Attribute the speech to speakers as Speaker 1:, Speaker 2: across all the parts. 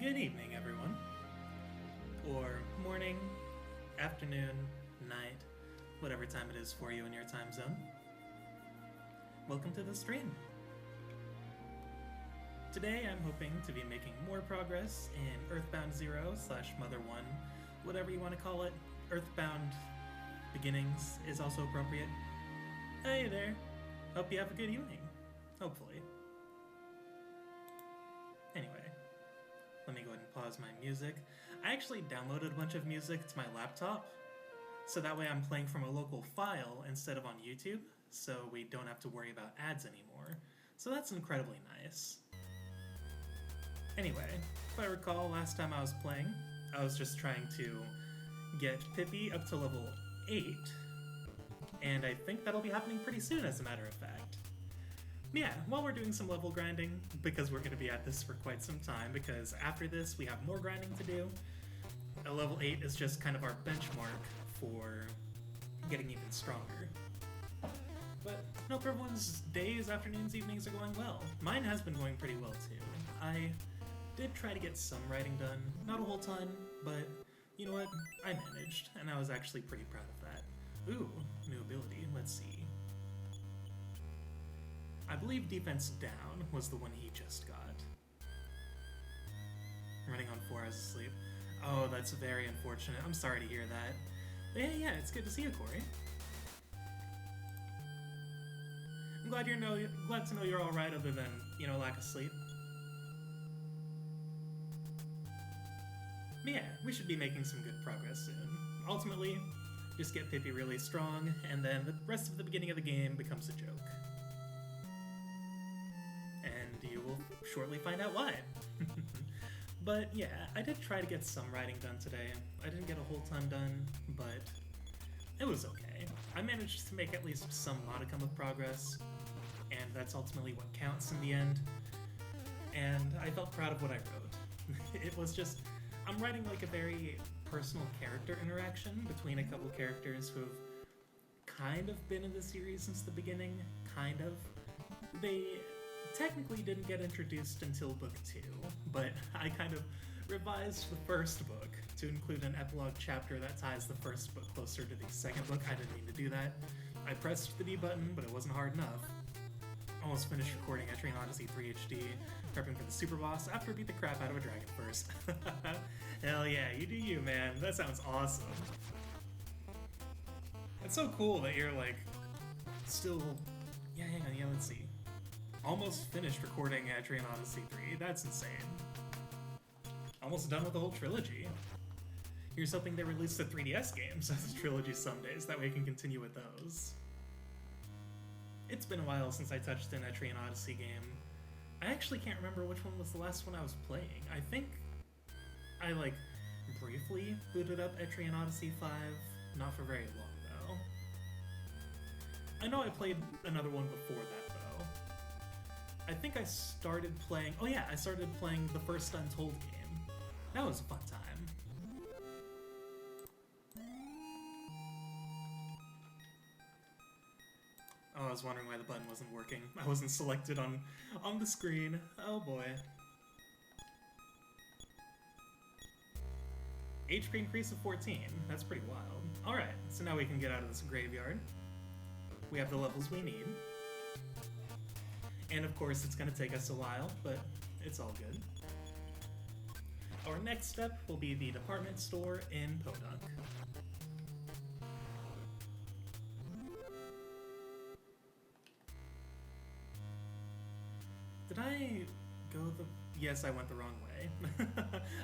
Speaker 1: Good evening, everyone. Or morning, afternoon, night, whatever time it is for you in your time zone. Welcome to the stream. Today I'm hoping to be making more progress in EarthBound Zero / Mother 1, whatever you want to call it. EarthBound Beginnings is also appropriate. Hey there. Hope you have a good evening. Hopefully. Anyway, let me go ahead and pause my music. I actually downloaded a bunch of music to my laptop, so that way I'm playing from a local file instead of on YouTube, so we don't have to worry about ads anymore. So that's incredibly nice. Anyway, if I recall, last time I was playing, I was just trying to get Pippi up to level 8, and I think that'll be happening pretty soon, as a matter of fact. Yeah, while we're doing some level grinding, because we're going to be at this for quite some time, because after this we have more grinding to do. A level 8 is just kind of our benchmark for getting even stronger. But hope everyone's days, afternoons, evenings are going well. Mine has been going pretty well too. I did try to get some writing done, not a whole ton, but you know what, I managed, and I was actually pretty proud of that. Ooh, new ability, let's see. I believe defense down was the one he just got. Running on 4 hours of sleep. Oh, that's very unfortunate. I'm sorry to hear that. But yeah, it's good to see you, Corey. I'm glad glad to know you're all right, other than, lack of sleep. But yeah, we should be making some good progress soon. Ultimately, just get Pippi really strong, and then the rest of the beginning of the game becomes a joke. And you will shortly find out why. But yeah, I did try to get some writing done today. I didn't get a whole ton done, but it was okay. I managed to make at least some modicum of progress, and that's ultimately what counts in the end. And I felt proud of what I wrote. It was just, I'm writing like a very personal character interaction between a couple characters who've kind of been in the series since the beginning, kind of. They technically didn't get introduced until book 2, but I kind of revised the first book to include an epilogue chapter that ties the first book closer to the second book. I didn't mean to do that. I pressed the D button, but it wasn't hard enough. Almost finished recording Etrian Odyssey 3 HD, prepping for the super boss after I beat the crap out of a dragon first. Hell yeah, you do you, man. That sounds awesome. It's so cool that you're like, still... Yeah, hang on, yeah, let's see. Almost finished recording Etrian Odyssey 3, that's insane. Almost done with the whole trilogy. Here's hoping they release the 3DS games as a trilogy some days, that way I can continue with those. It's been a while since I touched an Etrian Odyssey game. I actually can't remember which one was the last one I was playing. I think I, briefly booted up Etrian Odyssey 5, not for very long though. I know I played another one before that though. I think I started playing... Oh yeah, I started playing the first Untold game. That was a fun time. Oh, I was wondering why the button wasn't working. I wasn't selected on the screen. Oh boy. HP increase of 14. That's pretty wild. Alright, so now we can get out of this graveyard. We have the levels we need. And of course, it's going to take us a while, but it's all good. Our next step will be the department store in Podunk. Did I go the... Yes, I went the wrong way.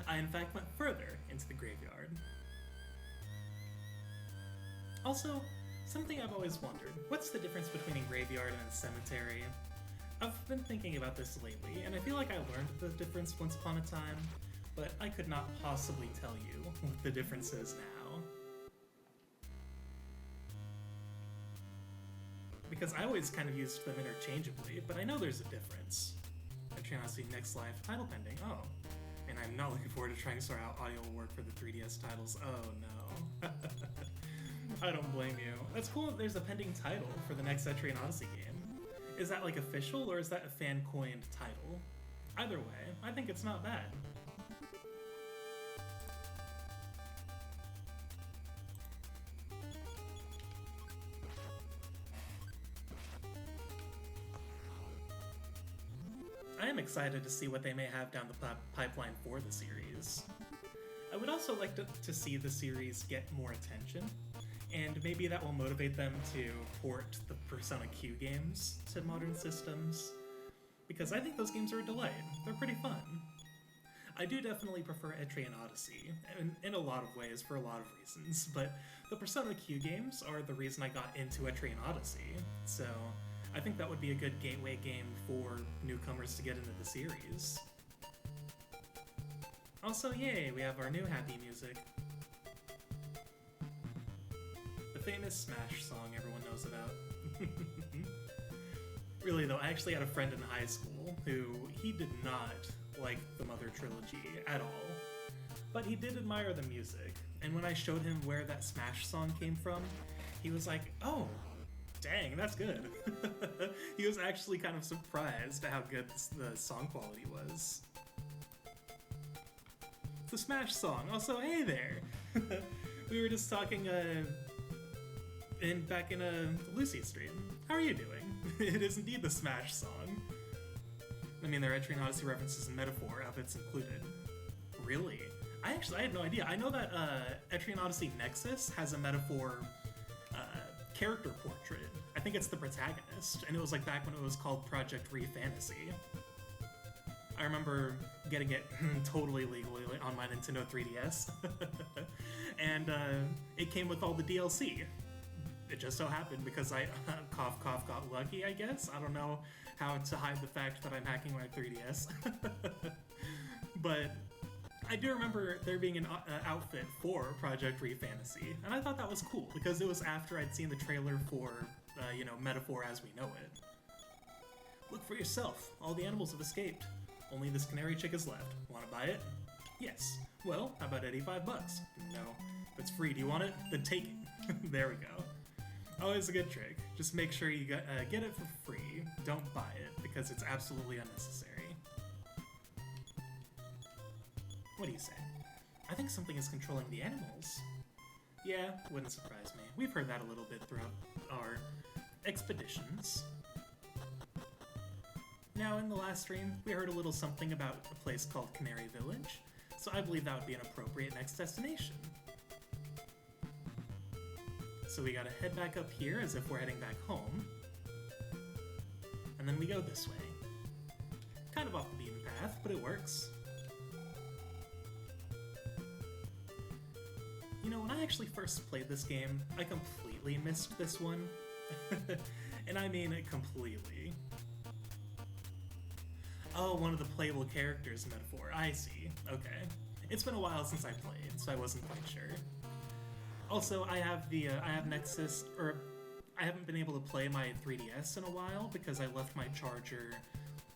Speaker 1: I in fact went further into the graveyard. Also, something I've always wondered, what's the difference between a graveyard and a cemetery? I've been thinking about this lately, and I feel like I learned the difference once upon a time, but I could not possibly tell you what the difference is now. Because I always kind of used them interchangeably, but I know there's a difference. Etrian Odyssey Next Life, title pending, oh. And I'm not looking forward to trying to sort out audio work for the 3DS titles, oh no. I don't blame you. That's cool that there's a pending title for the next Etrian Odyssey game. Is that official, or is that a fan-coined title? Either way, I think it's not bad. I am excited to see what they may have down the pipeline for the series. I would also like to see the series get more attention, and maybe that will motivate them to port the Persona Q games to modern systems, because I think those games are a delight. They're pretty fun. I do definitely prefer Etrian Odyssey, in a lot of ways, for a lot of reasons, but the Persona Q games are the reason I got into Etrian Odyssey, so I think that would be a good gateway game for newcomers to get into the series. Also, yay, we have our new happy music. The famous Smash song everyone knows about. Really though, I actually had a friend in high school who he did not like the Mother trilogy at all, but he did admire the music, and when I showed him where that Smash song came from, he was like, oh, dang, that's good. He was actually kind of surprised at how good the song quality was. The Smash song. Also, hey there! We were just talking back in a Lucy stream. How are you doing? It is indeed the Smash song. I mean, there are Etrian Odyssey references and metaphor outfits included. Really? I had no idea. I know that Etrian Odyssey Nexus has a metaphor character portrait. I think it's the protagonist, and it was like back when it was called Project Re-Fantasy. I remember getting it totally legally on my Nintendo 3DS, and it came with all the DLC. It just so happened because I, cough cough, got lucky, I guess. I don't know how to hide the fact that I'm hacking my 3DS. But I do remember there being an outfit for Project Re-Fantasy, and I thought that was cool because it was after I'd seen the trailer for, Metaphor as we know it. Look for yourself. All the animals have escaped. Only this canary chick is left. Want to buy it? Yes. Well, how about 85 bucks? No. If it's free, do you want it? Then take it. There we go. Always a good trick. Just make sure you get it for free. Don't buy it, because it's absolutely unnecessary. What do you say? I think something is controlling the animals. Yeah, wouldn't surprise me. We've heard that a little bit throughout our expeditions. Now, in the last stream, we heard a little something about a place called Canary Village, so I believe that would be an appropriate next destination. So we gotta head back up here as if we're heading back home, and then we go this way. Kind of off the beaten path, but it works. You know, when I actually first played this game, I completely missed this one. And I mean it completely. Oh, one of the playable characters metaphor. I see. Okay. It's been a while since I played, so I wasn't quite sure. Also, I have Nexus, or I haven't been able to play my 3DS in a while because I left my charger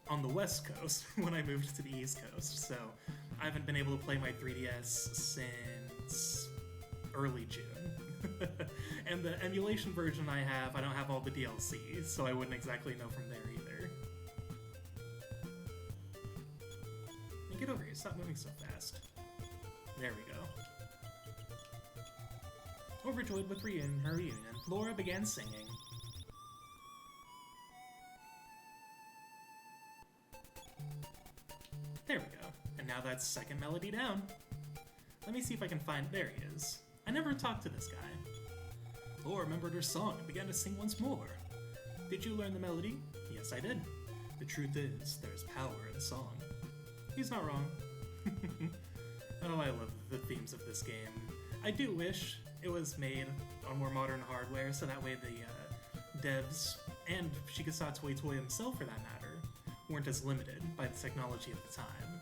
Speaker 1: on the West Coast when I moved to the East Coast, so I haven't been able to play my 3DS since early June. And the emulation version I don't have all the DLC, so I wouldn't exactly know from there either. Get over here, stop moving so fast. There we go. Overjoyed with her reunion, Laura began singing. There we go. And now that's second melody down. Let me see if I can find... There he is. I never talked to this guy. Laura remembered her song and began to sing once more. Did you learn the melody? Yes, I did. The truth is, there's power in song. He's not wrong. Oh, I love the themes of this game. I do wish it was made on more modern hardware, so that way the devs, and Shikasa Toy himself for that matter, weren't as limited by the technology of the time.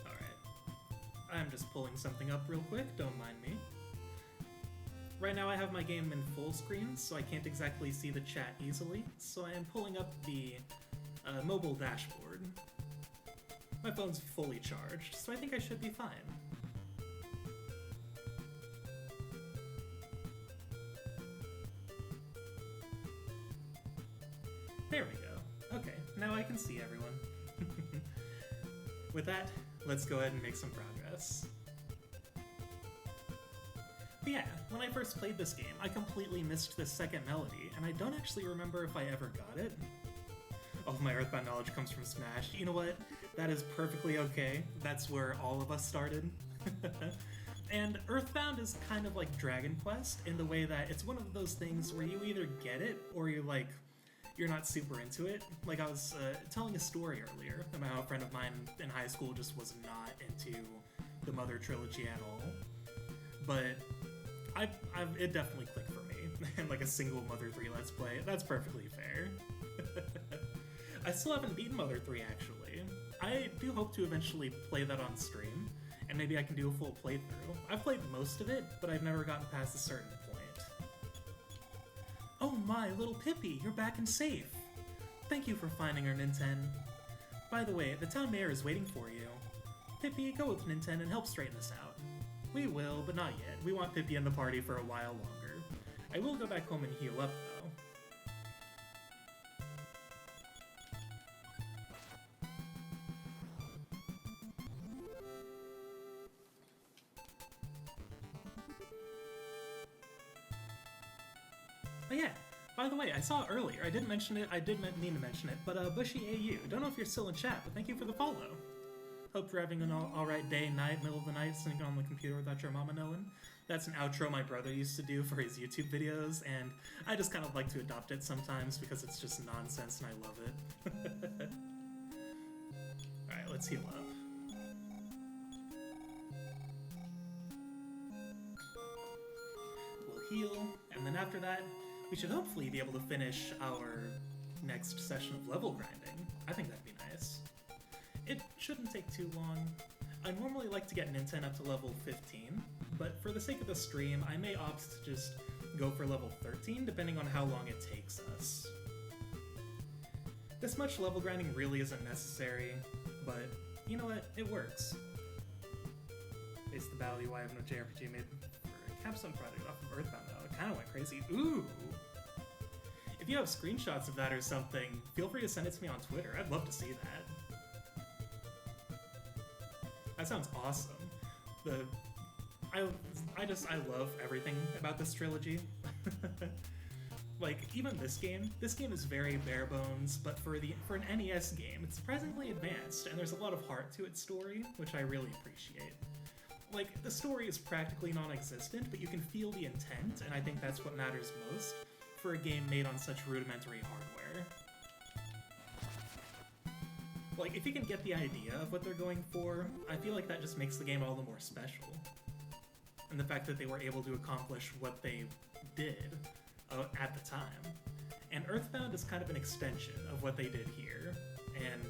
Speaker 1: Alright. I'm just pulling something up real quick, don't mind me. Right now I have my game in full screen, so I can't exactly see the chat easily, so I am pulling up the mobile dashboard. My phone's fully charged, so I think I should be fine. There we go. Okay, now I can see everyone. With that, let's go ahead and make some progress. But yeah, when I first played this game, I completely missed the second melody, and I don't actually remember if I ever got it. All of my Earthbound knowledge comes from Smash. You know what? That is perfectly okay. That's where all of us started. And Earthbound is kind of like Dragon Quest in the way that it's one of those things where you either get it or you're not super into it. Like I was telling a story earlier about how a friend of mine in high school just was not into the Mother trilogy at all. But it definitely clicked for me. And like a single Mother 3 Let's Play, that's perfectly fair. I still haven't beaten Mother 3 actually. I do hope to eventually play that on stream, and maybe I can do a full playthrough. I've played most of it, but I've never gotten past a certain point. Oh my, little Pippi, you're back and safe. Thank you for finding her, Ninten. By the way, the town mayor is waiting for you. Pippi, go with Ninten and help straighten us out. We will, but not yet. We want Pippi in the party for a while longer. I will go back home and heal up, though. Oh yeah, by the way, I saw earlier, I didn't mention it, I did mean to mention it, but Bushy AU, don't know if you're still in chat, but thank you for the follow. Hope you're having an alright day, night, middle of the night, sitting on the computer without your mama knowing. That's an outro my brother used to do for his YouTube videos, and I just kind of like to adopt it sometimes because it's just nonsense and I love it. Alright, let's heal up. We'll heal, and then after that, we should hopefully be able to finish our next session of level grinding. I think that'd be nice. It shouldn't take too long. I normally like to get Ninten up to level 15, but for the sake of the stream, I may opt to just go for level 13, depending on how long it takes us. This much level grinding really isn't necessary, but you know what? It works. Face the battle UI of no JRPG made for a capstone project off of EarthBound, though. It kind of went crazy. Ooh! If you have screenshots of that or something, feel free to send it to me on Twitter. I'd love to see that. That sounds awesome. I love everything about this trilogy. Like, even this game is very bare bones, but for an NES game, it's surprisingly advanced, and there's a lot of heart to its story, which I really appreciate. Like, the story is practically non-existent, but you can feel the intent, and I think that's what matters most for a game made on such rudimentary hardware. Like, if you can get the idea of what they're going for, I feel like that just makes the game all the more special. And the fact that they were able to accomplish what they did at the time. And EarthBound is kind of an extension of what they did here, and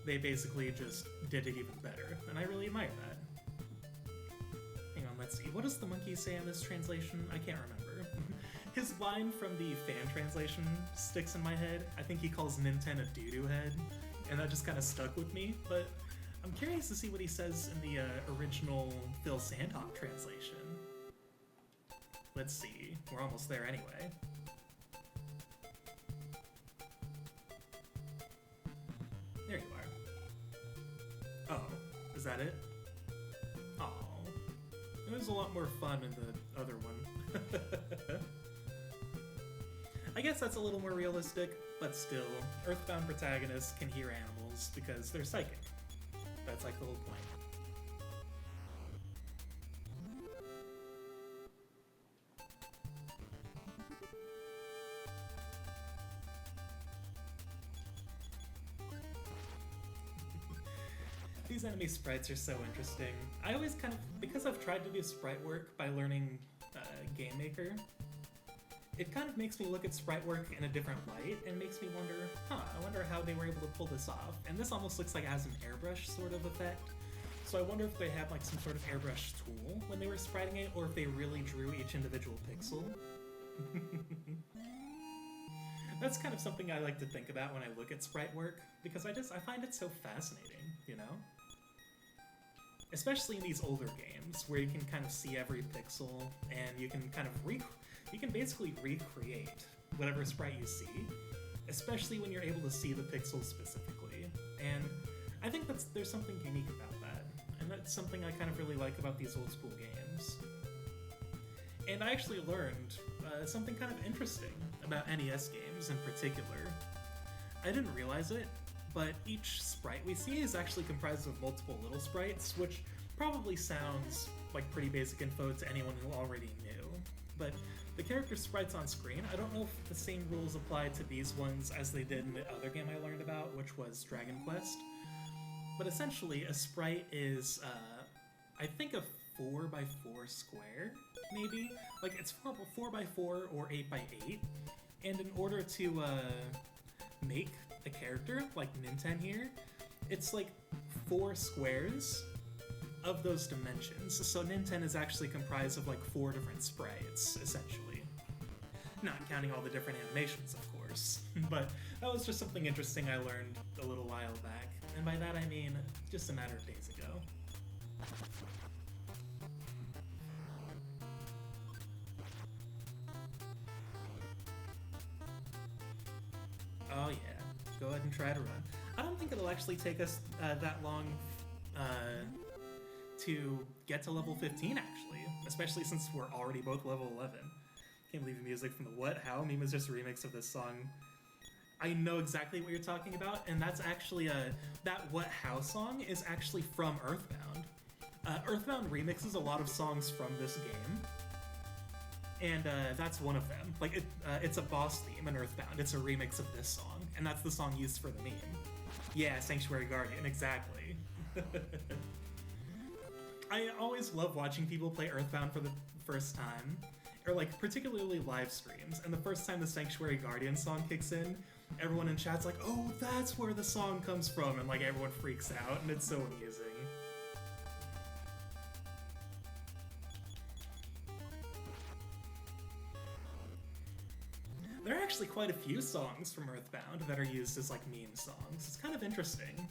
Speaker 1: they basically just did it even better, and I really admire that. Hang on, let's see. What does the monkey say in this translation? I can't remember. His line from the fan translation sticks in my head. I think he calls Ninten a doo-doo head, and that just kind of stuck with me, but I'm curious to see what he says in the original Phil Sandhawk translation. Let's see. We're almost there anyway. There you are. Oh, is that it? Oh, it was a lot more fun in the other one. I guess that's a little more realistic, but still, EarthBound protagonists can hear animals because they're psychic. That's like the whole point. These enemy sprites are so interesting. I always kind of, because I've tried to do sprite work by learning Game Maker, it kind of makes me look at sprite work in a different light and makes me wonder, I wonder how they were able to pull this off. And this almost looks like it has an airbrush sort of effect. So I wonder if they had like some sort of airbrush tool when they were spriting it, or if they really drew each individual pixel. That's kind of something I like to think about when I look at sprite work, because I find it so fascinating, you know? Especially in these older games, where you can kind of see every pixel, and you can kind of you can basically recreate whatever sprite you see, especially when you're able to see the pixels specifically. And I think there's something unique about that, and that's something I kind of really like about these old school games. And I actually learned something kind of interesting about NES games in particular. I didn't realize it, but each sprite we see is actually comprised of multiple little sprites, which probably sounds like pretty basic info to anyone who already knew. But the character sprites on screen, I don't know if the same rules apply to these ones as they did in the other game I learned about, which was Dragon Quest. But essentially, a sprite is, I think, a 4x4 square, maybe? Like, it's 4x4 or 8x8, and in order to make a character, like Ninten here, it's like 4 squares of those dimensions. So Ninten is actually comprised of like 4 different sprites, essentially. Not counting all the different animations, of course. But that was just something interesting I learned a little while back. And by that I mean just a matter of days ago. Oh yeah, go ahead and try to run. I don't think it'll actually take us that long to get to level 15, actually, especially since we're already both level 11. Can't believe the music from the What How meme is just a remix of this song. I know exactly what you're talking about, and that's actually that What How song is actually from EarthBound. EarthBound remixes a lot of songs from this game, and that's one of them. Like, it's a boss theme in EarthBound. It's a remix of this song, and that's the song used for the meme. Yeah, Sanctuary Guardian, exactly. I always love watching people play EarthBound for the first time, or like particularly live streams, and the first time the Sanctuary Guardian song kicks in, everyone in chat's like, oh, that's where the song comes from, and like everyone freaks out, and it's so amusing. There are actually quite a few songs from EarthBound that are used as like meme songs. It's kind of interesting.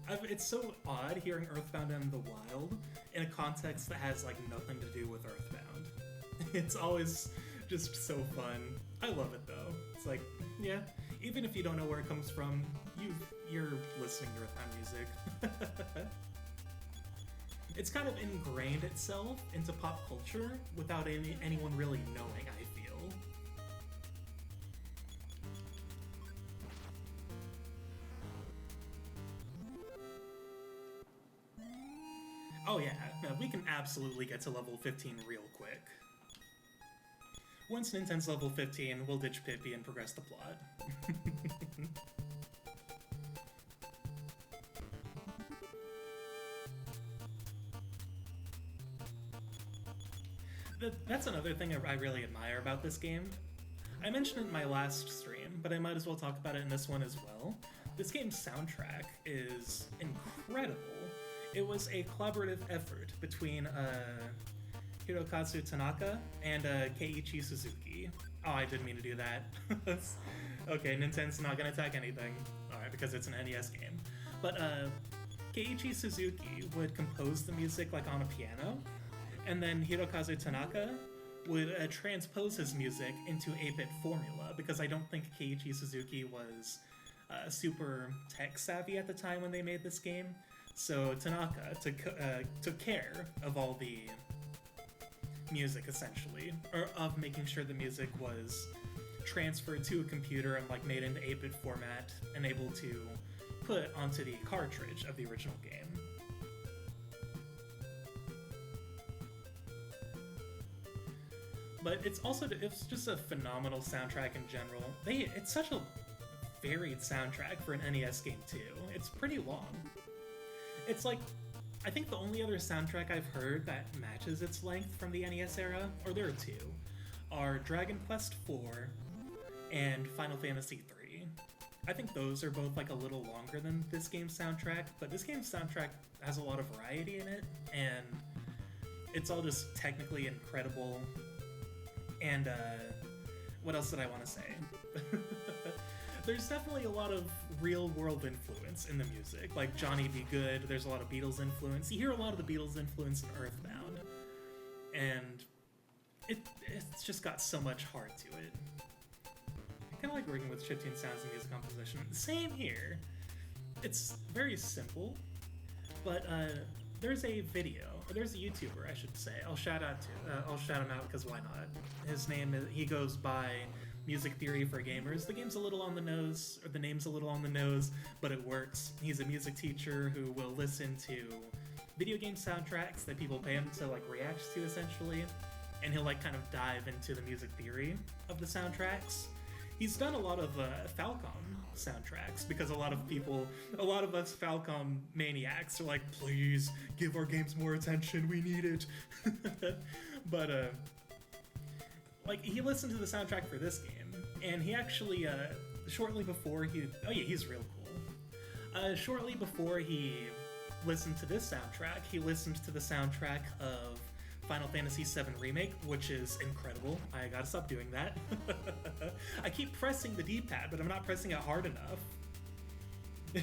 Speaker 1: It's so odd hearing EarthBound in the wild in a context that has like nothing to do with EarthBound. It's always just so fun. I love it though. It's like, yeah, even if you don't know where it comes from, you're listening to EarthBound music. It's kind of ingrained itself into pop culture without anyone really knowing, I feel. Oh yeah, no, we can absolutely get to level 15 real quick. Once Ninten's level 15, we'll ditch Pippi and progress the plot. That's another thing I really admire about this game. I mentioned it in my last stream, but I might as well talk about it in this one as well. This game's soundtrack is incredible. It was a collaborative effort between Hirokazu Tanaka and Keiichi Suzuki. Oh, I didn't mean to do that. Okay, Nintendo's not gonna attack anything. Alright, because it's an NES game. But Keiichi Suzuki would compose the music like on a piano, and then Hirokazu Tanaka would transpose his music into 8-bit formula, because I don't think Keiichi Suzuki was super tech savvy at the time when they made this game. So Tanaka took care of all the music, essentially, or of making sure the music was transferred to a computer and like made into 8-bit format and able to put onto the cartridge of the original game. But it's just a phenomenal soundtrack in general. It's such a varied soundtrack for an NES game too. It's pretty long. It's like, I think the only other soundtrack I've heard that matches its length from the NES era, or there are 2, are Dragon Quest IV and Final Fantasy III. I think those are both like a little longer than this game's soundtrack, but this game's soundtrack has a lot of variety in it, and it's all just technically incredible. And what else did I want to say? There's definitely a lot of real-world influence in the music, like Johnny Be Good. There's a lot of Beatles influence. You hear a lot of the Beatles influence in EarthBound, and it's just got so much heart to it. I kind of like working with chiptune sounds and music composition. Same here. It's very simple, but there's a video, or there's a YouTuber, I should say. I'll shout him out because why not? His name is, he goes by music theory for gamers. The game's a little on the nose, or the name's a little on the nose, but it works. He's a music teacher who will listen to video game soundtracks that people pay him to like react to, essentially, and he'll like kind of dive into the music theory of the soundtracks. He's done a lot of Falcom soundtracks because a lot of us Falcom maniacs are like, please give our games more attention, we need it. But like he listened to the soundtrack for this game, and he actually shortly before he's real cool. Shortly before he listened to this soundtrack, he listened to the soundtrack of Final Fantasy VII Remake, which is incredible. I gotta stop doing that. I keep pressing the D-pad, but I'm not pressing it hard enough.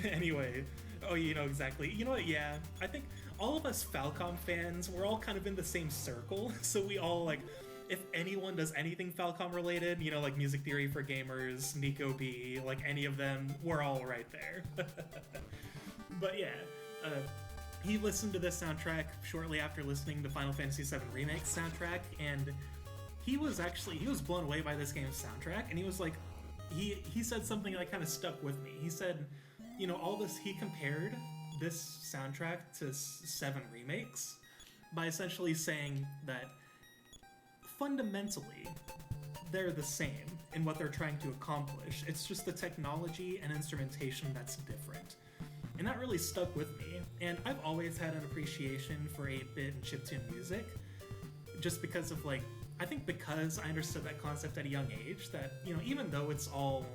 Speaker 1: Anyway, oh, you know exactly. You know what, yeah, I think all of us Falcom fans, we're all kind of in the same circle, so we all, like, if anyone does anything Falcom related, you know, like Music Theory for Gamers, Nico B, like any of them, we're all right there. But yeah, he listened to this soundtrack shortly after listening to Final Fantasy VII Remake soundtrack, and he was blown away by this game's soundtrack, and he was like, he said something that kind of stuck with me. He said, you know, he compared this soundtrack to 7 remakes by essentially saying that fundamentally they're the same in what they're trying to accomplish. It's just the technology and instrumentation that's different. And that really stuck with me, and I've always had an appreciation for 8-bit and chiptune music, just because of, like, I think because I understood that concept at a young age, that, you know, even though it's all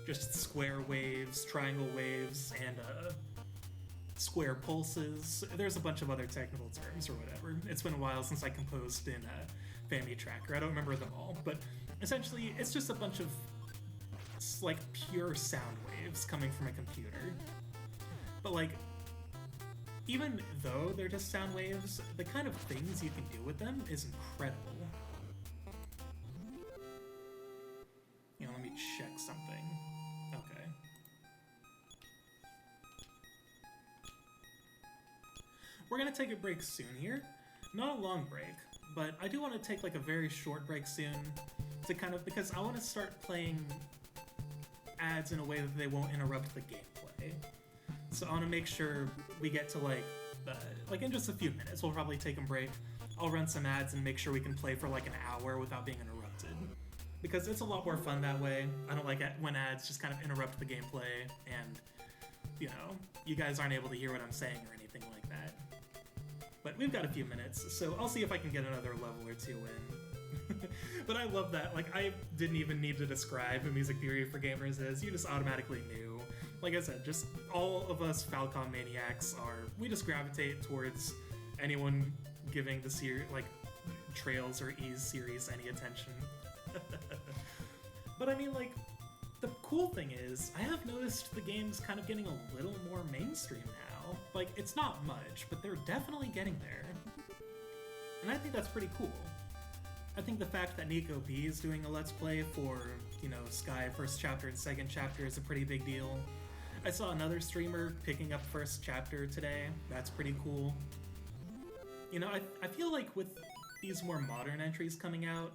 Speaker 1: just square waves, triangle waves, and square pulses, there's a bunch of other technical terms or whatever. It's been a while since I composed in Family Tracker, I don't remember them all, but essentially it's just a bunch of, like, pure sound waves coming from a computer. But, like, even though they're just sound waves, the kind of things you can do with them is incredible. You know, let me check something. Okay. We're gonna take a break soon here. Not a long break, but I do want to take, like, a very short break soon to kind of, because I want to start playing ads in a way that they won't interrupt the gameplay. So I want to make sure we get to, like in just a few minutes, we'll probably take a break. I'll run some ads and make sure we can play for like an hour without being interrupted. Because it's a lot more fun that way. I don't like it when ads just kind of interrupt the gameplay and, you know, you guys aren't able to hear what I'm saying or anything like that. But we've got a few minutes, so I'll see if I can get another level or two in. But I love that. Like, I didn't even need to describe who Music Theory for Gamers is. You just automatically knew. Like I said, just all of us Falcom maniacs we just gravitate towards anyone giving the Trails or Ease series any attention. But I mean, like, the cool thing is, I have noticed the game's kind of getting a little more mainstream now. Like, it's not much, but they're definitely getting there. And I think that's pretty cool. I think the fact that Nico B is doing a Let's Play for, you know, Sky First Chapter and Second Chapter is a pretty big deal. I saw another streamer picking up First Chapter today. That's pretty cool. You know, I feel like with these more modern entries coming out,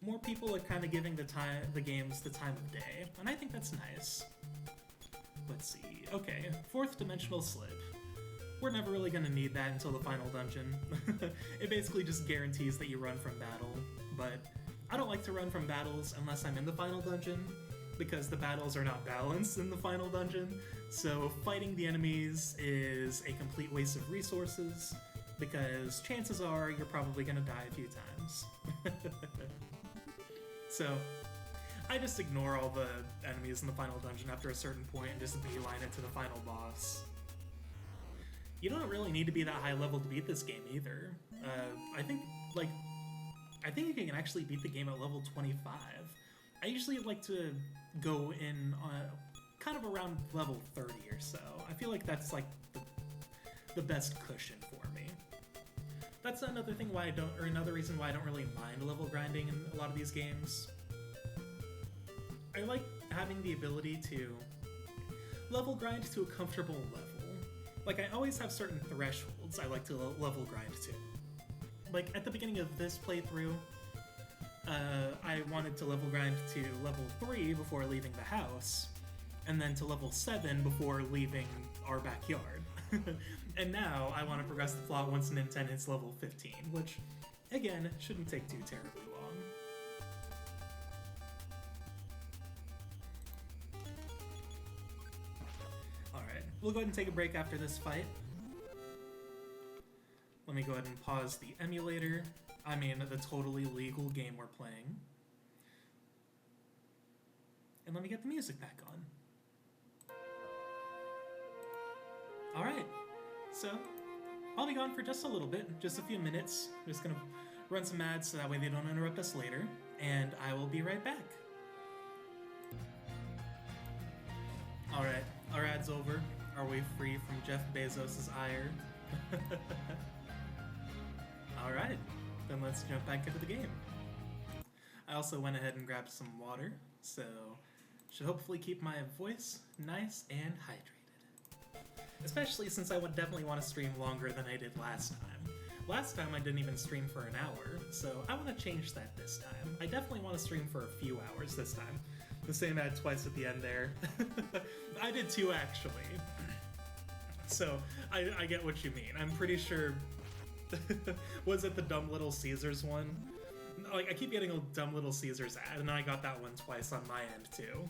Speaker 1: more people are kind of giving the games the time of day, and I think that's nice. Let's see. Okay, 4th dimensional slip. We're never really going to need that until the final dungeon. It basically just guarantees that you run from battle, but I don't like to run from battles unless I'm in the final dungeon, because the battles are not balanced in the final dungeon, so fighting the enemies is a complete waste of resources, because chances are you're probably going to die a few times. So, I just ignore all the enemies in the final dungeon after a certain point and just beeline it to the final boss. You don't really need to be that high level to beat this game either. I think you can actually beat the game at level 25. I usually like to go in kind of around level 30 or so. I feel like that's like the best cushion for me. That's another reason why I don't really mind level grinding in a lot of these games. I like having the ability to level grind to a comfortable level. Like, I always have certain thresholds I like to level grind to. Like, at the beginning of this playthrough, I wanted to level grind to level 3 before leaving the house, and then to level 7 before leaving our backyard. And now I want to progress the plot once an N10 hits level 15, which, again, shouldn't take too terribly long. Alright, we'll go ahead and take a break after this fight. Let me go ahead and pause the emulator. I mean, the totally legal game we're playing. And let me get the music back on. Alright, so I'll be gone for just a little bit, just a few minutes. I'm just gonna run some ads so that way they don't interrupt us later, and I will be right back. Alright, our ad's over. Are we free from Jeff Bezos' ire? Alright, then let's jump back into the game. I also went ahead and grabbed some water, so should hopefully keep my voice nice and hydrated. Especially since I would definitely want to stream longer than I did last time. Last time I didn't even stream for an hour, so I want to change that this time. I definitely want to stream for a few hours this time. The same ad twice at the end there. I did 2 actually. So I get what you mean. I'm pretty sure... Was it the Dumb Little Caesars one? Like, I keep getting a Dumb Little Caesars ad, and I got that one twice on my end, too.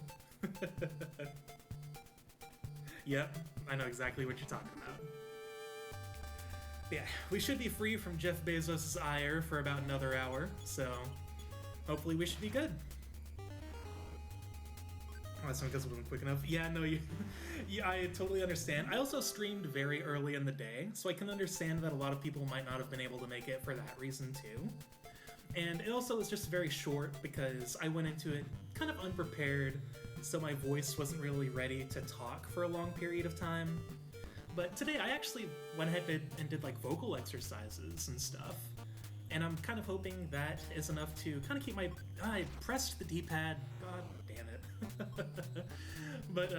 Speaker 1: Yep, I know exactly what you're talking about. But yeah, we should be free from Jeff Bezos' ire for about another hour, so hopefully we should be good. Oh, that's because it wasn't quick enough. Yeah, no, yeah, I totally understand. I also streamed very early in the day, so I can understand that a lot of people might not have been able to make it for that reason too. And it also was just very short because I went into it kind of unprepared, so my voice wasn't really ready to talk for a long period of time. But today I actually went ahead and did like vocal exercises and stuff. And I'm kind of hoping that is enough to kind of keep my... I pressed the D-pad. God damn it. But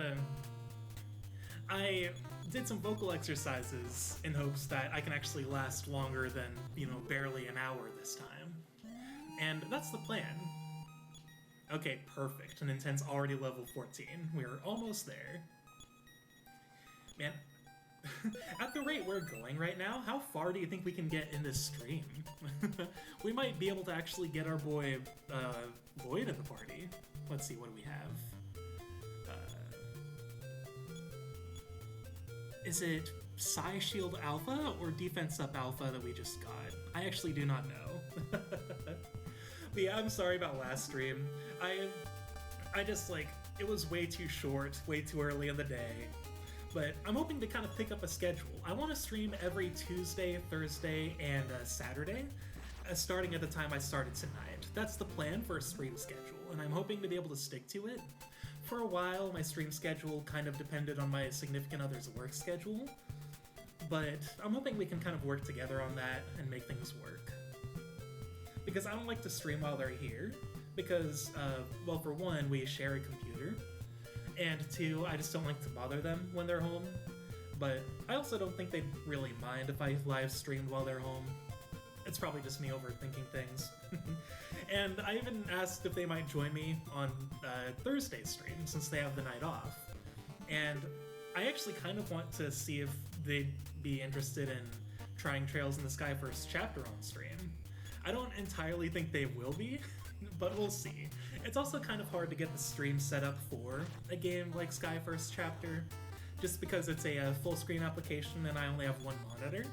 Speaker 1: I did some vocal exercises in hopes that I can actually last longer than, you know, barely an hour this time. And that's the plan. Okay, perfect. And Intense already level 14. We're almost there. Man, at the rate we're going right now, how far do you think we can get in this stream? We might be able to actually get our boy Lloyd in the party. Let's see, what do we have? Is it Psy Shield Alpha or Defense Up Alpha that we just got? I actually do not know. But yeah, I'm sorry about last stream. I just, like, it was way too short, way too early in the day. But I'm hoping to kind of pick up a schedule. I want to stream every Tuesday, Thursday, and Saturday, starting at the time I started tonight. That's the plan for a stream schedule, and I'm hoping to be able to stick to it. For a while, my stream schedule kind of depended on my significant other's work schedule, but I'm hoping we can kind of work together on that and make things work. Because I don't like to stream while they're here, because, well, for one, we share a computer, and 2, I just don't like to bother them when they're home. But I also don't think they'd really mind if I live streamed while they're home. It's probably just me overthinking things. And I even asked if they might join me on Thursday's stream, since they have the night off. And I actually kind of want to see if they'd be interested in trying Trails in the Sky First Chapter on stream. I don't entirely think they will be, but we'll see. It's also kind of hard to get the stream set up for a game like Sky First Chapter, just because it's a full screen application and I only have one monitor.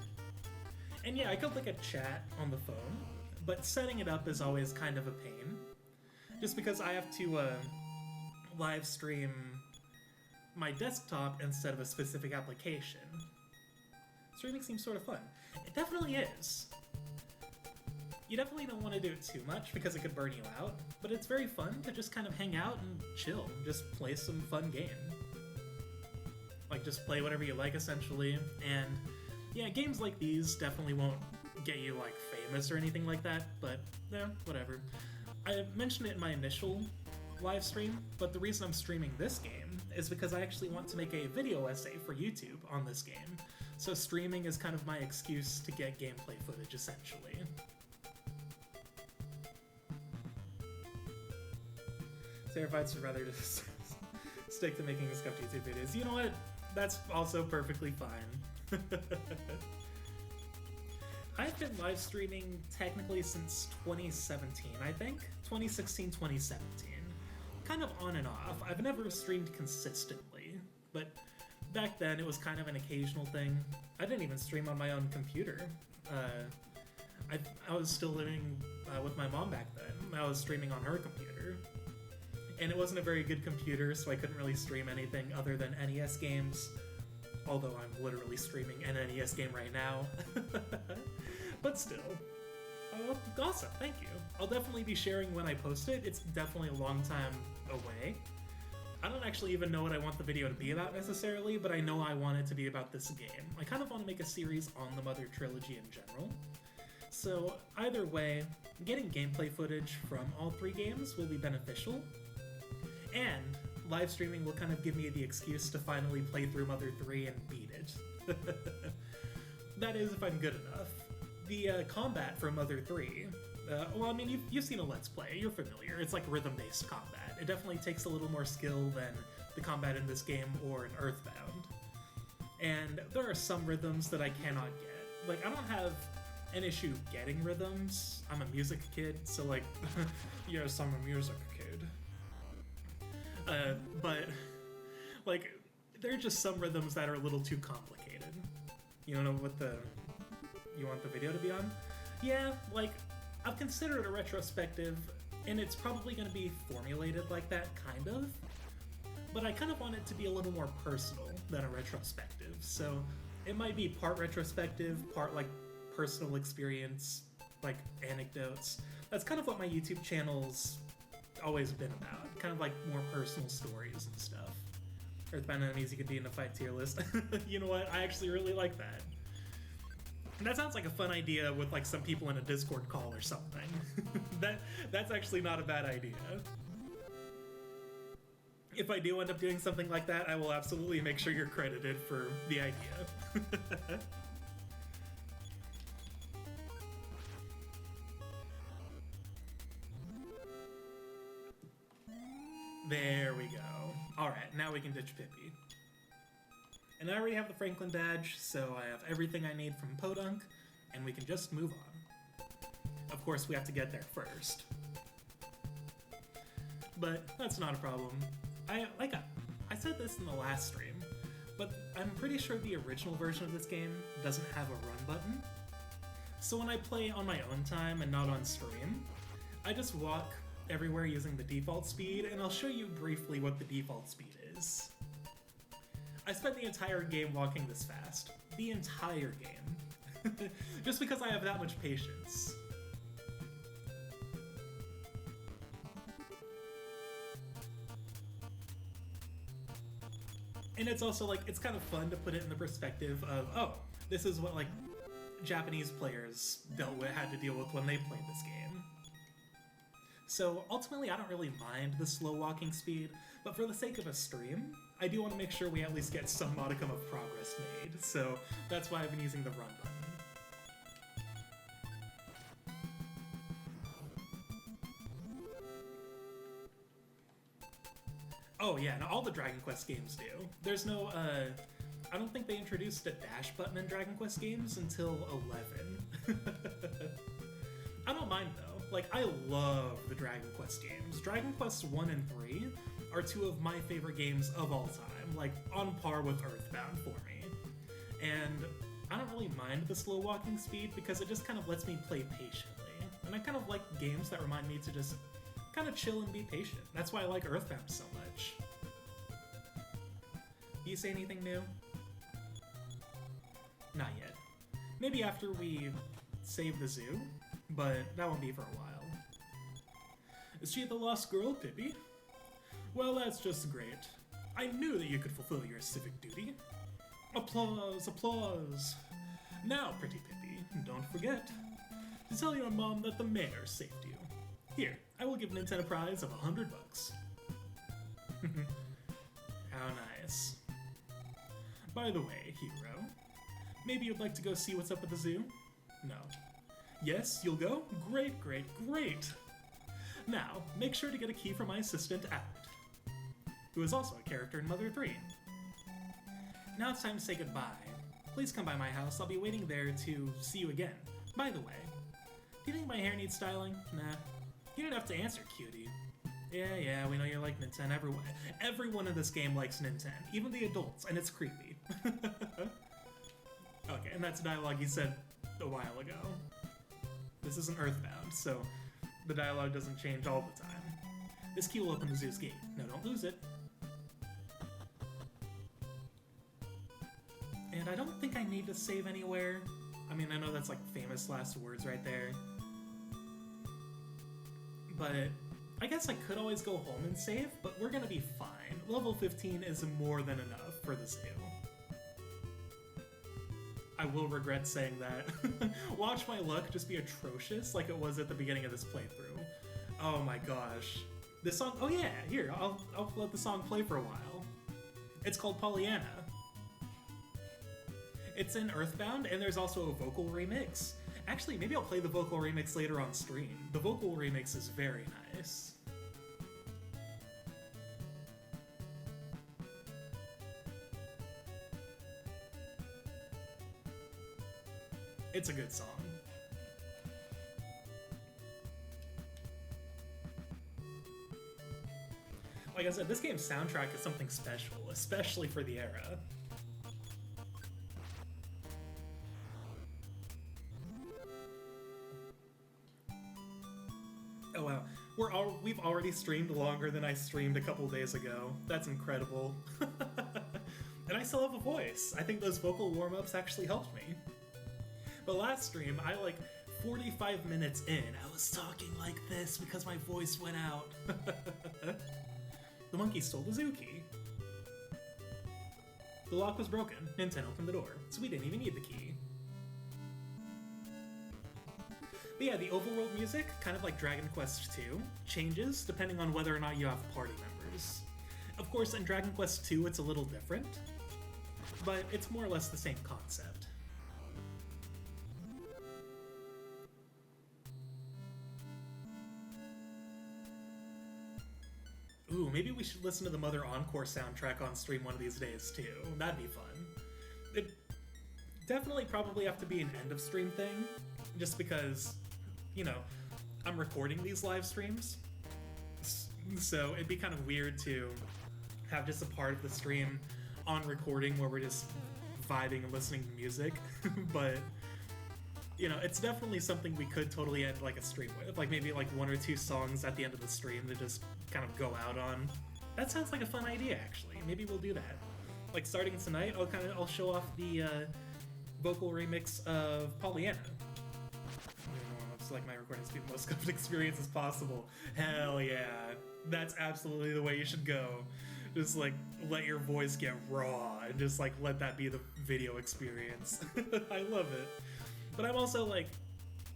Speaker 1: And yeah, I could look at chat on the phone, but setting it up is always kind of a pain, just because I have to live stream my desktop instead of a specific application. Streaming seems sort of fun. It definitely is. You definitely don't want to do it too much because it could burn you out, but it's very fun to just kind of hang out and chill, just play some fun game. Like, just play whatever you like, essentially, and yeah, games like these definitely won't get you, like, famous or anything like that, but yeah, whatever. I mentioned it in my initial live stream, but the reason I'm streaming this game is because I actually want to make a video essay for YouTube on this game, so streaming is kind of my excuse to get gameplay footage, essentially. Terrified would rather just stick to making scuffed YouTube videos. You know what? That's also perfectly fine. I've been live streaming technically since 2017, I think. 2016, 2017. Kind of on and off. I've never streamed consistently, but back then it was kind of an occasional thing. I didn't even stream on my own computer. I was still living with my mom back then. I was streaming on her computer. And it wasn't a very good computer, so I couldn't really stream anything other than NES games. Although I'm literally streaming an NES game right now. But still. Awesome, thank you. I'll definitely be sharing when I post it. It's definitely a long time away. I don't actually even know what I want the video to be about necessarily, but I know I want it to be about this game. I kind of want to make a series on the Mother trilogy in general. So either way, getting gameplay footage from all three games will be beneficial. And live streaming will kind of give me the excuse to finally play through Mother 3 and beat it. That is, if I'm good enough. The combat for Mother 3, well, I mean, you've seen a Let's Play, you're familiar. It's like rhythm-based combat. It definitely takes a little more skill than the combat in this game or in EarthBound. And there are some rhythms that I cannot get. Like, I don't have an issue getting rhythms. I'm a music kid, so like, yes, I'm a music kid. But, like, there are just some rhythms that are a little too complicated. You don't know what you want the video to be on? Yeah, like, I've considered a retrospective, and it's probably going to be formulated like that, kind of. But I kind of want it to be a little more personal than a retrospective, so it might be part retrospective, part, like, personal experience, like, anecdotes. That's kind of what my YouTube channel's always been about, kind of like more personal stories and stuff. EarthBound enemies you could be in a fight tier list. You know what? I actually really like that. And that sounds like a fun idea with like some people in a Discord call or something. That's actually not a bad idea. If I do end up doing something like that, I will absolutely make sure you're credited for the idea. There we go. Alright, now we can ditch Pippi. And I already have the Franklin badge, so I have everything I need from Podunk, and we can just move on. Of course, we have to get there first. But that's not a problem. I said this in the last stream, but I'm pretty sure the original version of this game doesn't have a run button. So when I play on my own time and not on stream, I just walk everywhere using the default speed, and I'll show you briefly what the default speed is. I spent the entire game walking this fast. The entire game. Just because I have that much patience. And it's also like, it's kind of fun to put it in the perspective of, oh, this is what like Japanese players had to deal with when they played this game. So ultimately, I don't really mind the slow walking speed, but for the sake of a stream, I do want to make sure we at least get some modicum of progress made, so that's why I've been using the run button. Oh yeah, and all the Dragon Quest games do. There's no, I don't think they introduced a dash button in Dragon Quest games until 11. I don't mind though. Like, I love the Dragon Quest games. Dragon Quest 1 and 3 are two of my favorite games of all time, like, on par with EarthBound for me. And I don't really mind the slow walking speed because it just kind of lets me play patiently. And I kind of like games that remind me to just kind of chill and be patient. That's why I like EarthBound so much. Do you say anything new? Not yet. Maybe after we save the zoo? But that won't be for a while. Is she the lost girl, Pippi? Well, that's just great. I knew that you could fulfill your civic duty. Applause, applause. Now, pretty Pippi, don't forget to tell your mom that the mayor saved you. Here, I will give Nintendo a prize of $100. How nice. By the way, hero, maybe you'd like to go see what's up at the zoo? No. Yes, you'll go? Great, great, great! Now, make sure to get a key from my assistant, Abbott, who is also a character in Mother 3. Now it's time to say goodbye. Please come by my house, I'll be waiting there to see you again. By the way, do you think my hair needs styling? Nah. You don't have to answer, cutie. Yeah, we know you like Nintendo. Everyone in this game likes Nintendo, even the adults, and it's creepy. Okay, and that's dialogue he said a while ago. This isn't EarthBound, so the dialogue doesn't change all the time. This key will open the zoo's gate. No, don't lose it. And I don't think I need to save anywhere. I mean, I know that's like famous last words right there. But I guess I could always go home and save, but we're gonna be fine. Level 15 is more than enough for the save. I will regret saying that. Watch my luck just be atrocious like it was at the beginning of this playthrough. Oh my gosh. This song, oh yeah, here, I'll let the song play for a while. It's called Pollyanna. It's in EarthBound, and there's also a vocal remix. Actually, maybe I'll play the vocal remix later on stream. The vocal remix is very nice. It's a good song. Like I said, this game's soundtrack is something special, especially for the era. Oh wow, we've already streamed longer than I streamed a couple days ago. That's incredible. And I still have a voice. I think those vocal warm-ups actually helped me. But last stream, I 45 minutes in, I was talking like this because my voice went out. The monkey stole the zoo key. The lock was broken. Nintendo opened the door, so we didn't even need the key. But yeah, the overworld music, kind of like Dragon Quest II, changes depending on whether or not you have party members. Of course, in Dragon Quest II, it's a little different, but it's more or less the same concept. Ooh, maybe we should listen to the Mother Encore soundtrack on stream one of these days, too. That'd be fun. It definitely probably have to be an end-of-stream thing, just because, you know, I'm recording these live streams, so it'd be kind of weird to have just a part of the stream on recording where we're just vibing and listening to music, but, you know, it's definitely something we could totally end a stream with, maybe one or two songs at the end of the stream to just kind of go out on. That sounds like a fun idea, actually. Maybe we'll do that. Starting tonight, I'll show off the vocal remix of Pollyanna. My recordings to be the most good experience as possible. Hell yeah. That's absolutely the way you should go. Just let your voice get raw and just let that be the video experience. I love it. But I'm also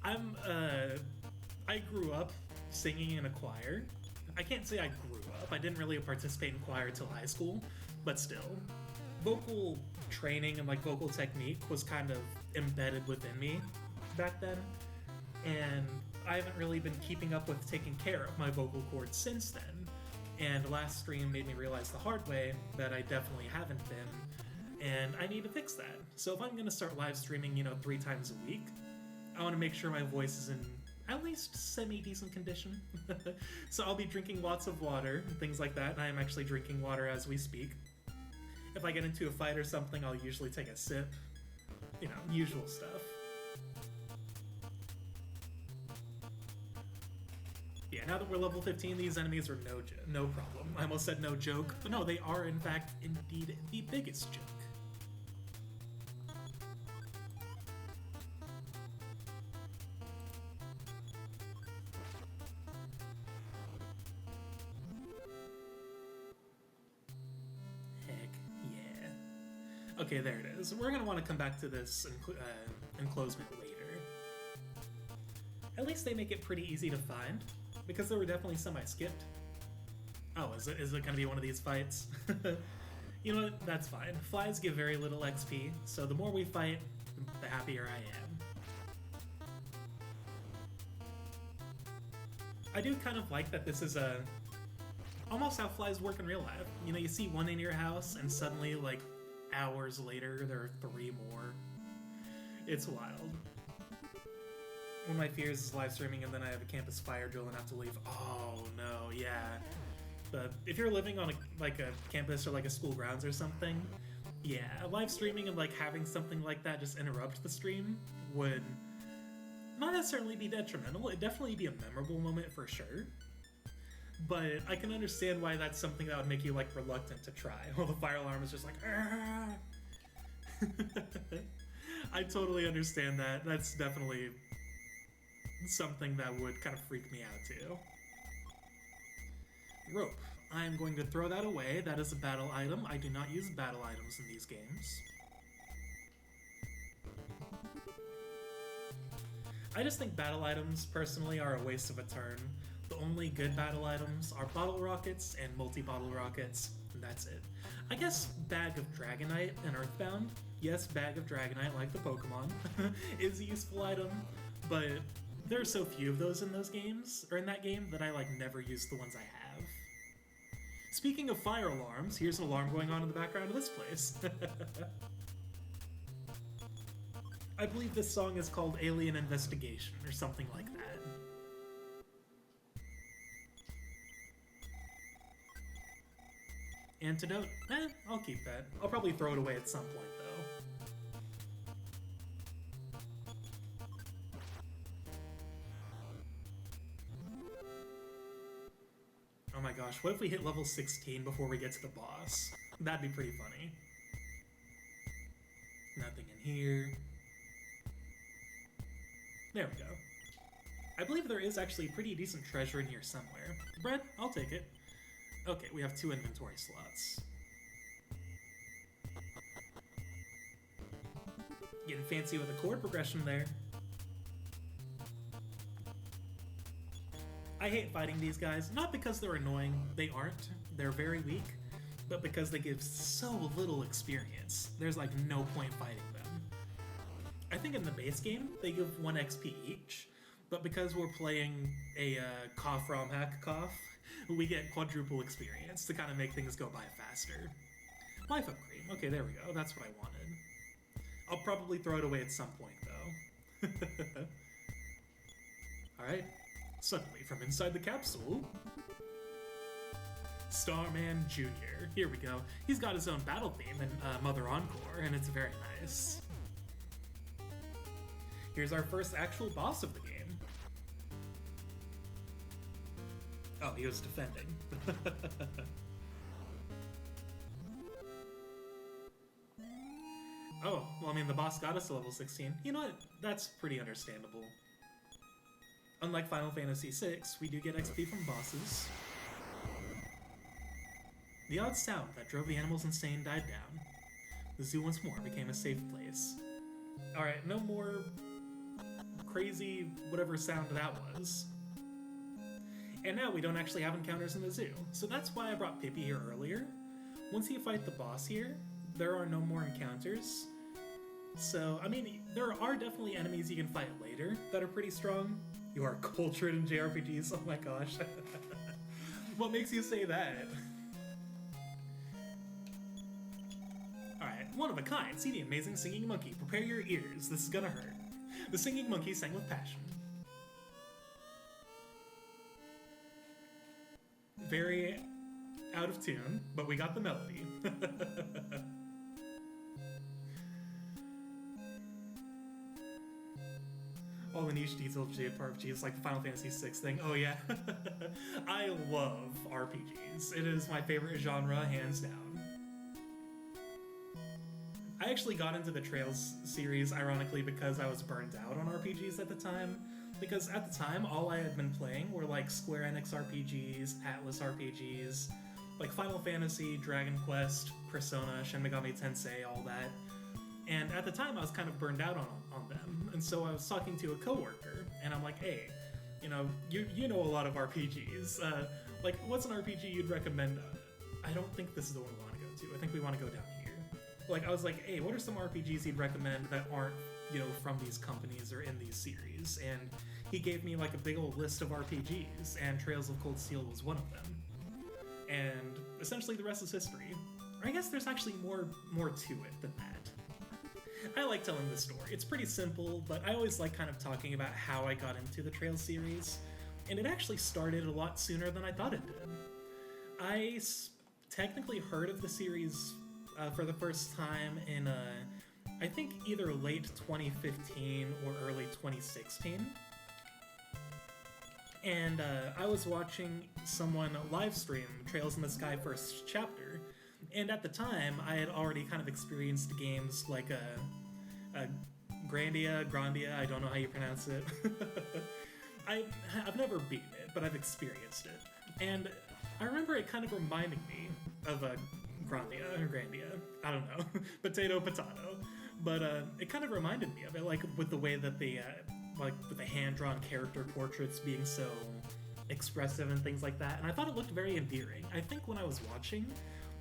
Speaker 1: I grew up singing in a choir. I can't say I grew up. I didn't really participate in choir until high school, but still. Vocal training and vocal technique was kind of embedded within me back then. And I haven't really been keeping up with taking care of my vocal cords since then. And last stream made me realize the hard way that I definitely haven't been, and I need to fix that. So if I'm going to start live streaming, 3 times a week, I want to make sure my voice is in at least semi-decent condition. So I'll be drinking lots of water and things like that, and I am actually drinking water as we speak. If I get into a fight or something, I'll usually take a sip. Usual stuff. Yeah, now that we're level 15, these enemies are no problem. I almost said no joke, but no, they are in fact indeed the biggest joke. Heck yeah. Okay, there it is. We're gonna want to come back to this enclosement later. At least they make it pretty easy to find, because there were definitely some I skipped. Oh, is it going to be one of these fights? You know what? That's fine. Flies give very little XP, so the more we fight, the happier I am. I do kind of like that this is almost how flies work in real life. You know, you see one in your house, and suddenly, like, hours later, there are 3 more. It's wild. One of my fears is live streaming and then I have a campus fire drill and have to leave. Oh no, yeah. But if you're living on a campus or like a school grounds or something, yeah, live streaming and like having something like that just interrupt the stream would not necessarily be detrimental. It'd definitely be a memorable moment for sure. But I can understand why that's something that would make you like reluctant to try. While the fire alarm is just like, I totally understand that. That's definitely something that would kind of freak me out too. Rope. I'm going to throw that away. That is a battle item. I do not use battle items in these games. I just think battle items, personally, are a waste of a turn. The only good battle items are bottle rockets and multi-bottle rockets, and that's it. I guess Bag of Dragonite and Earthbound, yes, Bag of Dragonite, like the Pokemon, is a useful item, but there are so few of those in those games, or in that game, that I like never use the ones I have. Speaking of fire alarms, here's an alarm going on in the background of this place. I believe this song is called Alien Investigation, or something like that. Antidote? I'll keep that. I'll probably throw it away at some point, though. Oh my gosh, what if we hit level 16 before we get to the boss? That'd be pretty funny. Nothing in here. There we go. I believe there is actually pretty decent treasure in here somewhere. Bread? I'll take it. Okay, we have 2 inventory slots. Getting fancy with the chord progression there. I hate fighting these guys, not because they're annoying, they aren't, they're very weak, but because they give so little experience. There's like no point fighting them. I think in the base game, they give 1 XP each, but because we're playing a cough rom hack cough, we get quadruple experience to kind of make things go by faster. Life up cream. Okay, there we go. That's what I wanted. I'll probably throw it away at some point, though. Alright. Suddenly, from inside the capsule... Starman Jr. Here we go. He's got his own battle theme in Mother Encore, and it's very nice. Here's our first actual boss of the game. Oh, he was defending. Oh, well, I mean, the boss got us to level 16. You know what? That's pretty understandable. Unlike Final Fantasy VI, we do get XP from bosses. The odd sound that drove the animals insane died down. The zoo once more became a safe place. Alright, no more crazy whatever sound that was. And now we don't actually have encounters in the zoo, so that's why I brought Pippi here earlier. Once you fight the boss here, there are no more encounters. So, I mean, there are definitely enemies you can fight later that are pretty strong. You are cultured in JRPGs, oh my gosh. What makes you say that? Alright, one of a kind. See the amazing singing monkey. Prepare your ears, this is gonna hurt. The singing monkey sang with passion. Very out of tune, but we got the melody. All the niche details of JRPG is like the Final Fantasy VI thing. Oh yeah. I love RPGs. It is my favorite genre, hands down. I actually got into the Trails series, ironically, because I was burned out on RPGs at the time. Because at the time, all I had been playing were like Square Enix RPGs, Atlas RPGs, like Final Fantasy, Dragon Quest, Persona, Shin Megami Tensei, all that. And at the time, I was kind of burned out on them. And so I was talking to a coworker, and I'm like, hey, you know, you know a lot of RPGs. Like, what's an RPG you'd recommend? I don't think this is the one we want to go to. I think we want to go down here. Like, I was like, hey, what are some RPGs you'd recommend that aren't, you know, from these companies or in these series? And he gave me like a big old list of RPGs, and Trails of Cold Steel was one of them. And essentially the rest is history. Or I guess there's actually more to it than that. I like telling this story. It's pretty simple, but I always like kind of talking about how I got into the Trails series, and it actually started a lot sooner than I thought it did. I technically heard of the series for the first time in, I think either late 2015 or early 2016. And I was watching someone live stream Trails in the Sky first chapter, and at the time I had already kind of experienced games like Grandia, I don't know how you pronounce it. I've never beaten it, but I've experienced it. And I remember it kind of reminding me of Grandia, I don't know, potato. But it kind of reminded me of it, like with the way that they, like with the hand-drawn character portraits being so expressive and things like that. And I thought it looked very endearing. I think when I was watching,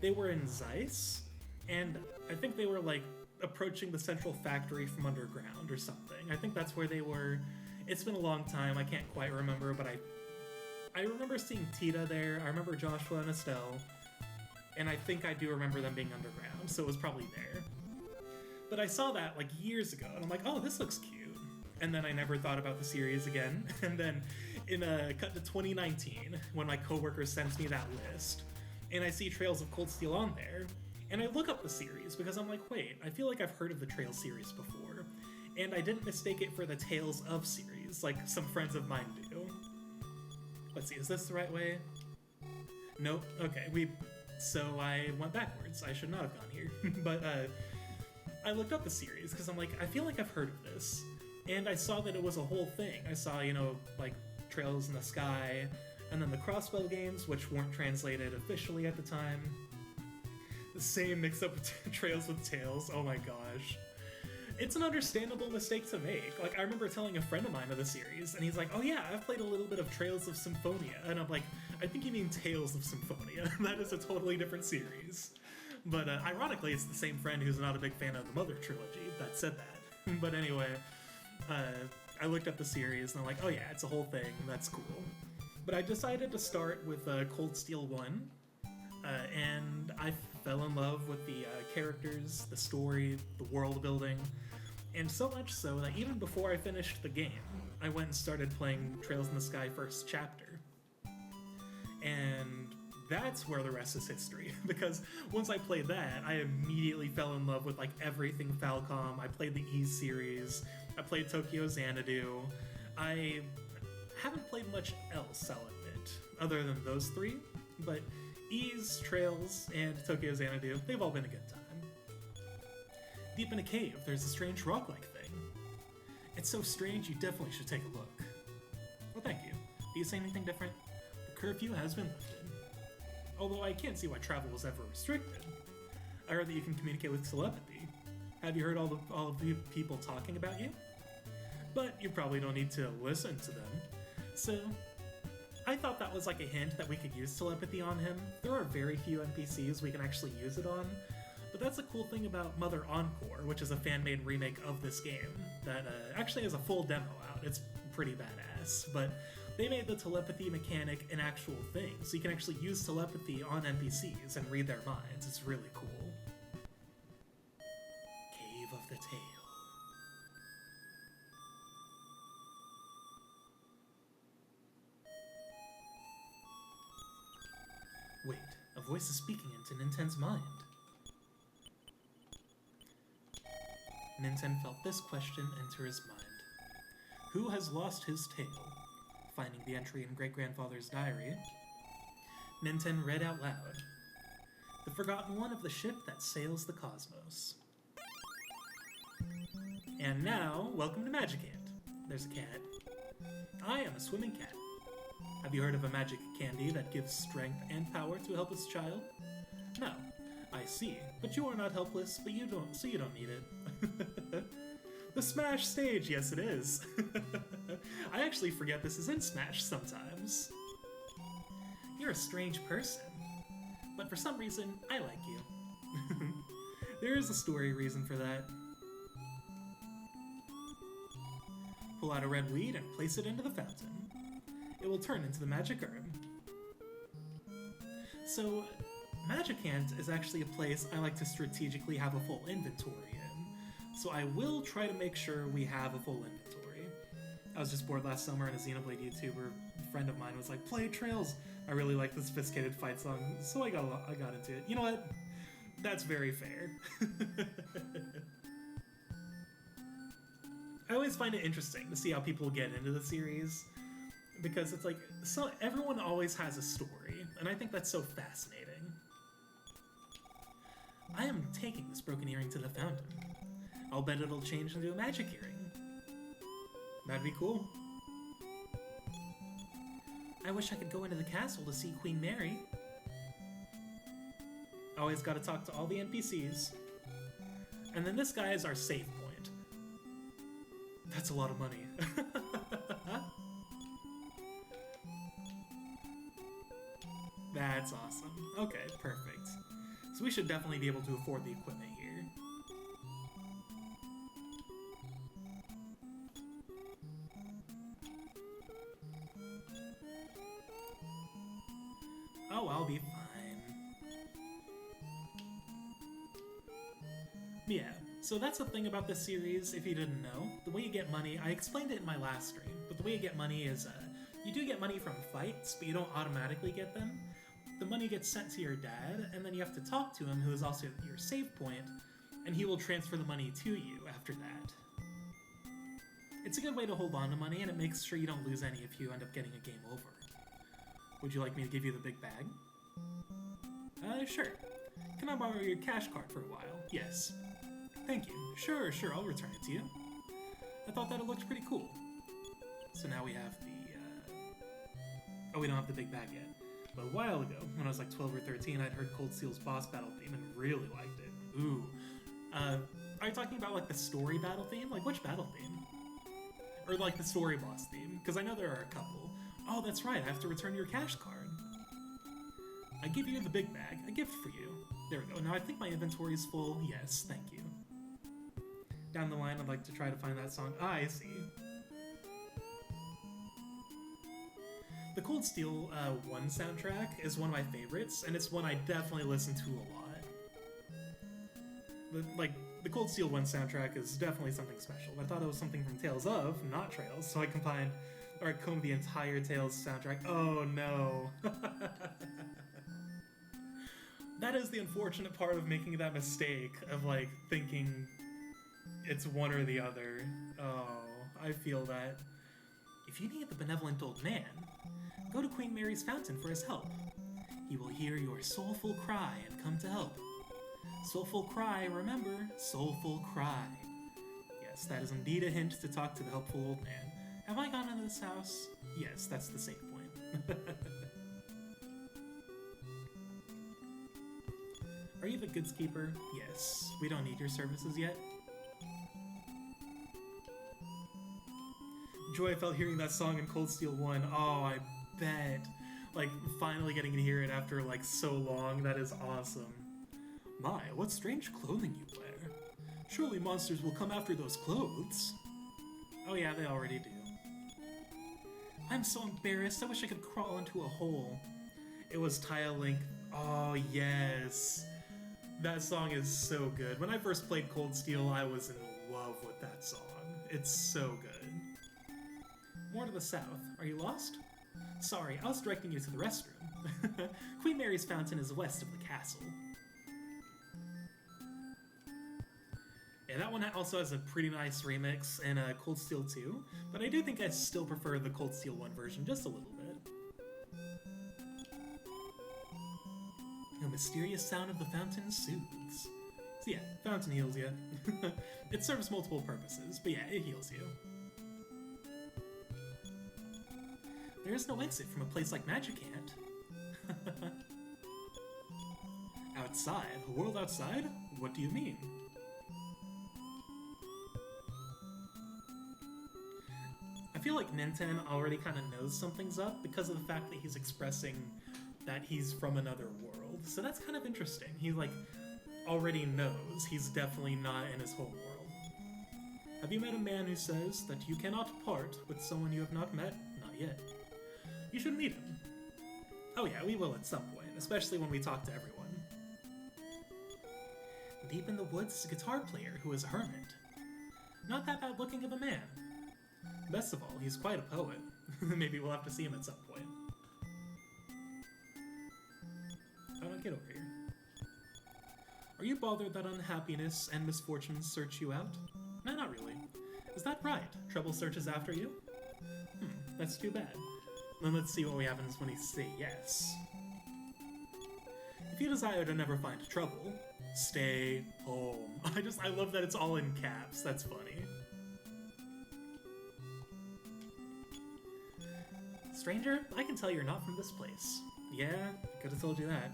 Speaker 1: they were in Zeiss, and I think they were like approaching the central factory from underground or something. I think that's where they were. It's been a long time, I can't quite remember, but I remember seeing Tita there, I remember Joshua and Estelle, and I think I do remember them being underground, so it was probably there. But I saw that like years ago, and I'm like, oh, this looks cute. And then I never thought about the series again. And then in a cut to 2019, when my coworker sends me that list, and I see Trails of Cold Steel on there, and I look up the series because I'm like, wait, I feel like I've heard of the Trails series before, and I didn't mistake it for the Tales of series, like some friends of mine do. Let's see, is this the right way? Nope. Okay, so I went backwards. I should not have gone here. But I looked up the series because I'm like, I feel like I've heard of this. And I saw that it was a whole thing. I saw, you know, like Trails in the Sky, and then the Crossbow games, which weren't translated officially at the time. The same mix-up Trails with Tales, oh my gosh. It's an understandable mistake to make. Like, I remember telling a friend of mine of the series, and he's like, oh yeah, I've played a little bit of Trails of Symphonia. And I'm like, I think you mean Tales of Symphonia. That is a totally different series. But ironically, it's the same friend who's not a big fan of the Mother trilogy that said that. But anyway, I looked up the series, and I'm like, oh yeah, it's a whole thing, that's cool. But I decided to start with Cold Steel 1, and I fell in love with the characters, the story, the world building, and so much so that even before I finished the game, I went and started playing Trails in the Sky first chapter. And that's where the rest is history, because once I played that, I immediately fell in love with like everything Falcom. I played the Ys series, I played Tokyo Xanadu. I haven't played much else, I'll admit, other than those three, but Ys, Trails, and Tokyo Xanadu, they've all been a good time. Deep in a cave, there's a strange rock-like thing. It's so strange, you definitely should take a look. Well, thank you. Do you say anything different? The curfew has been lifted. Although I can't see why travel was ever restricted. I heard that you can communicate with telepathy. Have you heard all of the people talking about you? But you probably don't need to listen to them. So, I thought that was like a hint that we could use telepathy on him. There are very few NPCs we can actually use it on, but that's a cool thing about Mother Encore, which is a fan-made remake of this game that actually has a full demo out. It's pretty badass, but they made the telepathy mechanic an actual thing, so you can actually use telepathy on NPCs and read their minds. It's really cool. Cave of the Tail. Wait, a voice is speaking into Ninten's mind. Ninten felt this question enter his mind. Who has lost his tail? Finding the entry in great-grandfather's diary, Ninten read out loud. The forgotten one of the ship that sails the cosmos. And now, welcome to Magicant. There's a cat. I am a swimming cat. Have you heard of a magic candy that gives strength and power to a helpless child? No. I see. But you are not helpless, but you don't, so you don't need it. The Smash stage, yes it is. I actually forget this is in Smash sometimes. You're a strange person, but for some reason, I like you. There is a story reason for that. Pull out a red weed and place it into the fountain. It will turn into the magic herb. So, Magic Ant is actually a place I like to strategically have a full inventory in. So I will try to make sure we have a full inventory. I was just bored last summer and a Xenoblade YouTuber friend of mine was like, play Trails. I really like the sophisticated fight song, so I got into it. You know what? That's very fair. I always find it interesting to see how people get into the series, because it's like, so everyone always has a story, and I think that's so fascinating. I am taking this broken earring to the fountain. I'll bet it'll change into a magic earring. That'd be cool. I wish I could go into the castle to see Queen Mary. Always gotta talk to all the NPCs. And then this guy is our save point. That's a lot of money. That's awesome. Okay, perfect. So we should definitely be able to afford the equipment here. Oh, I'll be fine. Yeah, so that's the thing about this series, if you didn't know. The way you get money, I explained it in my last stream, but the way you get money is, you do get money from fights, but you don't automatically get them. The money gets sent to your dad, and then you have to talk to him, who is also your save point, and he will transfer the money to you after that. It's a good way to hold on to money, and it makes sure you don't lose any if you end up getting a game over. Would you like me to give you the big bag? Sure. Can I borrow your cash card for a while? Yes. Thank you. Sure, I'll return it to you. I thought that it looked pretty cool. So now we have the, oh, we don't have the big bag yet. But a while ago, when I was like 12 or 13, I'd heard Cold Steel's boss battle theme and really liked it. Ooh. Are you talking about like the story battle theme? Like which battle theme? Or like the story boss theme? Because I know there are a couple. Oh, that's right, I have to return your cash card. I give you the big bag, a gift for you. There we go. Now I think my inventory is full. Yes, thank you. Down the line, I'd like to try to find that song. Ah, I see. The Cold Steel 1 soundtrack is one of my favorites, and it's one I definitely listen to a lot. The Cold Steel 1 soundtrack is definitely something special. I thought it was something from Tales of, not Trails, so I combed the entire Tales soundtrack. Oh no. That is the unfortunate part of making that mistake of like thinking it's one or the other. Oh, I feel that. If you need the benevolent old man, go to Queen Mary's fountain for his help. He will hear your soulful cry and come to help. Soulful cry, remember, soulful cry. Yes, that is indeed a hint to talk to the helpful old man. Have I gone into this house? Yes, that's the save point. Are you the goods keeper? Yes. We don't need your services yet. Joy I felt hearing that song in Cold Steel 1. Oh, I bet. Like, finally getting to hear it after, like, so long. That is awesome. My, what strange clothing you wear. Surely monsters will come after those clothes. Oh yeah, they already do. I'm so embarrassed. I wish I could crawl into a hole. It was Tile Link. Oh, yes. That song is so good. When I first played Cold Steel, I was in love with that song. It's so good. More to the south. Are you lost? Sorry, I was directing you to the restroom. Queen Mary's fountain is west of the castle. Yeah, that one also has a pretty nice remix in Cold Steel 2, but I do think I still prefer the Cold Steel 1 version just a little bit. The mysterious sound of the fountain soothes. So yeah, fountain heals you. It serves multiple purposes, but yeah, it heals you. There is no exit from a place like Magic Ant. Outside? A world outside? What do you mean? I feel like Ninten already kind of knows something's up because of the fact that he's expressing that he's from another world. So that's kind of interesting. He's like, already knows he's definitely not in his home world. Have you met a man who says that you cannot part with someone you have not met? Not yet. You should meet him. Oh yeah, we will at some point, especially when we talk to everyone. Deep in the woods is a guitar player who is a hermit. Not that bad looking of a man. Best of all, he's quite a poet. Maybe we'll have to see him at some point. Oh no, get over here. Are you bothered that unhappiness and misfortunes search you out? No, not really. Is that right? Trouble searches after you? That's too bad. Then let's see what happens when he say yes. If you desire to never find trouble, stay home. I love that it's all in caps. That's funny. Stranger, I can tell you're not from this place. Yeah, I could have told you that.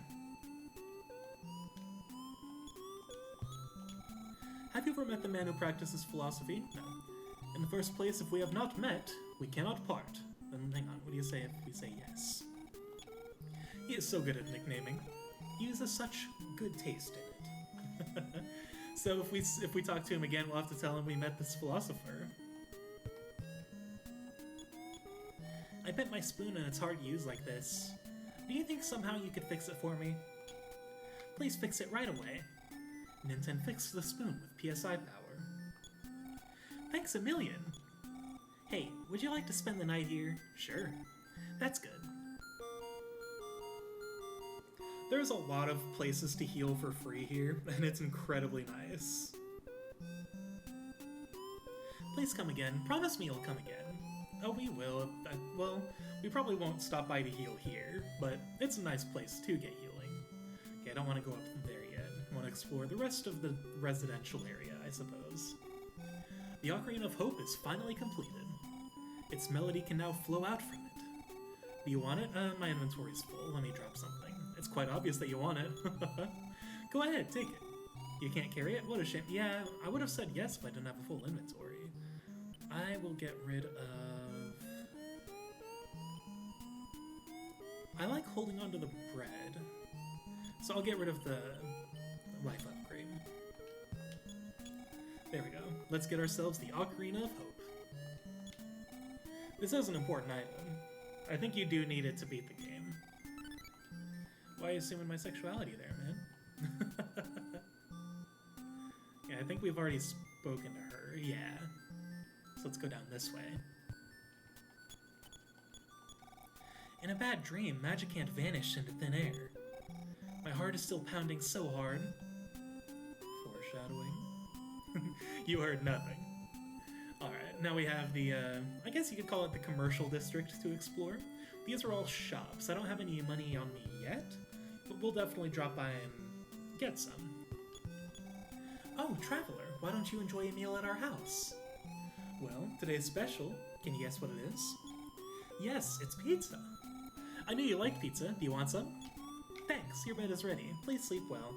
Speaker 1: Have you ever met the man who practices philosophy? No. In the first place, if we have not met, we cannot part. Then hang on, what do you say if we say yes? He is so good at nicknaming. He uses such good taste in it. So if we talk to him again, we'll have to tell him we met this philosopher. I bent my spoon and it's hard to use like this. Do you think somehow you could fix it for me? Please fix it right away. Nintendo fixed the spoon with PSI power. Thanks a million. Hey, would you like to spend the night here? Sure. That's good. There's a lot of places to heal for free here, and it's incredibly nice. Please come again. Promise me you'll come again. Oh, we will. Well, we probably won't stop by to heal here, but it's a nice place to get healing. Okay, I don't want to go up there yet. I want to explore the rest of the residential area, I suppose. The Ocarina of Hope is finally completed. Its melody can now flow out from it. Do you want it? My inventory's full. Let me drop something. It's quite obvious that you want it. Go ahead, take it. You can't carry it? What a shame. Yeah, I would have said yes if I didn't have a full inventory. I will get rid of... I like holding onto the bread. So I'll get rid of the life upgrade. There we go. Let's get ourselves the Ocarina of Hope. This is an important item. I think you do need it to beat the game. Why are you assuming my sexuality there, man? Yeah, I think we've already spoken to her. Yeah. So let's go down this way. In a bad dream, magic can't vanish into thin air. My heart is still pounding so hard. Foreshadowing. You heard nothing. Alright, now we have the, I guess you could call it the commercial district to explore. These are all shops. I don't have any money on me yet, but we'll definitely drop by and get some. Oh, traveler, why don't you enjoy a meal at our house? Well, today's special. Can you guess what it is? Yes, it's pizza. I knew you liked pizza. Do you want some? Thanks, your bed is ready. Please sleep well.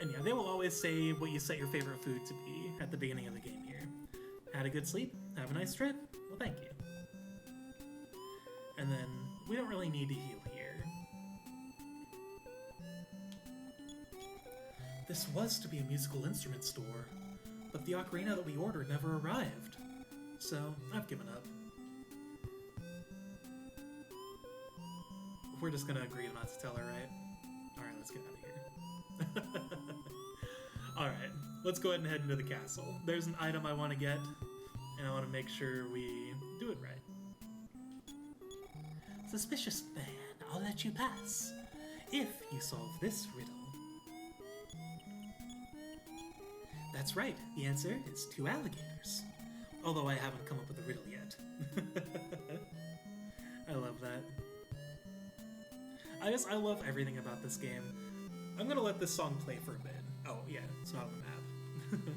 Speaker 1: And yeah, they will always say what you set your favorite food to be at the beginning of the game here. Had a good sleep? Have a nice trip? Well, thank you. And then, we don't really need to heal here. This was to be a musical instrument store, but the ocarina that we ordered never arrived. So, I've given up. We're just gonna agree not to tell her, right? Alright, let's get out of here. Alright, let's go ahead and head into the castle. There's an item I want to get, and I want to make sure we do it right. Suspicious man, I'll let you pass, if you solve this riddle. That's right, the answer is 2 alligators. Although I haven't come up with a riddle yet. I love that. I love everything about this game. I'm gonna let this song play for a bit. Oh, yeah, it's not on the map.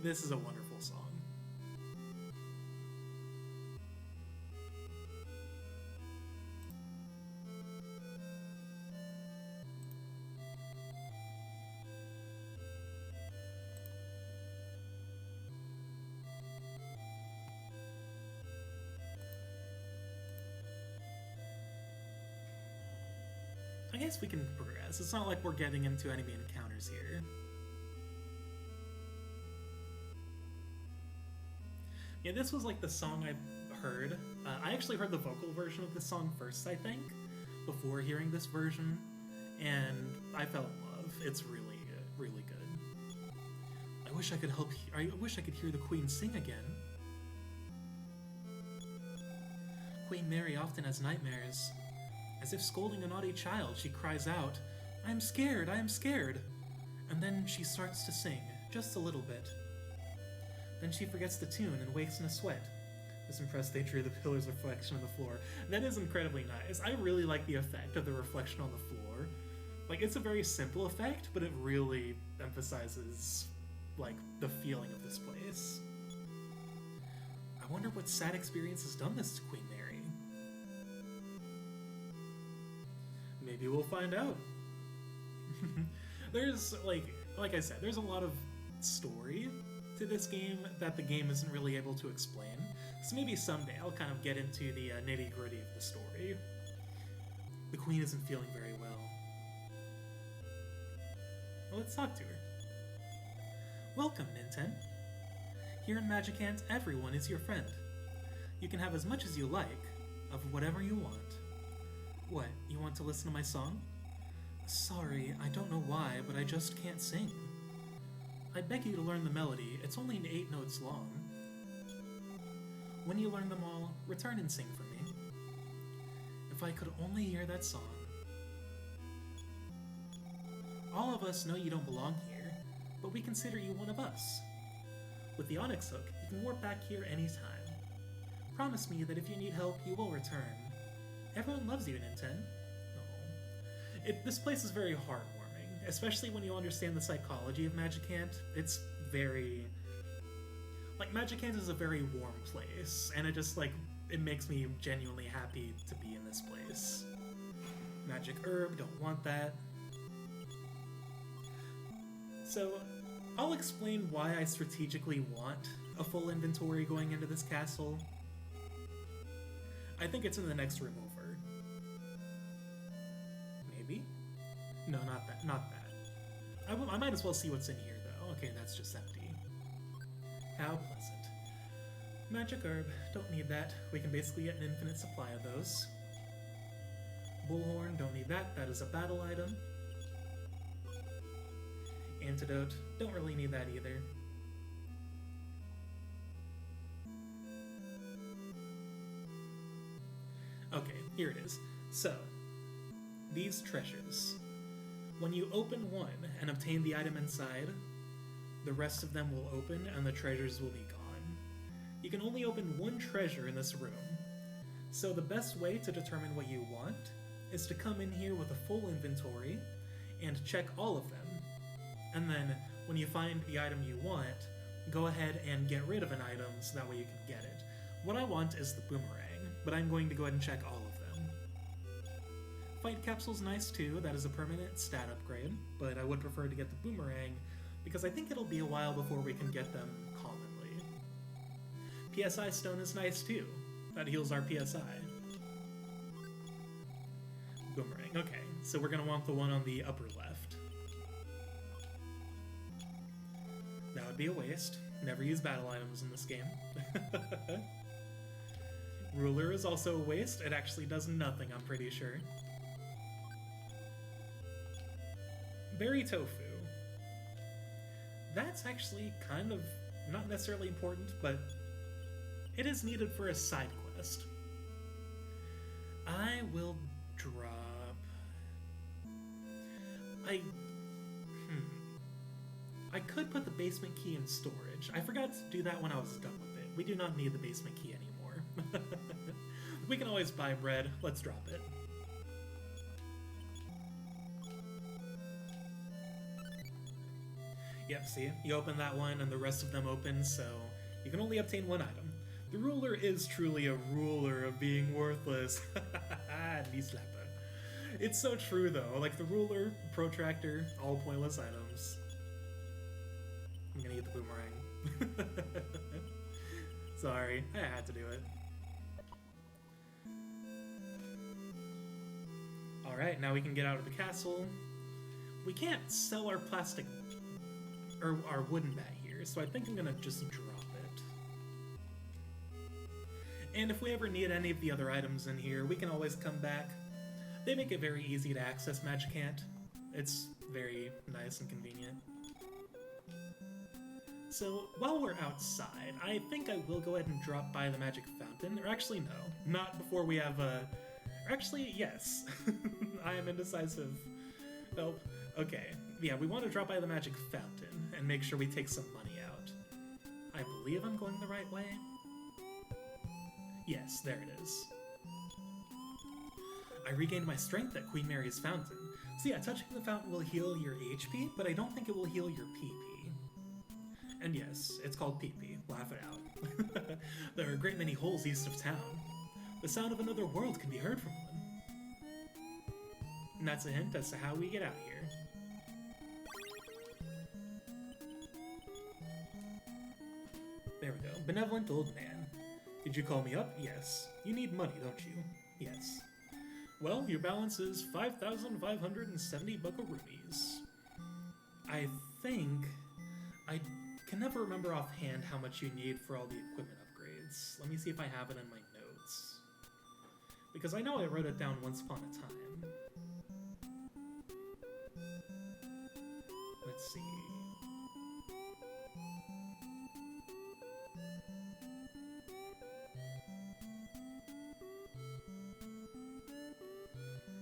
Speaker 1: This is a wonderful song. guess we can progress. It's not like we're getting into enemy encounters here. Yeah, this was like the song I heard. I actually heard the vocal version of this song first, I think, before hearing this version, and I fell in love. It's really, really good. I wish I could help. I wish I could hear the Queen sing again. Queen Mary often has nightmares. As if scolding a naughty child, she cries out, "I am scared, I am scared." And then she starts to sing, just a little bit. Then she forgets the tune and wakes in a sweat. Was impressed they drew the pillar's reflection on the floor. That is incredibly nice. I really like the effect of the reflection on the floor. Like, it's a very simple effect, but it really emphasizes, like, the feeling of this place. I wonder what sad experience has done this to Queen Mary. Maybe we'll find out. There's, like I said, there's a lot of story to this game that the game isn't really able to explain. So maybe someday I'll kind of get into the nitty-gritty of the story. The Queen isn't feeling very well. Well, let's talk to her. Welcome, Ninten. Here in Magicant, everyone is your friend. You can have as much as you like, of whatever you want. What, you want to listen to my song? Sorry, I don't know why, but I just can't sing. I beg you to learn the melody, it's only 8 notes long. When you learn them all, return and sing for me. If I could only hear that song. All of us know you don't belong here, but we consider you one of us. With the Onyx Hook, you can warp back here anytime. Promise me that if you need help, you will return. Everyone loves you, Ninten. This place is very heartwarming, especially when you understand the psychology of Magicant. It's very... Like, Magicant is a very warm place, and it makes me genuinely happy to be in this place. Magic herb, don't want that. So, I'll explain why I strategically want a full inventory going into this castle. I think it's in the next room over. Maybe? No, not that. Not that. I might as well see what's in here, though. Okay, that's just empty. How pleasant. Magic herb. Don't need that. We can basically get an infinite supply of those. Bullhorn. Don't need that. That is a battle item. Antidote. Don't really need that either. Okay, here it is. So, these treasures. When you open one and obtain the item inside, the rest of them will open and the treasures will be gone. You can only open one treasure in this room, so the best way to determine what you want is to come in here with a full inventory and check all of them. And then, when you find the item you want, go ahead and get rid of an item so that way you can get it. What I want is the boomerang, but I'm going to go ahead and check all of them. Fight Capsule's nice too, that is a permanent stat upgrade, but I would prefer to get the boomerang because I think it'll be a while before we can get them commonly. PSI Stone is nice too, that heals our PSI. Boomerang, okay, so we're going to want the one on the upper left. That would be a waste. Never use battle items in this game. Ruler is also a waste. It actually does nothing, I'm pretty sure. Berry Tofu. That's actually kind of not necessarily important, but it is needed for a side quest. I will drop... I could put the basement key in storage. I forgot to do that when I was done with it. We do not need the basement key anymore. We can always buy bread. Let's drop it. Yep, see? You open that one and the rest of them open, so you can only obtain one item. The ruler is truly a ruler of being worthless. Knee slapper. It's so true though. Like the ruler, protractor, all pointless items. I'm gonna get the boomerang. Sorry, I had to do it. Alright, now we can get out of the castle. We can't sell our plastic, or our wooden bat here, so I think I'm gonna just drop it. And if we ever need any of the other items in here, we can always come back. They make it very easy to access Magicant. It's very nice and convenient. So, while we're outside, I think I will go ahead and drop by the magic fountain. Or actually, no. Not before we have actually, yes. I am indecisive. Nope. Okay. Yeah, we want to drop by the magic fountain and make sure we take some money out. I believe I'm going the right way. Yes, there it is. I regained my strength at Queen Mary's fountain. So yeah, touching the fountain will heal your HP, but I don't think it will heal your PP. And yes, it's called PP. Laugh it out. There are a great many holes east of town. The sound of another world can be heard from them. And that's a hint as to how we get out of here. There we go. Benevolent old man. Did you call me up? Yes. You need money, don't you? Yes. Well, your balance is 5,570 buckaroonies. I think... I can never remember offhand how much you need for all the equipment upgrades. Let me see if I have it in my notes. Because I know I wrote it down once upon a time. Let's see...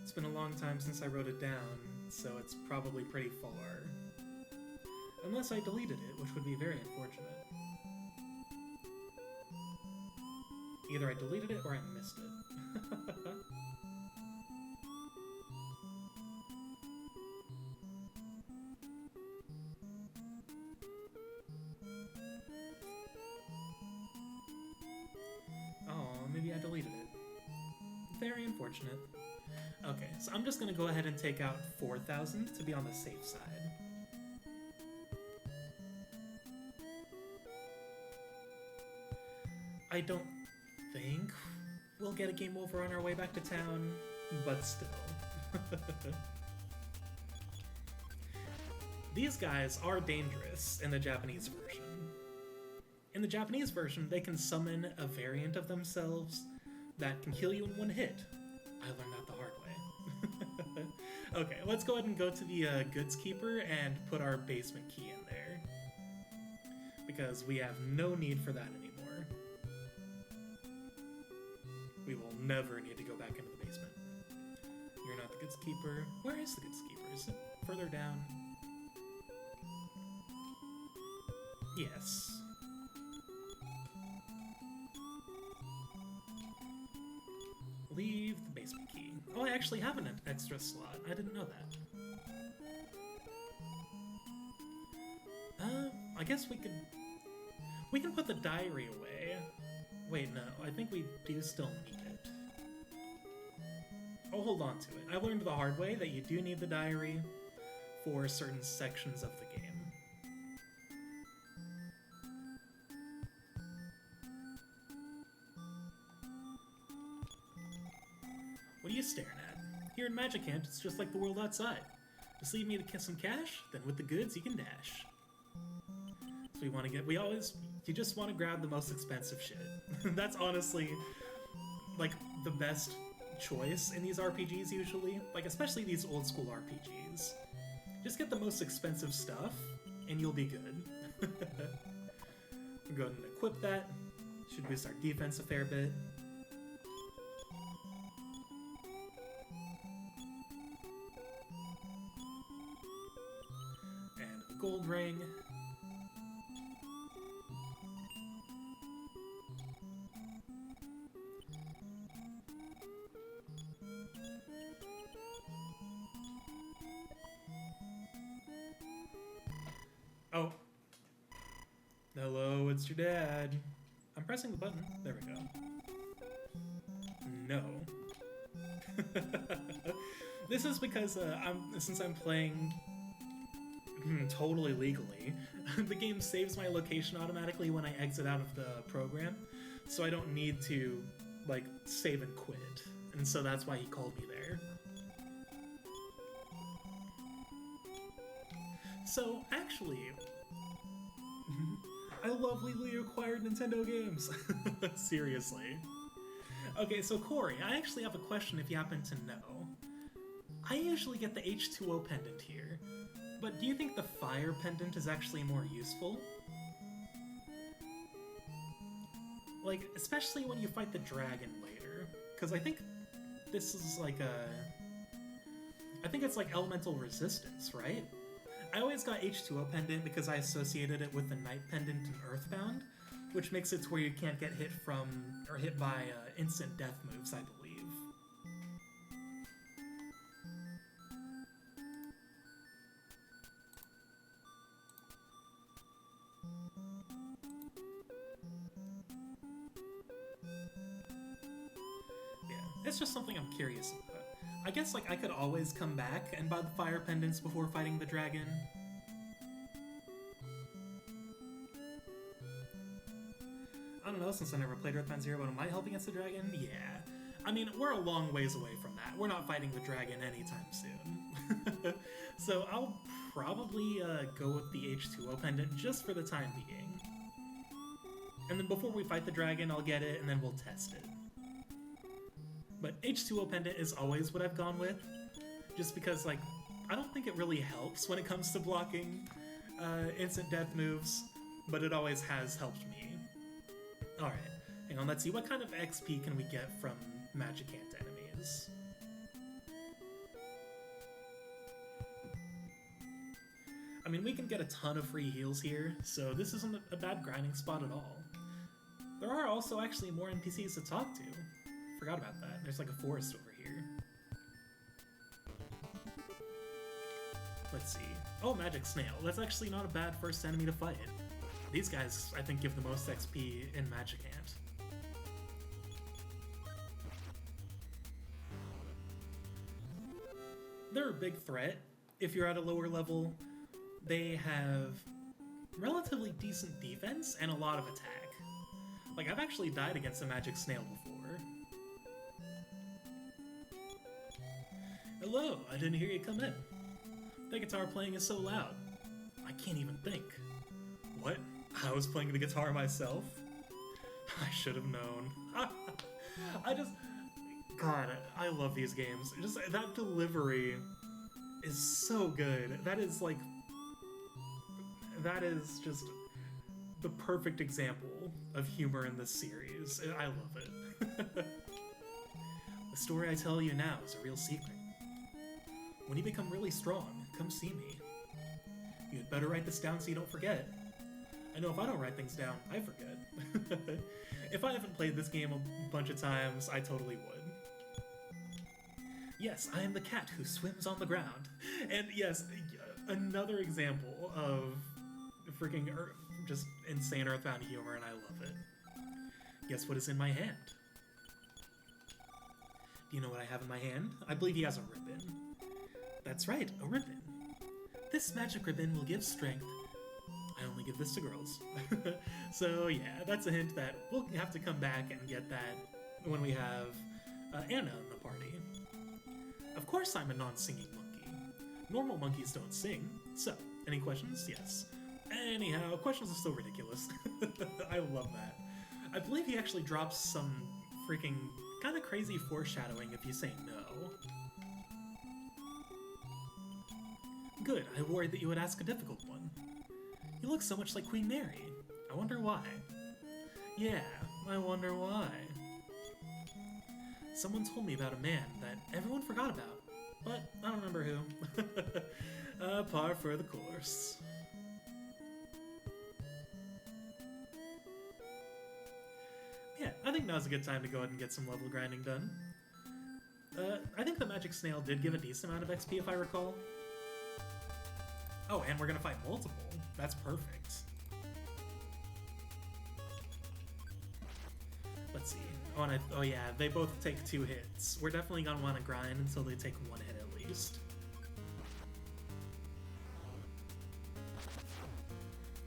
Speaker 1: It's been a long time since I wrote it down, so it's probably pretty far. Unless I deleted it, which would be very unfortunate. Either I deleted it or I missed it. Oh, maybe I deleted it. Very unfortunate. Okay, so I'm just gonna go ahead and take out 4,000 to be on the safe side. I don't think we'll get a game over on our way back to town, but still. These guys are dangerous in the Japanese version. In the Japanese version, they can summon a variant of themselves that can kill you in one hit. I learned that the hard way. Okay, let's go ahead and go to the goods keeper and put our basement key in there. Because we have no need for that anymore. We will never need to go back into the basement. You're not the goods keeper. Where is the goods keeper? Is it further down? Yes. Leave the basement key. Oh, I actually have an extra slot. I didn't know that. I guess we can put the diary away. Wait, no. I think we do still need it. I'll hold on to it. I learned the hard way that you do need the diary for certain sections of the game. What are you staring at? Here in Magicant, it's just like the world outside. Just leave me to get some cash, then with the goods, you can dash. So you just want to grab the most expensive shit. That's honestly, like, the best choice in these RPGs usually. Like, especially these old school RPGs. Just get the most expensive stuff, and you'll be good. Go ahead and equip that. Should boost our defense a fair bit. Gold ring. Oh. Hello, it's your dad. I'm pressing the button. There we go. No. This is because since I'm playing totally legally, the game saves my location automatically when I exit out of the program, so I don't need to, like, save and quit. And so that's why he called me there. So, actually, I love legally acquired Nintendo games. Seriously. Okay, so Corey, I actually have a question if you happen to know. I usually get the H2O pendant here, but do you think the fire pendant is actually more useful? Like, especially when you fight the dragon later, because I think this is like I think it's like elemental resistance, right? I always got H2O pendant because I associated it with the night pendant in EarthBound, which makes it to where you can't get hit from, or hit by instant death moves, I believe. It's just something I'm curious about. I guess like I could always come back and buy the fire pendants before fighting the dragon. I don't know, since I never played EarthBound Zero, but am I helping against the dragon? Yeah. I mean, we're a long ways away from that. We're not fighting the dragon anytime soon. So I'll probably go with the H2O pendant just for the time being. And then before we fight the dragon, I'll get it, and then we'll test it. But H2O pendant is always what I've gone with, just because, like, I don't think it really helps when it comes to blocking instant death moves, but it always has helped me. Alright, hang on, let's see, what kind of XP can we get from Magicant enemies? I mean, we can get a ton of free heals here, so this isn't a bad grinding spot at all. There are also actually more NPCs to talk to. Forgot about that. There's like a forest over here. Let's see. Oh, Magic Snail. That's actually not a bad first enemy to fight. These guys, I think, give the most XP in Magicant. They're a big threat. If you're at a lower level, they have relatively decent defense and a lot of attack. Like, I've actually died against a Magic Snail before. Hello, I didn't hear you come in. The guitar playing is so loud. I can't even think. What? I was playing the guitar myself? I should have known. God, I love these games. Just that delivery is so good. That is just the perfect example of humor in this series. I love it. The story I tell you now is a real secret. When you become really strong, come see me. You'd better write this down so you don't forget. I know if I don't write things down, I forget. If I haven't played this game a bunch of times, I totally would. Yes, I am the cat who swims on the ground. And yes, another example of freaking just insane EarthBound humor, and I love it. Guess what is in my hand? Do you know what I have in my hand? I believe he has a ribbon. That's right, a ribbon. This magic ribbon will give strength. I only give this to girls. So yeah, that's a hint that we'll have to come back and get that when we have Anna in the party. Of course I'm a non-singing monkey. Normal monkeys don't sing. So, any questions? Yes. Anyhow, questions are still ridiculous. I love that. I believe he actually drops some freaking kind of crazy foreshadowing if you say no. Good, I worried that you would ask a difficult one. You look so much like Queen Mary. I wonder why. Yeah, I wonder why. Someone told me about a man that everyone forgot about, but I don't remember who. Par for the course. Yeah, I think now's a good time to go ahead and get some level grinding done. I think the Magic Snail did give a decent amount of XP if I recall. Oh, and we're gonna fight multiple. That's perfect. Let's see. Oh yeah, they both take 2 hits. We're definitely gonna want to grind until they take 1 hit at least.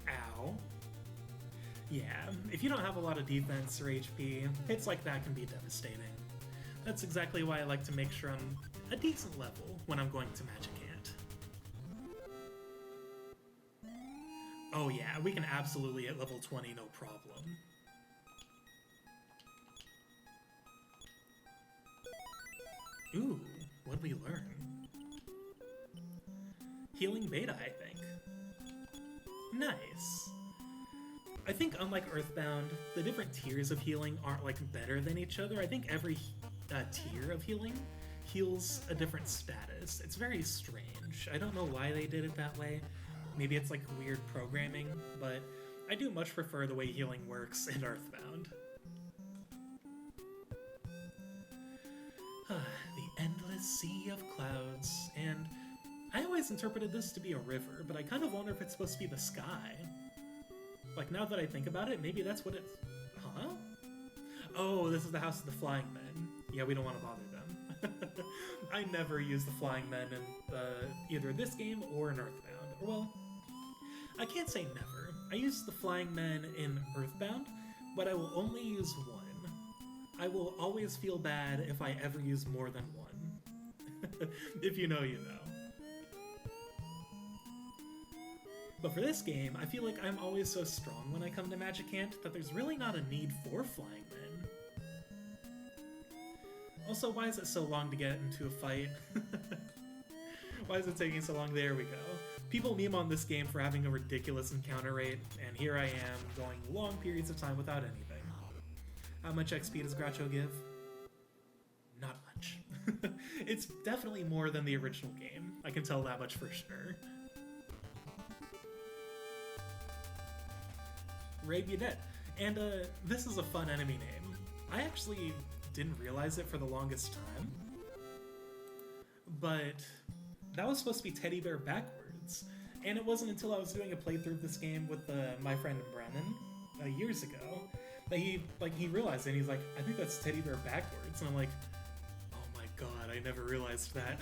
Speaker 1: Ow. Yeah, if you don't have a lot of defense or HP, hits like that can be devastating. That's exactly why I like to make sure I'm a decent level when I'm going to Magicant. Oh yeah, we can absolutely hit level 20, no problem. Ooh, what'd we learn? Healing Beta, I think. Nice. I think unlike EarthBound, the different tiers of healing aren't like better than each other. I think every tier of healing heals a different status. It's very strange. I don't know why they did it that way. Maybe it's like weird programming, but I do much prefer the way healing works in EarthBound. The endless sea of clouds, and I always interpreted this to be a river, but I kind of wonder if it's supposed to be the sky. Like, now that I think about it, maybe that's what it's... Huh? Oh, this is the House of the Flying Men. Yeah, we don't want to bother them. I never use the Flying Men in either this game or in EarthBound. Or, well, I can't say never. I use the Flying Men in EarthBound, but I will only use one. I will always feel bad if I ever use more than one. If you know, you know. But for this game, I feel like I'm always so strong when I come to Magicant that there's really not a need for Flying Men. Also, why is it so long to get into a fight? Why is it taking so long? There we go. People meme on this game for having a ridiculous encounter rate, and here I am going long periods of time without anything. How much XP does Groucho give? Not much. It's definitely more than the original game. I can tell that much for sure. Ray Budet. And this is a fun enemy name. I actually didn't realize it for the longest time, but that was supposed to be Teddy Bear backwards. And it wasn't until I was doing a playthrough of this game with my friend Brennan years ago that he realized it, and he's like, I think that's Teddy Bear backwards. And I'm like, oh my god, I never realized that.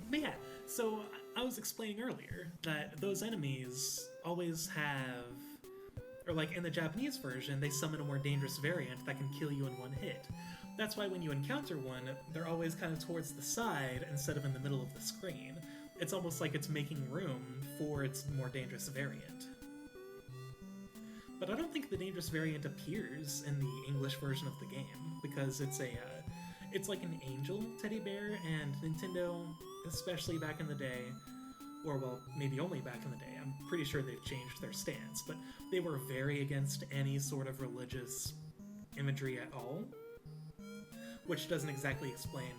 Speaker 1: But yeah, so I was explaining earlier that those enemies always have, or like in the Japanese version, they summon a more dangerous variant that can kill you in one hit. That's why when you encounter one, they're always kind of towards the side instead of in the middle of the screen. It's almost like it's making room for its more dangerous variant. But I don't think the dangerous variant appears in the English version of the game, because it's like an angel teddy bear, and Nintendo, especially back in the day, or well, maybe only back in the day, I'm pretty sure they've changed their stance, but they were very against any sort of religious imagery at all, which doesn't exactly explain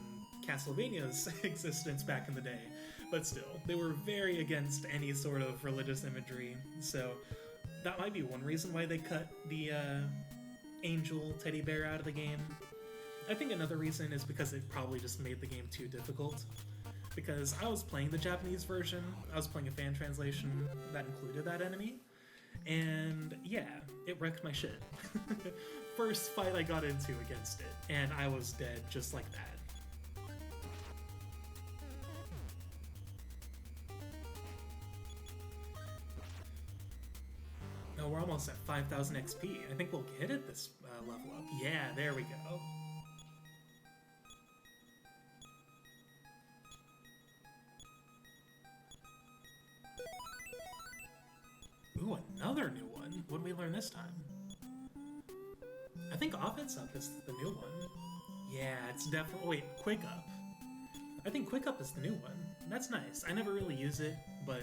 Speaker 1: Castlevania's existence back in the day, but still, they were very against any sort of religious imagery, so that might be one reason why they cut the angel teddy bear out of the game. I think another reason is because it probably just made the game too difficult. Because I was playing the Japanese version, I was playing a fan translation that included that enemy, and yeah, it wrecked my shit. First fight I got into against it, and I was dead just like that. Oh, we're almost at 5,000 XP. I think we'll get it this level up. Yeah, there we go. Ooh, another new one. What did we learn this time? I think Offense Up is the new one. Yeah, it's definitely... Wait, Quick Up. I think Quick Up is the new one. That's nice. I never really use it, but,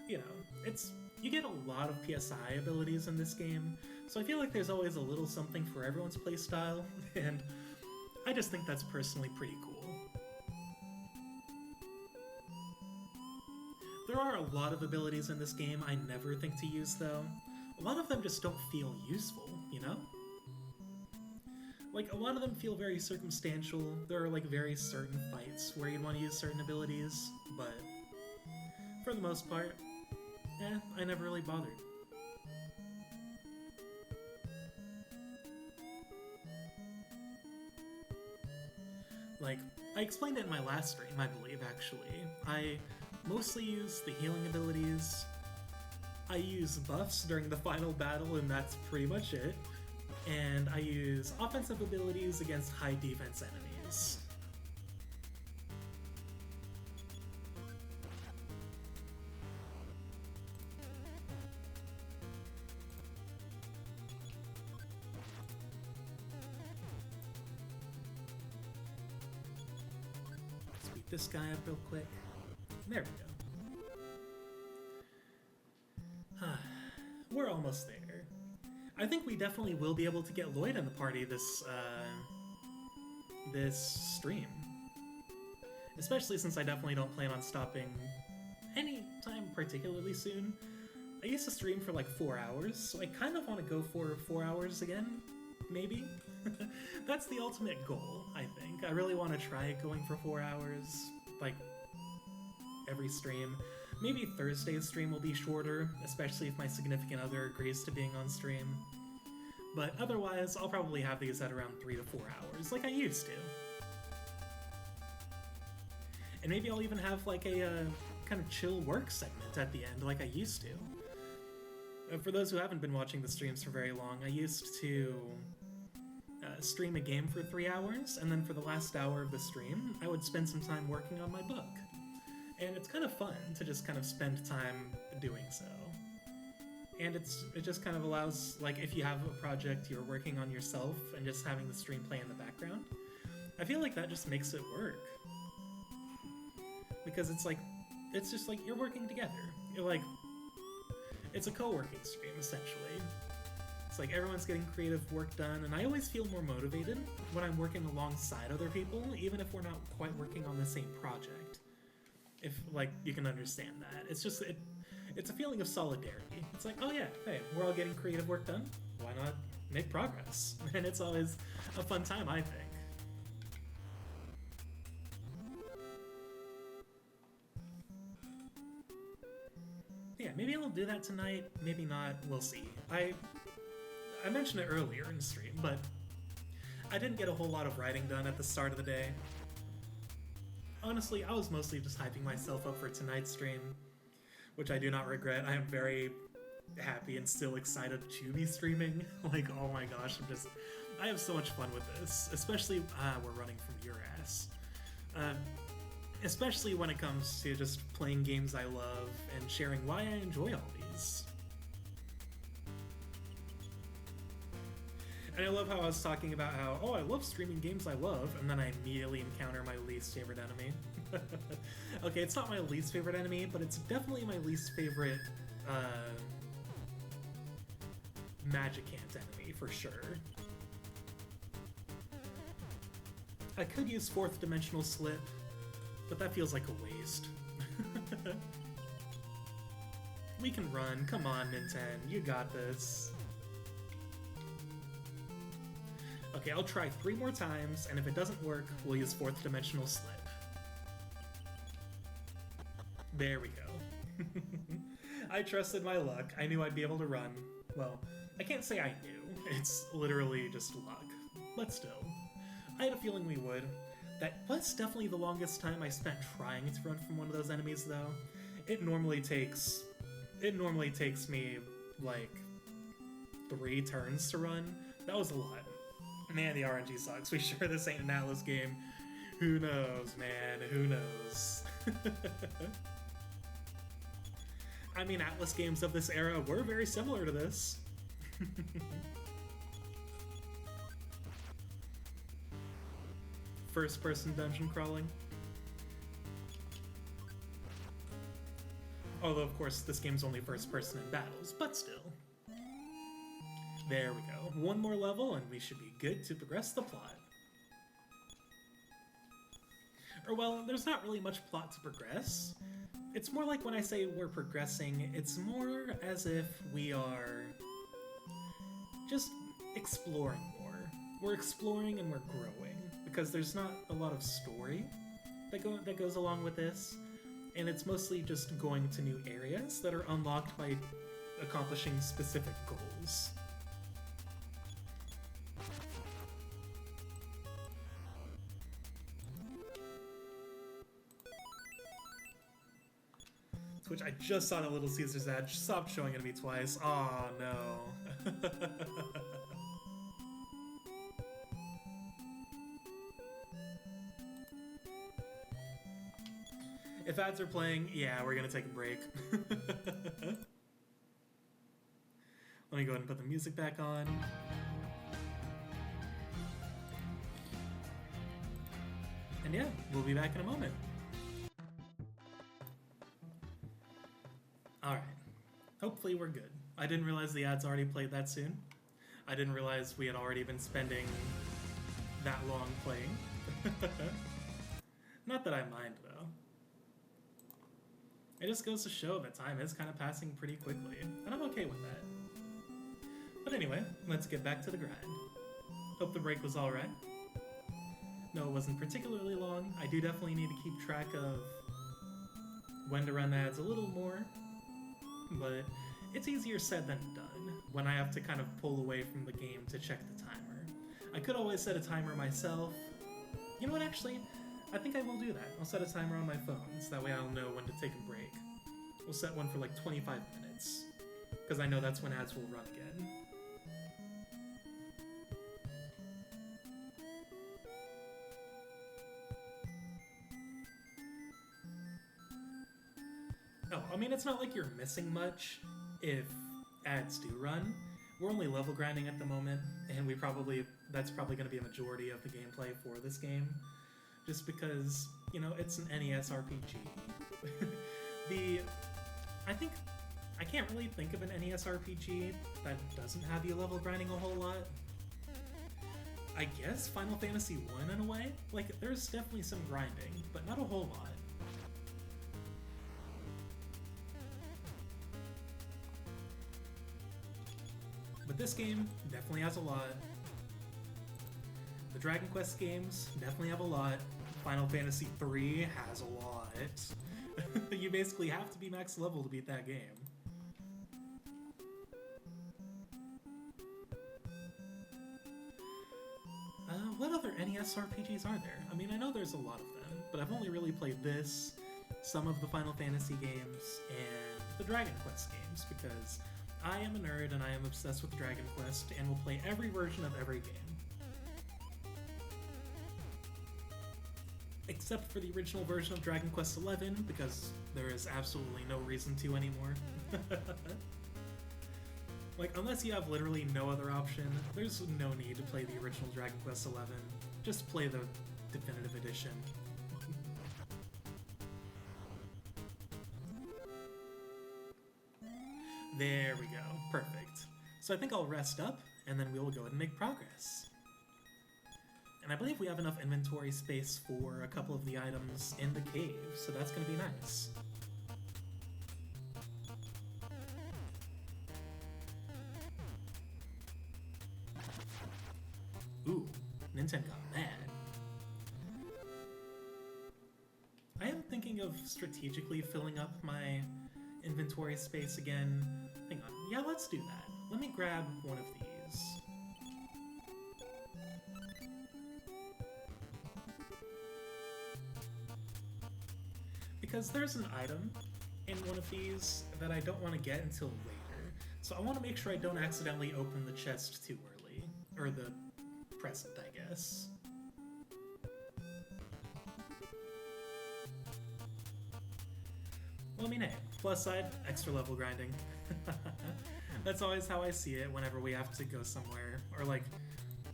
Speaker 1: you know, it's... You get a lot of PSI abilities in this game, so I feel like there's always a little something for everyone's playstyle, and I just think that's personally pretty cool. There are a lot of abilities in this game I never think to use, though. A lot of them just don't feel useful, you know? Like, a lot of them feel very circumstantial. There are, like, very certain fights where you'd want to use certain abilities, but for the most part, I never really bothered. Like, I explained it in my last stream, I believe, actually. I mostly use the healing abilities. I use buffs during the final battle, and that's pretty much it. And I use offensive abilities against high defense enemies. this guy up real quick. There we go. We're almost there. I think we definitely will be able to get Lloyd in the party this stream. Especially since I definitely don't plan on stopping anytime particularly soon. I used to stream for like 4 hours, so I kind of want to go for 4 hours again, maybe? That's the ultimate goal, I think. I really want to try going for 4 hours, like, every stream. Maybe Thursday's stream will be shorter, especially if my significant other agrees to being on stream. But otherwise, I'll probably have these at around 3 to 4 hours, like I used to. And maybe I'll even have like a kind of chill work segment at the end, like I used to. For those who haven't been watching the streams for very long, I used to stream a game for 3 hours, and then for the last hour of the stream, I would spend some time working on my book. And it's kind of fun to just kind of spend time doing so. And it just kind of allows, like, if you have a project you're working on yourself and just having the stream play in the background, I feel like that just makes it work. Because it's just like you're working together. You're like, it's a co-working stream, essentially. It's like everyone's getting creative work done, and I always feel more motivated when I'm working alongside other people, even if we're not quite working on the same project. If, like, you can understand that. It's just, it's a feeling of solidarity. It's like, oh yeah, hey, we're all getting creative work done. Why not make progress? And it's always a fun time, I think. Yeah, maybe I'll do that tonight, maybe not, we'll see. I mentioned it earlier in the stream, but I didn't get a whole lot of writing done at the start of the day. Honestly, I was mostly just hyping myself up for tonight's stream, which I do not regret. I am very happy and still excited to be streaming. Like, oh my gosh, I have so much fun with this, especially, we're running from your ass. Especially when it comes to just playing games I love and sharing why I enjoy all these. And I love how I was talking about how, oh, I love streaming games I love, and then I immediately encounter my least favorite enemy. Okay, it's not my least favorite enemy, but it's definitely my least favorite Magicant enemy, for sure. I could use 4th Dimensional Slip, but that feels like a waste. We can run, come on, Nintendo, you got this. Okay, I'll try 3 more times, and if it doesn't work, we'll use 4th Dimensional Slip. There we go. I trusted my luck. I knew I'd be able to run. Well, I can't say I knew. It's literally just luck. But still, I had a feeling we would. That was definitely the longest time I spent trying to run from one of those enemies, though. It normally takes me, like, 3 turns to run. That was a lot. Man, the RNG sucks. We sure this ain't an Atlas game. Who knows, man? Who knows? I mean, Atlas games of this era were very similar to this. First-person dungeon crawling. Although, of course, this game's only first-person in battles, but still. There we go. 1 more level, and we should be good to progress the plot. Or, well, there's not really much plot to progress. It's more like when I say we're progressing, it's more as if we are just exploring more. We're exploring and we're growing, because there's not a lot of story that goes along with this, and it's mostly just going to new areas that are unlocked by accomplishing specific goals. Which I just saw the Little Caesar's ad. Stop showing it to me twice. Oh no. If ads are playing, yeah, we're gonna take a break. Let me go ahead and put the music back on. And yeah, we'll be back in a moment. Alright. Hopefully we're good. I didn't realize the ads already played that soon. I didn't realize we had already been spending that long playing. Not that I mind, though. It just goes to show that time is kind of passing pretty quickly, and I'm okay with that. But anyway, let's get back to the grind. Hope the break was alright. No, it wasn't particularly long. I do definitely need to keep track of when to run ads a little more, but it's easier said than done when I have to kind of pull away from the game to check the timer. I could always set a timer myself. You know what, actually? I think I will do that. I'll set a timer on my phone, so that way I'll know when to take a break. We'll set one for like 25 minutes, because I know that's when ads will run again. Oh, I mean, it's not like you're missing much if ads do run. We're only level grinding at the moment, and that's probably going to be a majority of the gameplay for this game. Just because, you know, it's an NES RPG. I can't really think of an NES RPG that doesn't have you level grinding a whole lot. I guess Final Fantasy 1 in a way? Like, there's definitely some grinding, but not a whole lot. But this game definitely has a lot. The Dragon Quest games definitely have a lot. Final Fantasy 3 has a lot. You basically have to be max level to beat that game. What other NES RPGs are there? I mean, I know there's a lot of them, but I've only really played this, some of the Final Fantasy games, and the Dragon Quest games, because I am a nerd and I am obsessed with Dragon Quest and will play every version of every game. Except for the original version of Dragon Quest XI, because there is absolutely no reason to anymore. Like, unless you have literally no other option, there's no need to play the original Dragon Quest XI. Just play the definitive edition. There we go. Perfect. So I think I'll rest up, and then we will go ahead and make progress. And I believe we have enough inventory space for a couple of the items in the cave, so that's going to be nice. Ooh, Nintendo got mad. I am thinking of strategically filling up my inventory space again. Hang on. Yeah, let's do that. Let me grab one of these. Because there's an item in one of these that I don't want to get until later. So I want to make sure I don't accidentally open the chest too early. Or the present, I guess. Well, I mean, hey, plus side, extra level grinding. That's always how I see it whenever we have to go somewhere. Or, like,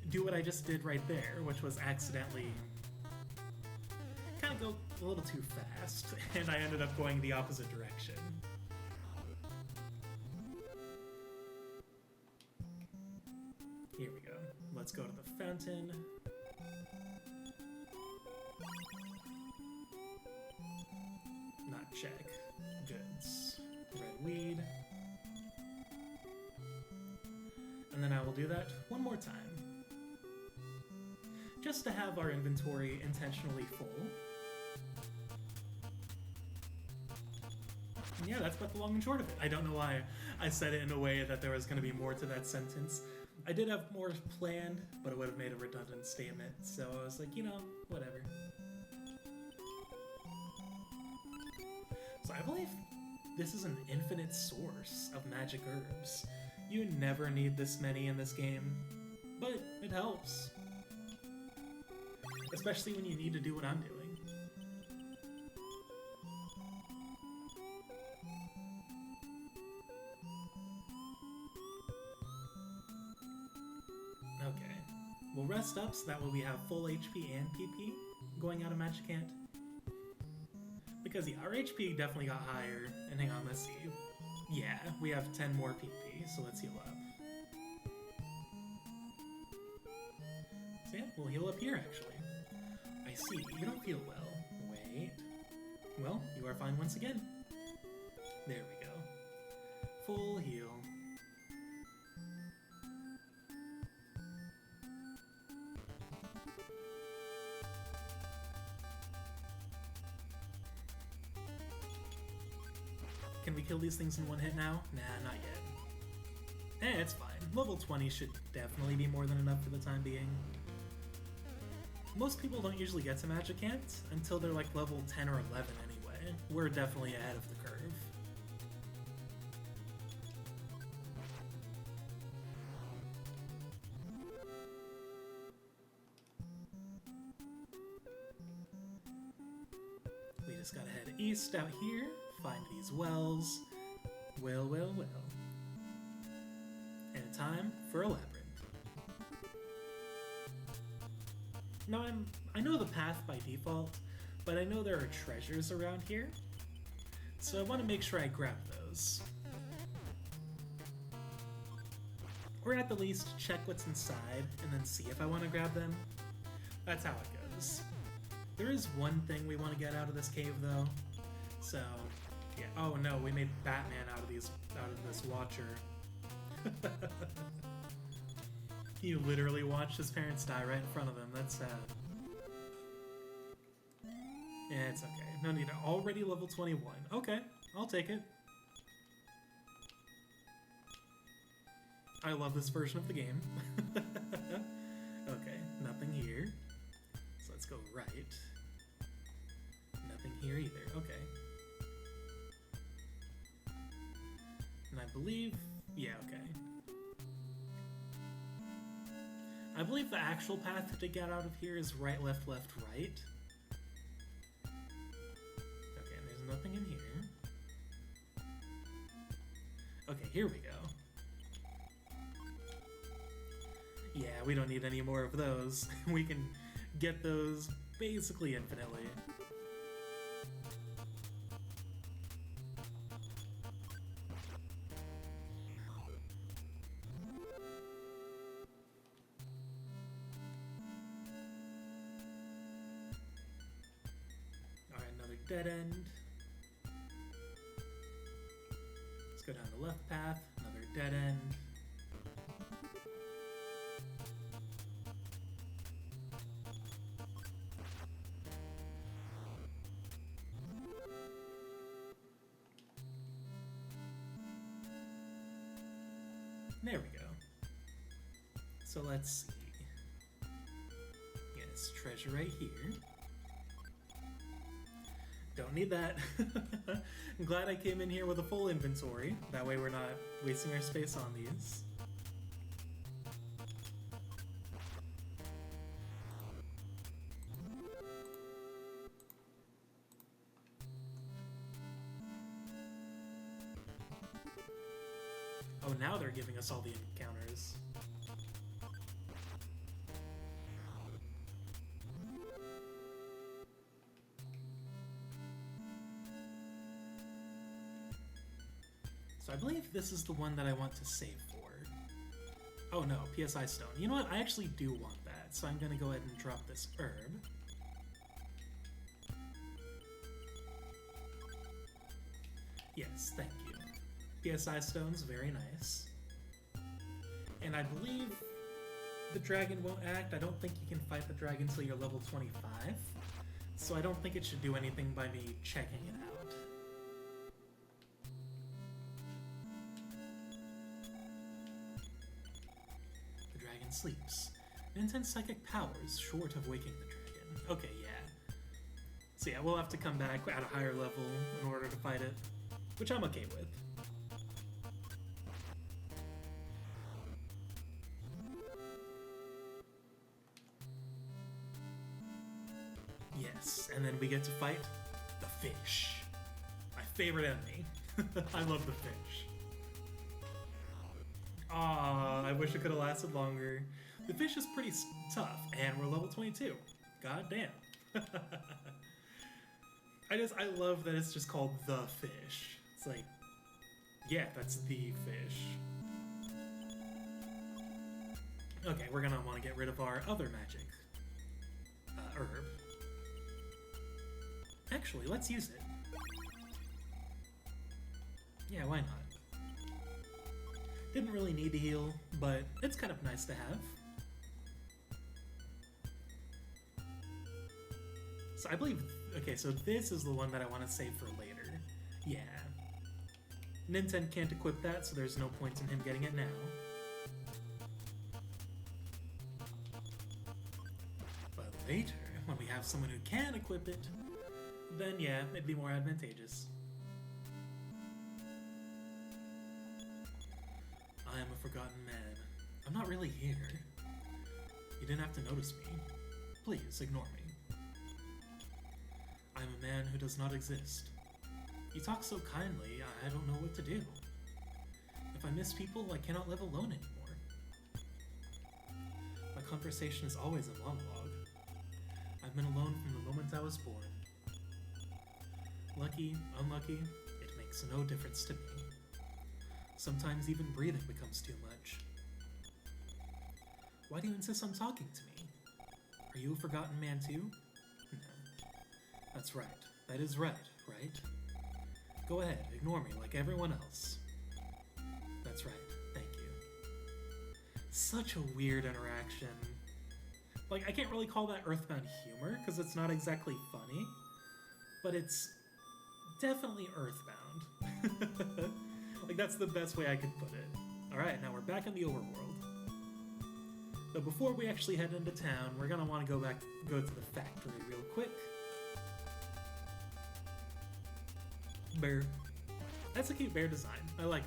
Speaker 1: do what I just did right there, which was accidentally kind of go a little too fast, and I ended up going the opposite direction. Here we go. Let's go to the fountain. Not check. Goods. Red weed. And then I will do that one more time. Just to have our inventory intentionally full. And yeah, that's about the long and short of it. I don't know why I said it in a way that there was going to be more to that sentence. I did have more planned, but it would have made a redundant statement, so I was like, you know, whatever. So I believe this is an infinite source of magic herbs. You never need this many in this game, but it helps. Especially when you need to do what I'm doing. Okay. We'll rest up so that way we have full HP and PP going out of Magicant. Because yeah, our HP definitely got higher. And hang on, let's see. Yeah, we have 10 more PP, so let's heal up. So yeah, we'll heal up here, actually. I see, you don't feel well. Wait. Well, you are fine once again. There we go. Full heal. Can we kill these things in one hit now? Nah, not yet. It's fine. Level 20 should definitely be more than enough for the time being. Most people don't usually get to Magicant until they're like level 10 or 11 anyway. We're definitely ahead of the curve. We just gotta head east out here, find these wells. Well. And time for a labyrinth. Now I know the path by default, but I know there are treasures around here, so I want to make sure I grab those. Or at the least check what's inside and then see if I want to grab them. That's how it goes. There is one thing we want to get out of this cave though, so yeah. Oh no, we made Batman out of this Watcher. He literally watched his parents die right in front of him. That's sad. Yeah, it's okay. No need. Already level 21. Okay, I'll take it. I love this version of the game. Okay, nothing here. So let's go right. Nothing here either. Okay. And I believe... Yeah, okay. I believe the actual path to get out of here is right, left, right. Okay, and there's nothing in here. Okay, here we go. Yeah, we don't need any more of those. We can get those basically infinitely. Dead end. Let's go down the left path, another dead end. There we go. So let's see. Yes, treasure right here. Don't need that. I'm glad I came in here with a full inventory. That way we're not wasting our space on these. Oh, now they're giving us all the encounters. So I believe this is the one that I want to save for. Oh no, PSI Stone. You know what? I actually do want that, so I'm gonna go ahead and drop this herb. Yes, thank you. PSI Stone's very nice. And I believe the dragon won't act. I don't think you can fight the dragon until you're level 25. So I don't think it should do anything by me checking it out. Sleeps. Intense psychic powers, short of waking the dragon. Okay, yeah. So yeah, we'll have to come back at a higher level in order to fight it, which I'm okay with. Yes, and then we get to fight the fish. My favorite enemy. I love the fish. Aw, I wish it could have lasted longer. The fish is pretty tough, and we're level 22. God damn. I love that it's just called the fish. It's like, Yeah, that's the fish. Okay, we're gonna want to get rid of our other magic herb. Actually, let's use it. Yeah, why not? Didn't really need to heal, but it's kind of nice to have. So I believe... Okay, so this is the one that I want to save for later. Yeah. Ninten can't equip that, so there's no point in him getting it now. But later, when we have someone who can equip it, then yeah, it'd be more advantageous. I am a forgotten man. I'm not really here. You didn't have to notice me. Please, ignore me. I'm a man who does not exist. You talk so kindly, I don't know what to do. If I miss people, I cannot live alone anymore. My conversation is always a monologue. I've been alone from the moment I was born. Lucky, unlucky, it makes no difference to me. Sometimes even breathing becomes too much. Why do you insist on talking to me? Are you a forgotten man too? No. That's right. That is right? Go ahead, ignore me like everyone else. That's right, thank you. Such a weird interaction. Like, I can't really call that EarthBound humor, because it's not exactly funny, but it's definitely EarthBound. Like, that's the best way I could put it. Alright, now we're back in the overworld. But before we actually head into town, we're gonna want to go to the factory real quick. Bear. That's a cute bear design. I like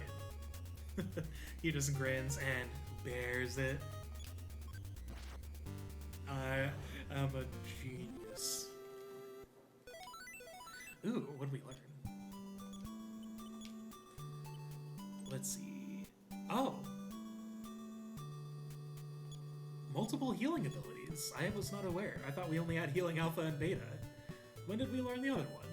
Speaker 1: it. He just grins and bears it. I am a genius. Ooh, what did we learn? Let's see. Oh! Multiple healing abilities. I was not aware. I thought we only had healing alpha and beta. When did we learn the other one?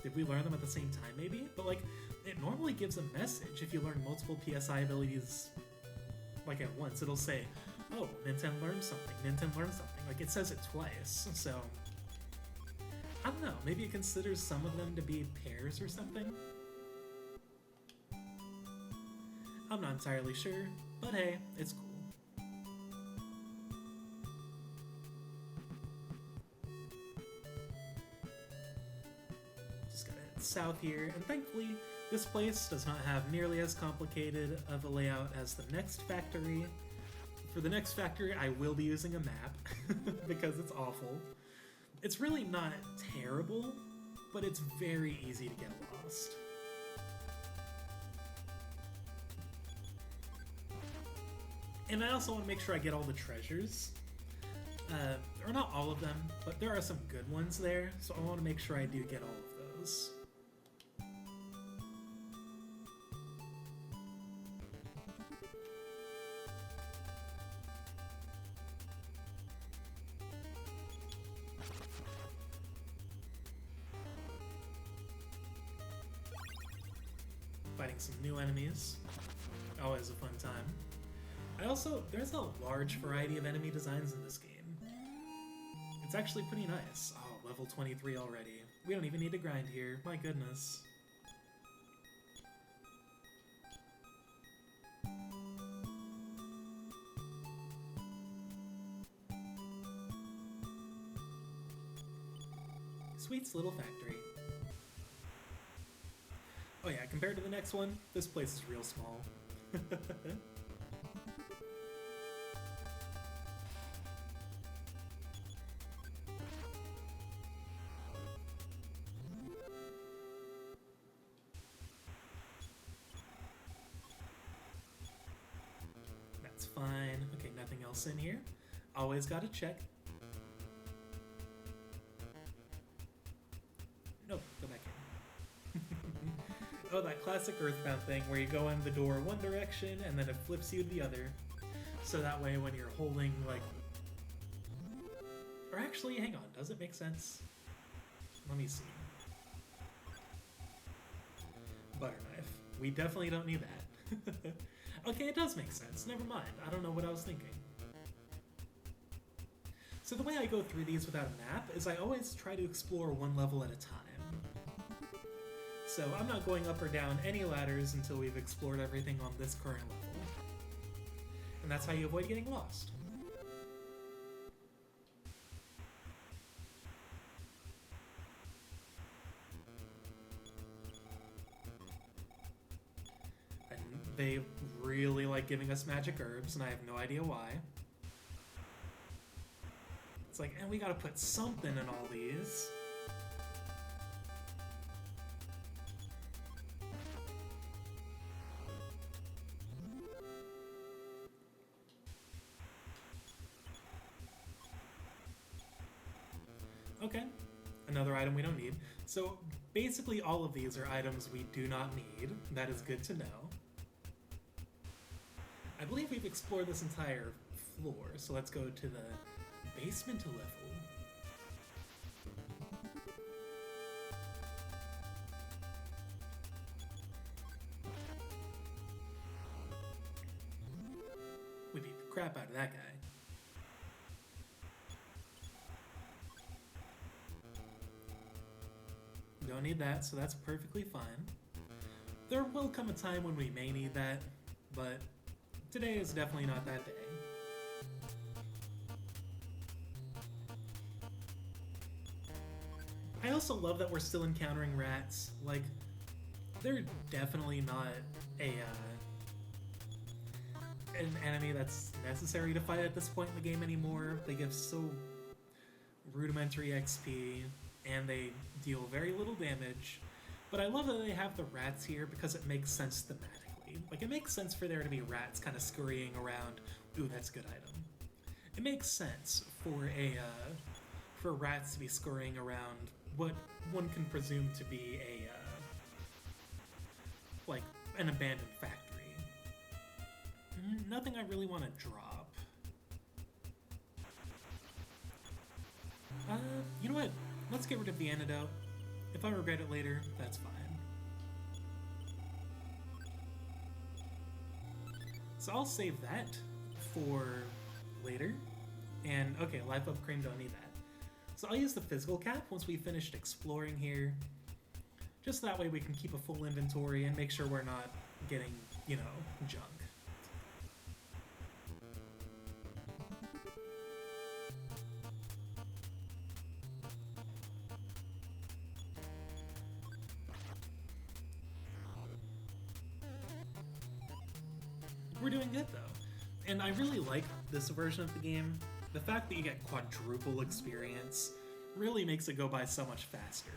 Speaker 1: Did we learn them at the same time, maybe? But, like, it normally gives a message if you learn multiple PSI abilities, like, at once. It'll say, oh, Ninten learned something, Ninten learned something. Like, it says it twice, so... I don't know, maybe it considers some of them to be pairs or something? I'm not entirely sure, but hey, it's cool. South here, and thankfully this place does not have nearly as complicated of a layout as the next factory. For the next factory, I will be using a map because it's awful. It's really not terrible, but it's very easy to get lost. And I also want to make sure I get all the treasures. Or not all of them, but there are some good ones there, so I want to make sure I do get all of those. Fighting some new enemies. Always a fun time. There's a large variety of enemy designs in this game. It's actually pretty nice. Oh, level 23 already. We don't even need to grind here, my goodness. Sweet's little factory. Oh yeah, compared to the next one, this place is real small. That's fine. Okay, nothing else in here. Always gotta check. Nope, go back in. Oh, that classic EarthBound thing where you go in the door one direction and then it flips you to the other. So that way when you're holding, like... Or actually, hang on, does it make sense? Let me see. Butter knife. We definitely don't need that. Okay, it does make sense. Never mind. I don't know what I was thinking. So the way I go through these without a map is I always try to explore one level at a time. So I'm not going up or down any ladders until we've explored everything on this current level. And that's how you avoid getting lost. And they really like giving us magic herbs, and I have no idea why. It's like, and we gotta put something in all these. Okay, another item we don't need. So basically all of these are items we do not need. That is good to know. I believe we've explored this entire floor, so let's go to the basement level. We beat the crap out of that guy. Don't need that, so that's perfectly fine. There will come a time when we may need that, but today is definitely not that day. I also love that we're still encountering rats. Like, they're definitely not an enemy that's necessary to fight at this point in the game anymore. They give so rudimentary XP, and they deal very little damage. But I love that they have the rats here because it makes sense thematically. Like, it makes sense for there to be rats kind of scurrying around. Ooh, that's a good item. It makes sense for rats to be scurrying around what one can presume to be like an abandoned factory. Nothing I really want to drop. You know what? Let's get rid of the antidote. If I regret it later, that's fine. So I'll save that for later. And okay, life up cream, don't need that. So I'll use the physical cap once we've finished exploring here. Just that way we can keep a full inventory and make sure we're not getting, you know, junk. We're doing good though. And I really like this version of the game. The fact that you get quadruple experience really makes it go by so much faster.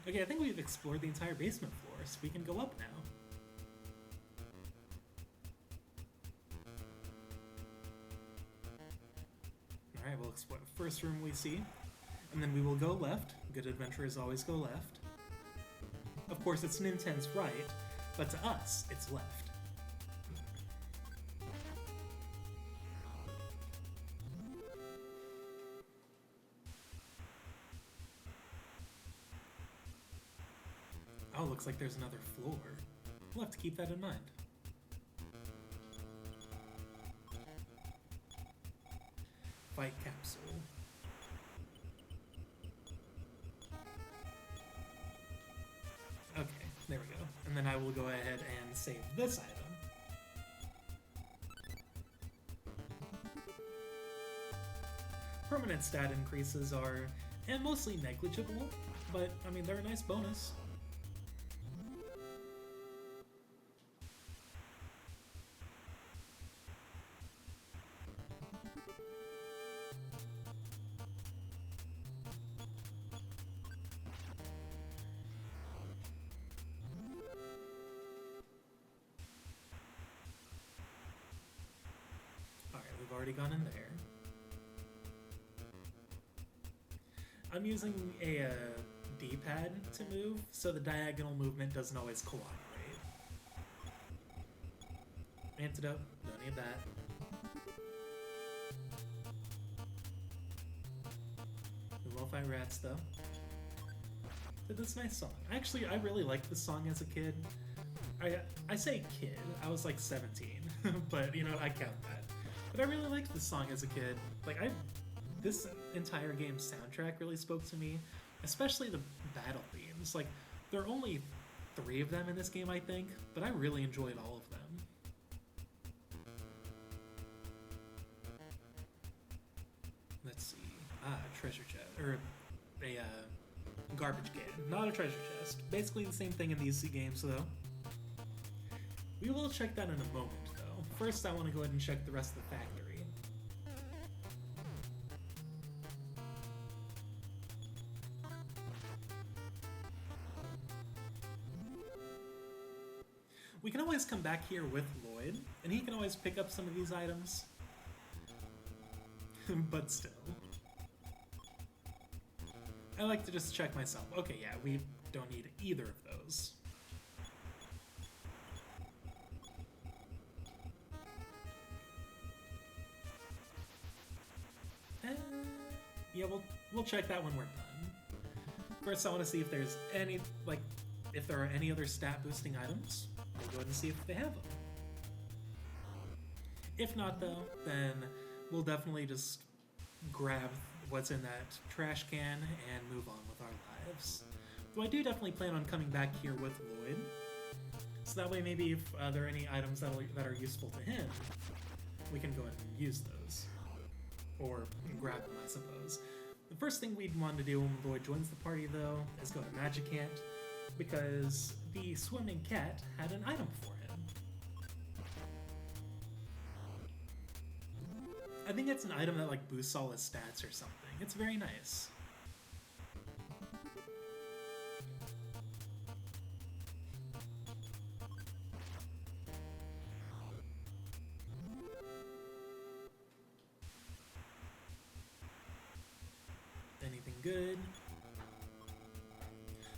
Speaker 1: Okay, I think we've explored the entire basement floor, so we can go up now. Alright, we'll explore the first room we see, and then we will go left. Good adventurers always go left. Of course, it's Nintendo's right, but to us, it's left. Oh, looks like there's another floor. We'll have to keep that in mind. Fight capsule. Okay, there we go. And then I will go ahead and save this item. Permanent stat increases are mostly negligible, but I mean, they're a nice bonus. We've already gone in there. I'm using a D-pad to move, so the diagonal movement doesn't always cooperate. Antidote, don't need that. We will fight rats though. Did this nice song. Actually, I really liked this song as a kid. I say kid, I was like 17, but you know, I count that. But I really liked this song as a kid. Like, this entire game's soundtrack really spoke to me, especially the battle themes. Like, there are only 3 of them in this game, I think, but I really enjoyed all of them. Let's see. Treasure chest. Or a garbage can. Not a treasure chest. Basically the same thing in these games, though. We will check that in a moment, though. First, I want to go ahead and check the rest of the factory. We can always come back here with Lloyd, and he can always pick up some of these items. But still. I like to just check myself. Okay, yeah, we don't need either of those. Yeah, we'll check that when we're done. First, I want to see if there's any, like, if there are any other stat boosting items. We'll go ahead and see if they have them. If not, though, then we'll definitely just grab what's in that trash can and move on with our lives. Though I do definitely plan on coming back here with Lloyd, so that way maybe if there are any items that are useful to him, we can go ahead and use those. Or grab them, I suppose. The first thing we'd want to do when Lloyd joins the party, though, is go to Magicant, because the swimming cat had an item for him. I think it's an item that like boosts all his stats or something. It's very nice. Anything good?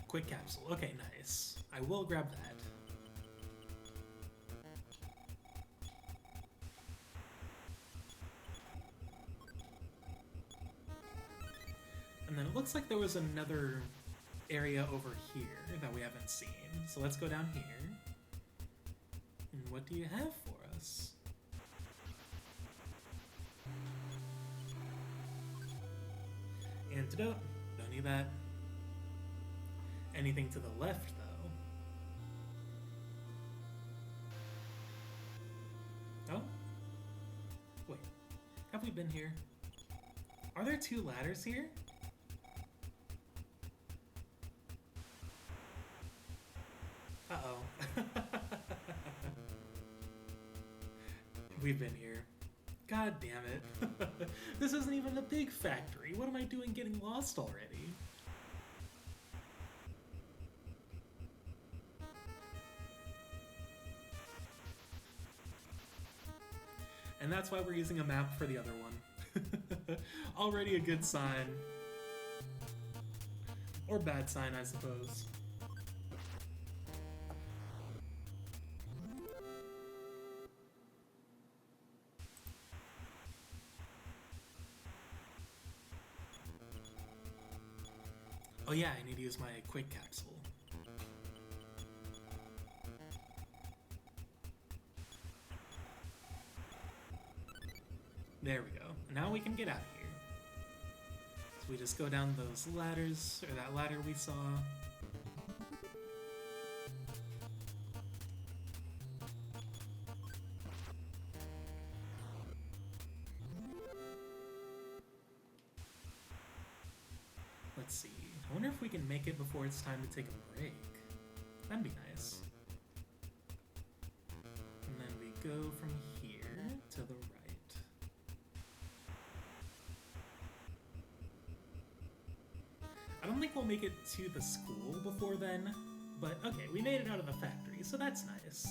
Speaker 1: Quick capsule. Okay, nice. I will grab that. And then it looks like there was another area over here that we haven't seen. So let's go down here. And what do you have for us? Antidote. Don't need that. Anything to the left, though? Oh? Wait. Have we been here? Are there 2 ladders here? Uh-oh. We've been here. God damn it. This isn't even a big factory. What am I doing getting lost already? And that's why we're using a map for the other one. Already a good sign. Or bad sign, I suppose. Oh yeah, I need to use my quick capsule. There we go. Now we can get out of here. So we just go down those ladders, or that ladder we saw. Let's see. I wonder if we can make it before it's time to take a break. That'd be nice. And then we go from here to the right. I don't think we'll make it to the school before then, but okay, we made it out of the factory, so that's nice.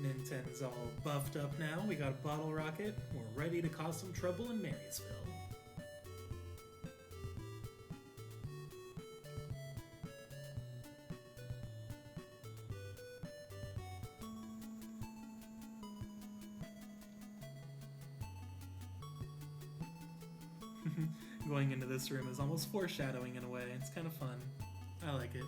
Speaker 1: Ninten's all buffed up now. We got a bottle rocket. We're ready to cause some trouble in Marysville. Going into this room is almost foreshadowing in a way. It's kind of fun. I like it.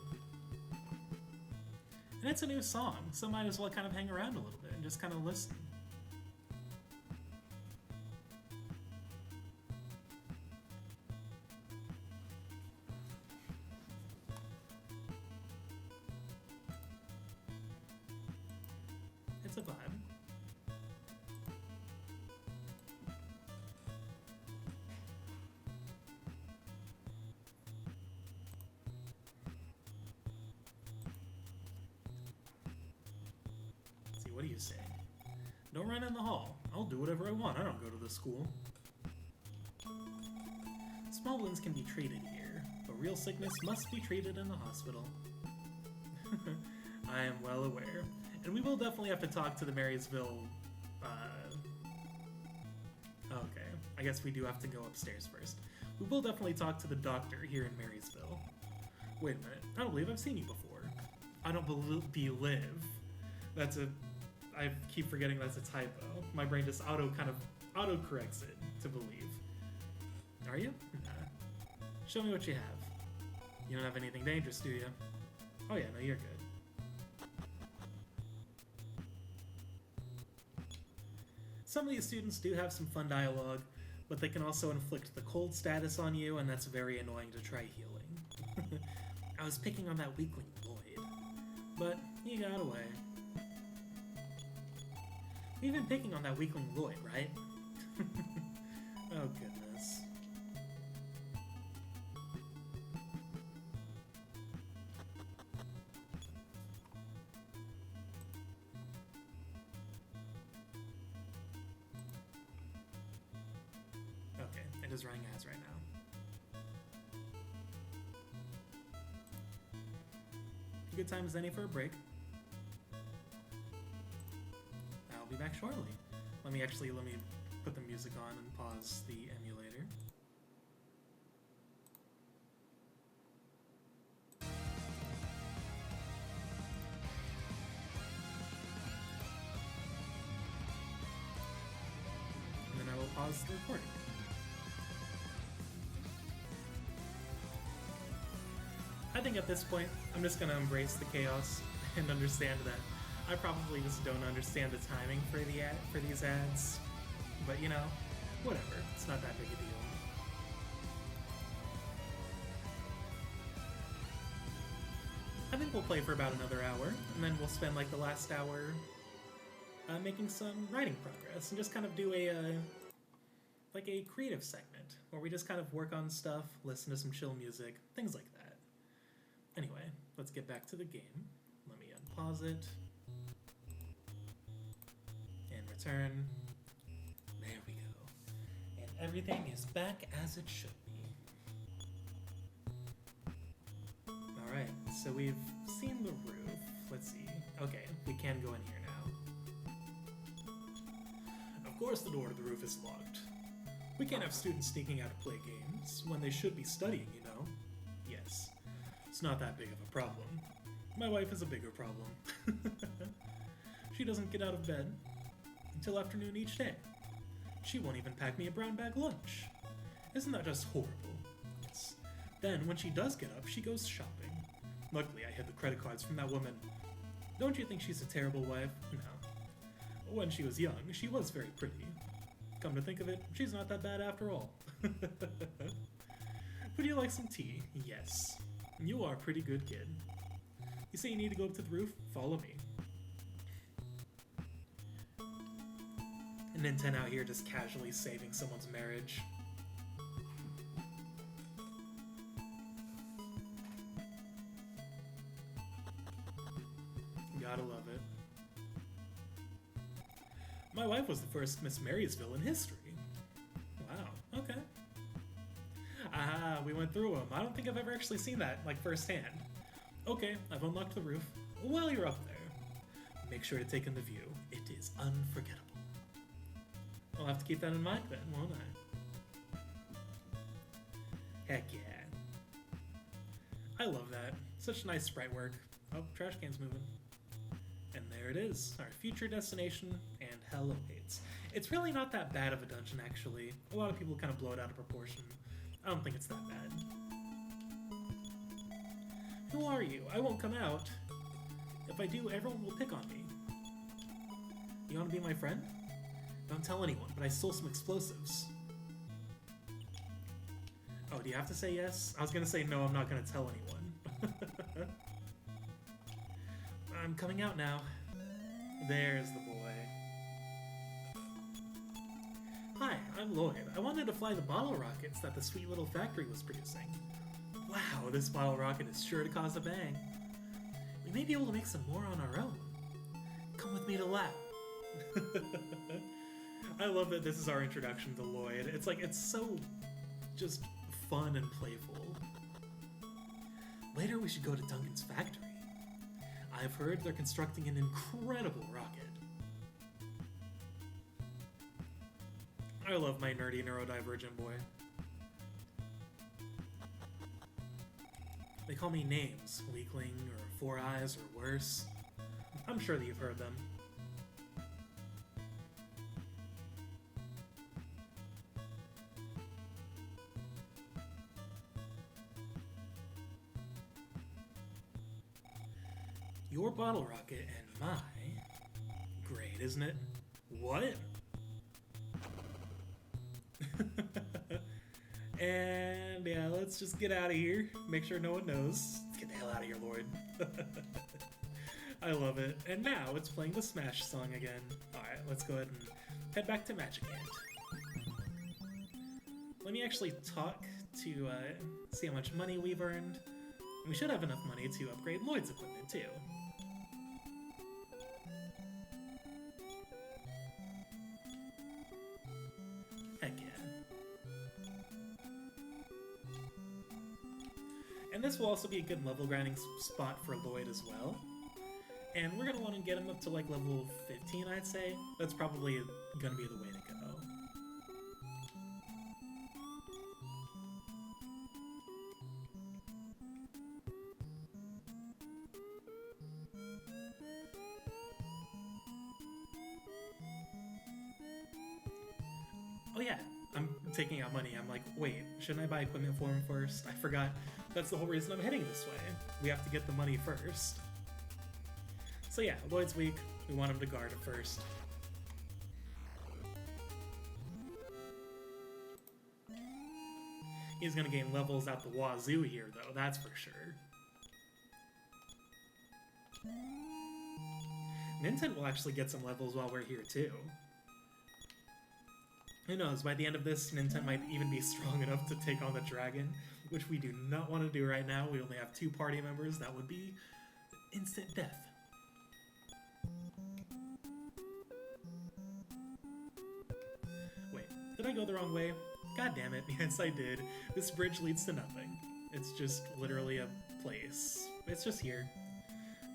Speaker 1: And it's a new song, so might as well kind of hang around a little bit and just kind of listen. It's a vibe. What do you say? Don't run in the hall. I'll do whatever I want. I don't go to the school. Small wounds can be treated here, but real sickness must be treated in the hospital. I am well aware. And we will definitely have to talk to the Marysville... Okay, I guess we do have to go upstairs first. We will definitely talk to the doctor here in Marysville. Wait a minute. I don't believe I've seen you before. I don't believe. That's a... I keep forgetting that's a typo. My brain just auto-corrects it to believe. Are you? Nah. Show me what you have. You don't have anything dangerous, do you? Oh yeah, no, you're good. Some of these students do have some fun dialogue, but they can also inflict the cold status on you, and that's very annoying to try healing. I was picking on that weakling Lloyd, but he got away. We've been picking on that weakling Lloyd, right? Oh, goodness. Okay, it is running ads right now. Good time as any for a break. I'll be back shortly. Let me put the music on and pause the emulator. And then I will pause the recording. I think at this point, I'm just gonna embrace the chaos and understand that I probably just don't understand the timing for these ads, but you know, whatever. It's not that big a deal. I think we'll play for about another hour, and then we'll spend like the last hour making some writing progress, and just kind of do like a creative segment where we just kind of work on stuff, listen to some chill music, things like that. Anyway, let's get back to the game. Let me unpause it. Return. There we go. And everything is back as it should be. Alright, so we've seen the roof. Let's see. Okay, we can go in here now. Of course the door to the roof is locked. We can't have students sneaking out to play games when they should be studying, you know? Yes. It's not that big of a problem. My wife is a bigger problem. She doesn't get out of bed until afternoon each day. She won't even pack me a brown bag lunch. Isn't that just horrible? Yes. Then, when she does get up, she goes shopping. Luckily, I hid the credit cards from that woman. Don't you think she's a terrible wife? No. When she was young, she was very pretty. Come to think of it, she's not that bad after all. Would you like some tea? Yes. You are a pretty good kid. You say you need to go up to the roof? Follow me. And Nintendo out here just casually saving someone's marriage. Gotta love it. My wife was the first Miss Marysville in history. Wow, okay. Ah, we went through them. I don't think I've ever actually seen that, like, firsthand. Okay, I've unlocked the roof. While you're up there, make sure to take in the view. It is unforgettable. I'll have to keep that in mind then, won't I? Heck yeah. I love that. Such nice sprite work. Oh, trash can's moving. And there it is, our future destination, and hell awaits. It's really not that bad of a dungeon, actually. A lot of people kind of blow it out of proportion. I don't think it's that bad. Who are you? I won't come out. If I do, everyone will pick on me. You want to be my friend? Don't tell anyone, but I stole some explosives. Oh, do you have to say yes? I was gonna say no, I'm not gonna tell anyone. I'm coming out now. There's the boy. Hi, I'm Lloyd. I wanted to fly the bottle rockets that the sweet little factory was producing. Wow, this bottle rocket is sure to cause a bang. We may be able to make some more on our own. Come with me to lab. I love that this is our introduction to Lloyd. It's like, it's so just fun and playful. Later we should go to Duncan's factory. I've heard they're constructing an incredible rocket. I love my nerdy neurodivergent boy. They call me names, Weakling, or Four Eyes, or worse. I'm sure that you've heard them. Your bottle rocket and my... Great, isn't it? What? And yeah, let's just get out of here. Make sure no one knows. Let's get the hell out of here, Lloyd. I love it. And now it's playing the Smash song again. Alright, let's go ahead and head back to Magic Ant. Let me actually talk to see how much money we've earned. We should have enough money to upgrade Lloyd's equipment too. Heck yeah. And this will also be a good level grinding spot for Lloyd as well. And we're going to want to get him up to like level 15, I'd say. That's probably going to be the way to go. Oh yeah, I'm taking out money. I'm like, wait, shouldn't I buy equipment for him first? I forgot. That's the whole reason I'm heading this way. We have to get the money first. So yeah, Lloyd's weak. We want him to guard it first. He's gonna gain levels out the wazoo here, though, that's for sure. Ninten will actually get some levels while we're here, too. Who knows, by the end of this, Ninten might even be strong enough to take on the dragon, which we do not want to do right now. We only have 2 party members. That would be instant death. Wait, did I go the wrong way? God damn it, yes I did. This bridge leads to nothing. It's just literally a place. It's just here.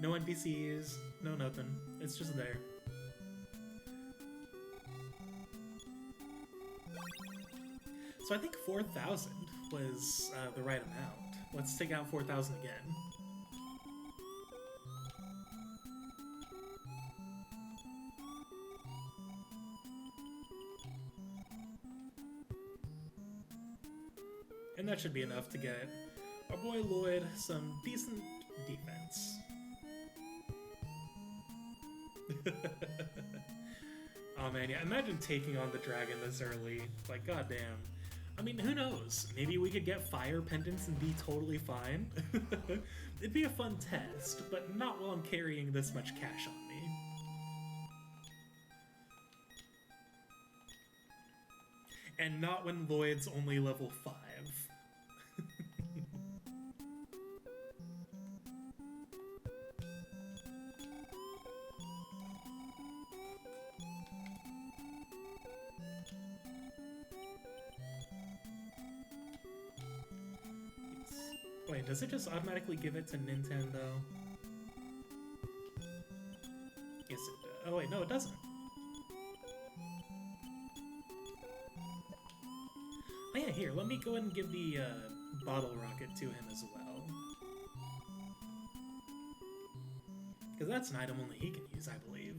Speaker 1: No NPCs, no nothing. It's just there. So I think 4,000 was the right amount. Let's take out 4,000 again. And that should be enough to get our boy Lloyd some decent defense. Oh man, yeah, imagine taking on the dragon this early. Like, goddamn. I mean, who knows? Maybe we could get fire pendants and be totally fine. It'd be a fun test, but not while I'm carrying this much cash on me. And not when Lloyd's only level 5. Wait, does it just automatically give it to Nintendo? Yes, oh wait, no it doesn't. Oh yeah, here, let me go ahead and give the bottle rocket to him as well. Because that's an item only he can use, I believe.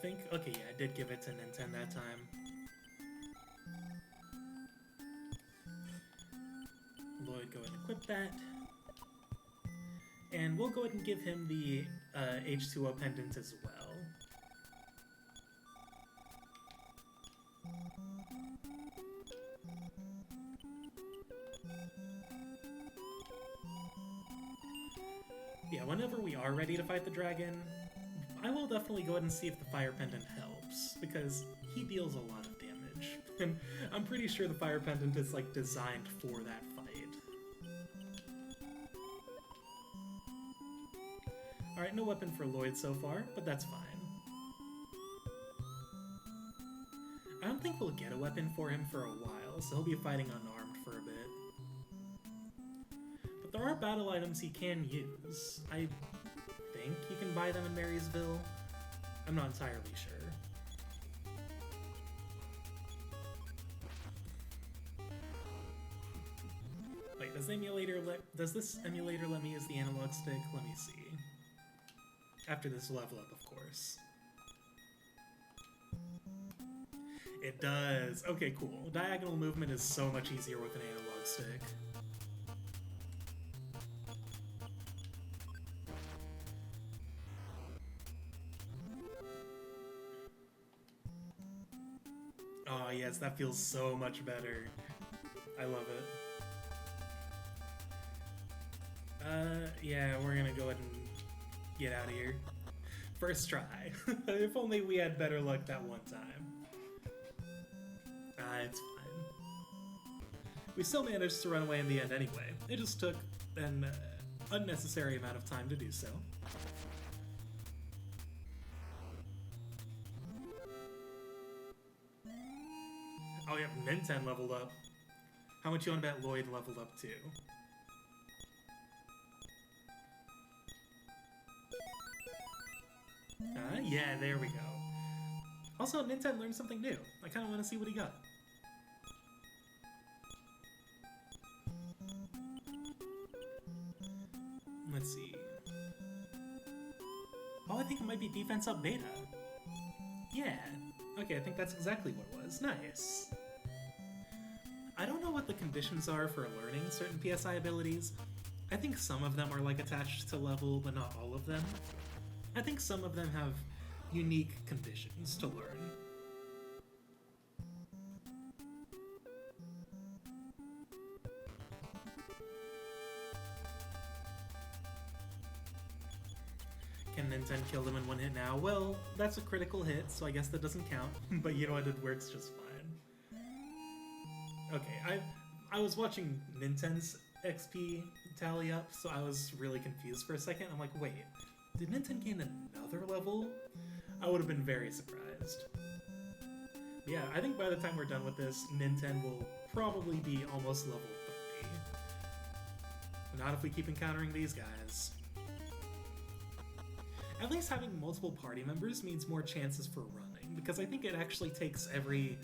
Speaker 1: think... Okay, yeah, I did give it to Ninten that time. Lloyd, go ahead and equip that. And we'll go ahead and give him the H2O pendant as well. Yeah, whenever we are ready to fight the dragon, I will definitely go ahead and see if the fire pendant helps, because he deals a lot of damage. And I'm pretty sure the fire pendant is, like, designed for that fight. Alright, no weapon for Lloyd so far, but that's fine. I don't think we'll get a weapon for him for a while, so he'll be fighting unarmed for a bit. But there are battle items he can use. I think you can buy them in Marysville. I'm not entirely sure. Wait, does this emulator let me use the analog stick? Let me see. After this level up, of course. It does. Okay, cool. Diagonal movement is so much easier with an analog stick. Oh yes, that feels so much better. I love it. Yeah, we're gonna go ahead and get out of here. First try. If only we had better luck that one time. It's fine. We still managed to run away in the end anyway. It just took an unnecessary amount of time to do so. Oh yeah, Ninten leveled up. How much you want to bet Lloyd leveled up too? Yeah, there we go. Also, Ninten learned something new. I kind of want to see what he got. Let's see. Oh, I think it might be defense up beta. Yeah. Okay, I think that's exactly what it was. Nice. I don't know what the conditions are for learning certain PSI abilities. I think some of them are like attached to level, but not all of them. I think some of them have unique conditions to learn. Can Ninten kill them in one hit now? Well, that's a critical hit, so I guess that doesn't count. But you know what, it works just fine. Okay, I was watching Ninten's XP tally up, so I was really confused for a second. I'm like, wait, did Ninten gain another level? I would have been very surprised. Yeah, I think by the time we're done with this, Ninten will probably be almost level 30. Not if we keep encountering these guys. At least having multiple party members means more chances for running, because I think it actually takes every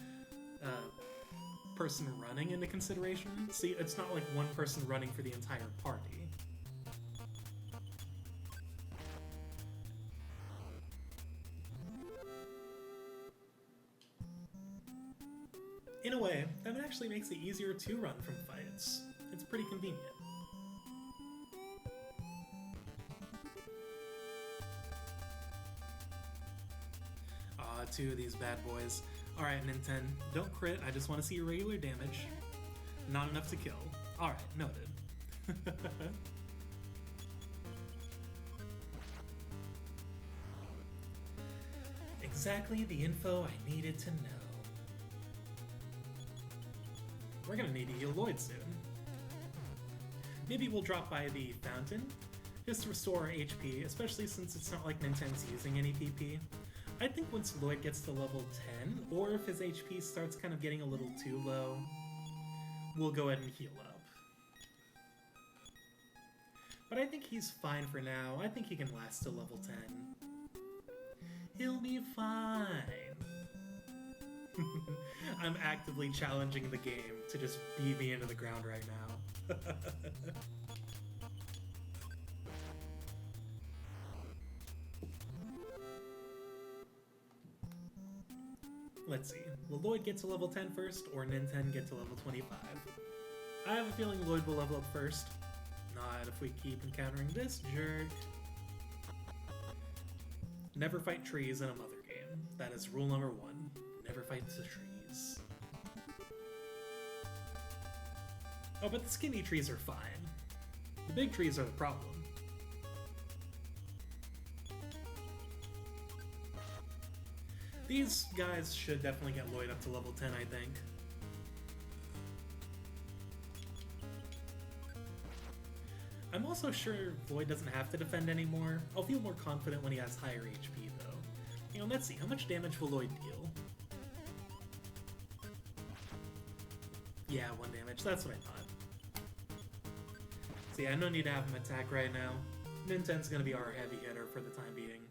Speaker 1: person running into consideration. See, it's not like one person running for the entire party. In a way, that actually makes it easier to run from fights. It's pretty convenient. Two of these bad boys. Alright, Ninten, don't crit, I just want to see your regular damage. Not enough to kill. Alright, noted. Exactly the info I needed to know. We're gonna need to heal Lloyd soon. Maybe we'll drop by the fountain, just to restore our HP, especially since it's not like Ninten's using any PP. I think once Lloyd gets to level 10, or if his HP starts kind of getting a little too low, we'll go ahead and heal up. But I think he's fine for now. I think he can last to level 10. He'll be fine. I'm actively challenging the game to just beat me into the ground right now. Let's see. Will Lloyd get to level 10 first, or Nin10 get to level 25? I have a feeling Lloyd will level up first. Not if we keep encountering this jerk. Never fight trees in a mother game. That is rule number 1. Never fight the trees. Oh, but the skinny trees are fine. The big trees are the problem. These guys should definitely get Lloyd up to level 10, I think. I'm also sure Lloyd doesn't have to defend anymore. I'll feel more confident when he has higher HP, though. You know, let's see, how much damage will Lloyd deal? Yeah, 1 damage, that's what I thought. See, I don't need to have him attack right now. Nin10's gonna be our heavy hitter for the time being.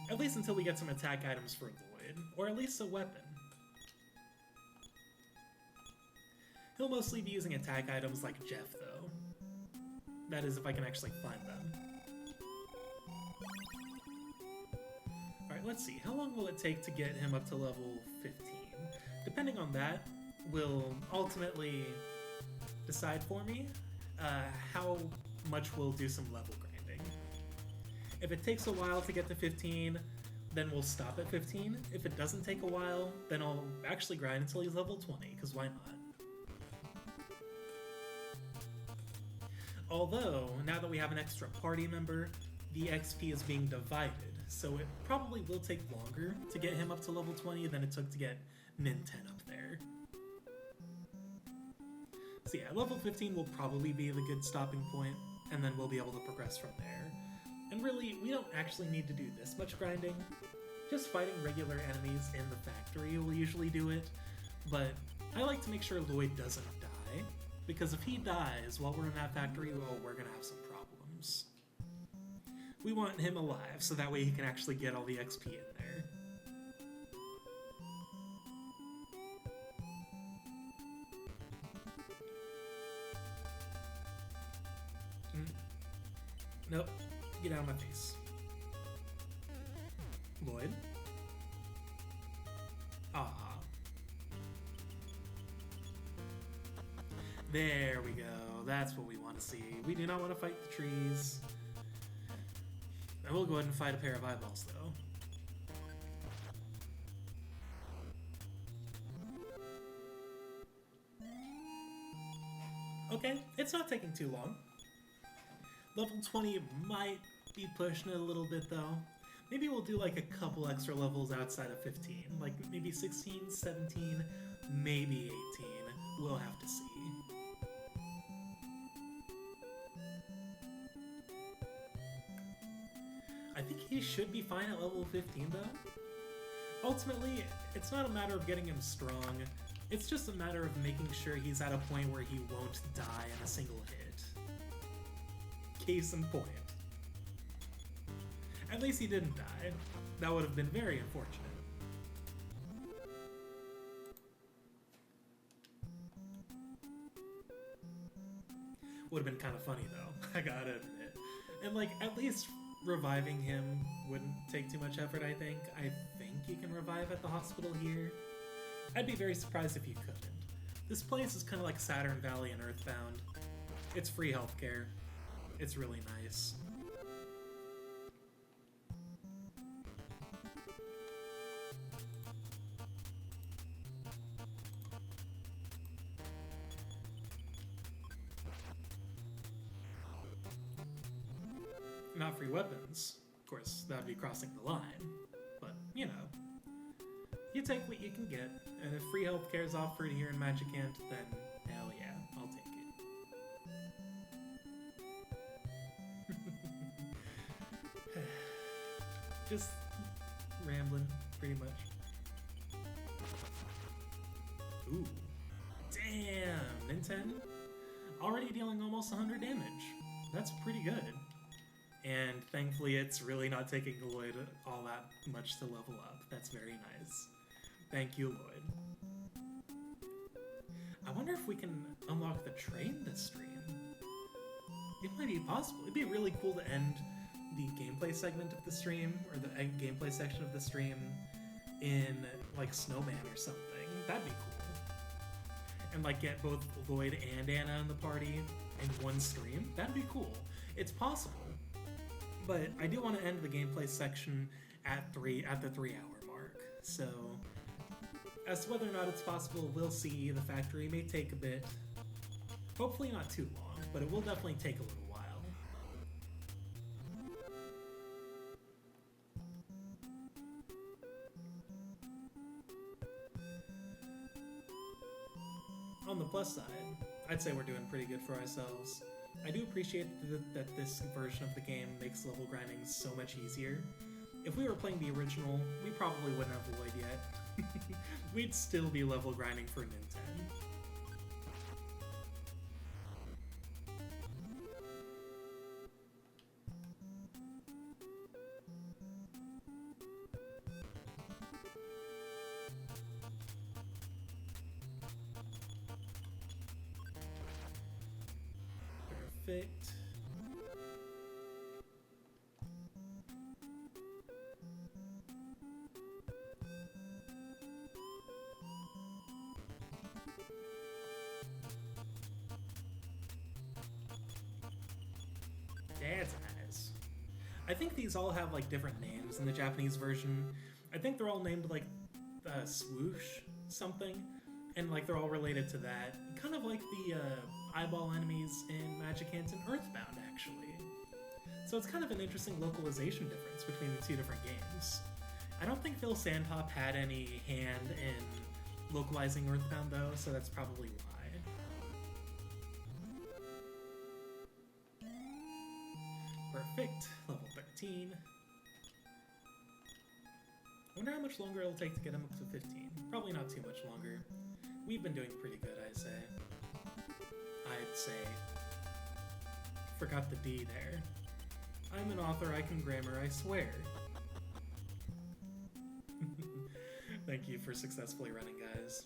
Speaker 1: At least until we get some attack items for Lloyd, or at least a weapon. He'll mostly be using attack items like Jeff, though. That is, if I can actually find them. Alright, let's see. How long will it take to get him up to level 15? Depending on that, will ultimately decide for me how much we'll do some level grinding. If it takes a while to get to 15, then we'll stop at 15. If it doesn't take a while, then I'll actually grind until he's level 20, because why not? Although, now that we have an extra party member, the XP is being divided, so it probably will take longer to get him up to level 20 than it took to get Nin10 up there. So yeah, level 15 will probably be the good stopping point, and then we'll be able to progress from there. And really, we don't actually need to do this much grinding. Just fighting regular enemies in the factory will usually do it, but I like to make sure Lloyd doesn't die, because if he dies while we're in that factory, well, we're gonna have some problems. We want him alive, so that way he can actually get all the XP in there. Nope. Get out of my face. Lloyd? Ah. There we go. That's what we want to see. We do not want to fight the trees. I will go ahead and fight a pair of eyeballs, though. Okay, it's not taking too long. Level 20 might be pushing it a little bit, though. Maybe we'll do like a couple extra levels outside of 15. Like maybe 16, 17, maybe 18. We'll have to see. I think he should be fine at level 15, though. Ultimately, it's not a matter of getting him strong. It's just a matter of making sure he's at a point where he won't die in a single hit. Case in point. At least he didn't die. That would have been very unfortunate. Would have been kind of funny, though. I gotta admit. And like, at least reviving him wouldn't take too much effort, I think. I think you can revive at the hospital here. I'd be very surprised if you couldn't. This place is kind of like Saturn Valley and EarthBound. It's free healthcare. It's really nice. Not free weapons. Of course, that would be crossing the line. But, you know. You take what you can get, and if free healthcare is offered here in Magicant, then hell yeah, I'll take it. Just rambling, pretty much. Ooh. Damn, Nin10? Already dealing almost 100 damage. That's pretty good. And thankfully it's really not taking Lloyd all that much to level up. That's very nice. Thank you, Lloyd. I wonder if we can unlock the train this stream. It might be possible. It'd be really cool to end the gameplay segment of the stream, or the gameplay section of the stream, in like Snowman or something. That'd be cool. And like get both Lloyd and Anna in the party in one stream. That'd be cool. It's possible. But I do want to end the gameplay section at the 3-hour mark. So as to whether or not it's possible, we'll see. The factory may take a bit. Hopefully not too long, but it will definitely take a little while. On the plus side, I'd say we're doing pretty good for ourselves. I do appreciate that this version of the game makes level grinding so much easier. If we were playing the original, we probably wouldn't have Lloyd yet. We'd still be level grinding for Nintendo. Perfect. That's nice. I think these all have like different names in the Japanese version. I think they're all named like swoosh something, and like they're all related to that. Kind of like the eyeball enemies in Magic Hands and EarthBound, actually. So it's kind of an interesting localization difference between the two different games. I don't think Phil Sandtop had any hand in localizing EarthBound though, so that's probably why. Perfect. Level 13. I wonder how much longer it'll take to get him up to 15. Probably not too much longer. We've been doing pretty good, I'd say. Forgot the D there. I'm an author, I can grammar, I swear. Thank you for successfully running, guys.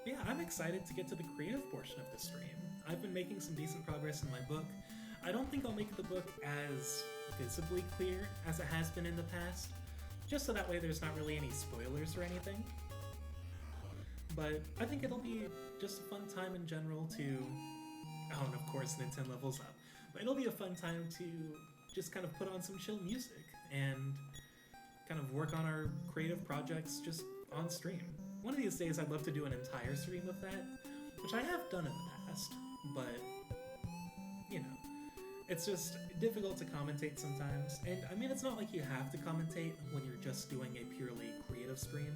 Speaker 1: Yeah, I'm excited to get to the creative portion of the stream. I've been making some decent progress in my book. I don't think I'll make the book as visibly clear as it has been in the past, just so that way there's not really any spoilers or anything. But I think it'll be just a fun time in general to, oh, and of course Nintendo levels up, but it'll be a fun time to just kind of put on some chill music and kind of work on our creative projects just on stream. One of these days I'd love to do an entire stream of that, which I have done in the past, but, you know, it's just difficult to commentate sometimes. And I mean, it's not like you have to commentate when you're just doing a purely creative stream.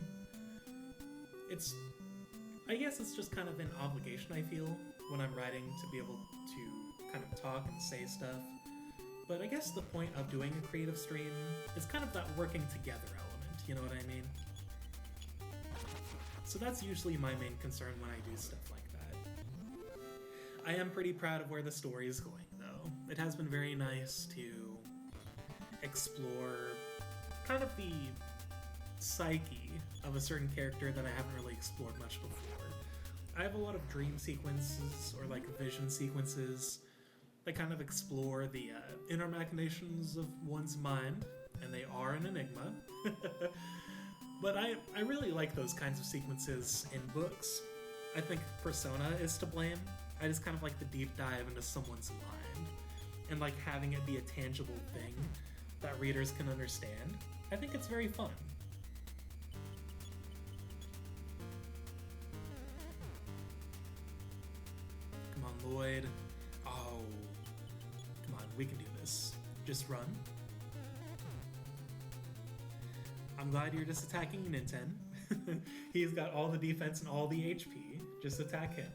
Speaker 1: I guess it's just kind of an obligation I feel when I'm writing to be able to kind of talk and say stuff. But I guess the point of doing a creative stream is kind of that working together element, you know what I mean? So that's usually my main concern when I do stuff like that. I am pretty proud of where the story is going, though. It has been very nice to explore kind of the psyche of a certain character that I haven't really explored much before. I have a lot of dream sequences or like vision sequences that kind of explore the inner machinations of one's mind, and they are an enigma. But I really like those kinds of sequences in books. I think Persona is to blame. I just kind of like the deep dive into someone's mind and like having it be a tangible thing that readers can understand. I think it's very fun. Come on, Lloyd. Oh, come on, we can do this. Just run. I'm glad you're just attacking Ninten. He's got all the defense and all the HP. Just attack him.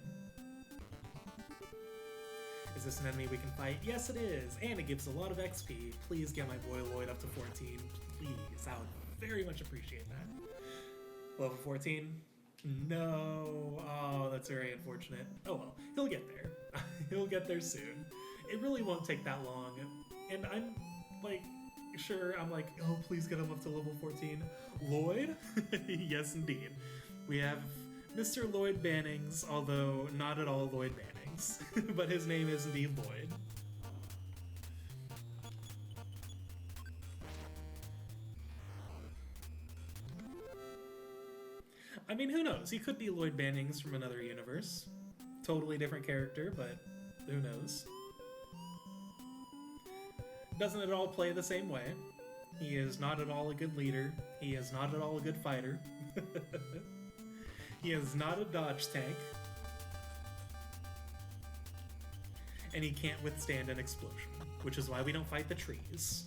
Speaker 1: Is this an enemy we can fight? Yes, it is, and it gives a lot of XP. Please get my boy Lloyd up to 14. Please, I would very much appreciate that. Level 14? No. Oh, that's very unfortunate. Oh well, he'll get there. He'll get there soon. It really won't take that long. And I'm like, sure, I'm like, oh, please get him up to level 14. Lloyd? Yes, indeed. We have Mr. Lloyd Bannings, although not at all Lloyd Bannings. But his name is indeed Lloyd. I mean, who knows? He could be Lloyd Bannings from another universe. Totally different character, but who knows? Doesn't at all play the same way. He is not at all a good leader. He is not at all a good fighter. He is not a dodge tank. And he can't withstand an explosion, which is why we don't fight the trees.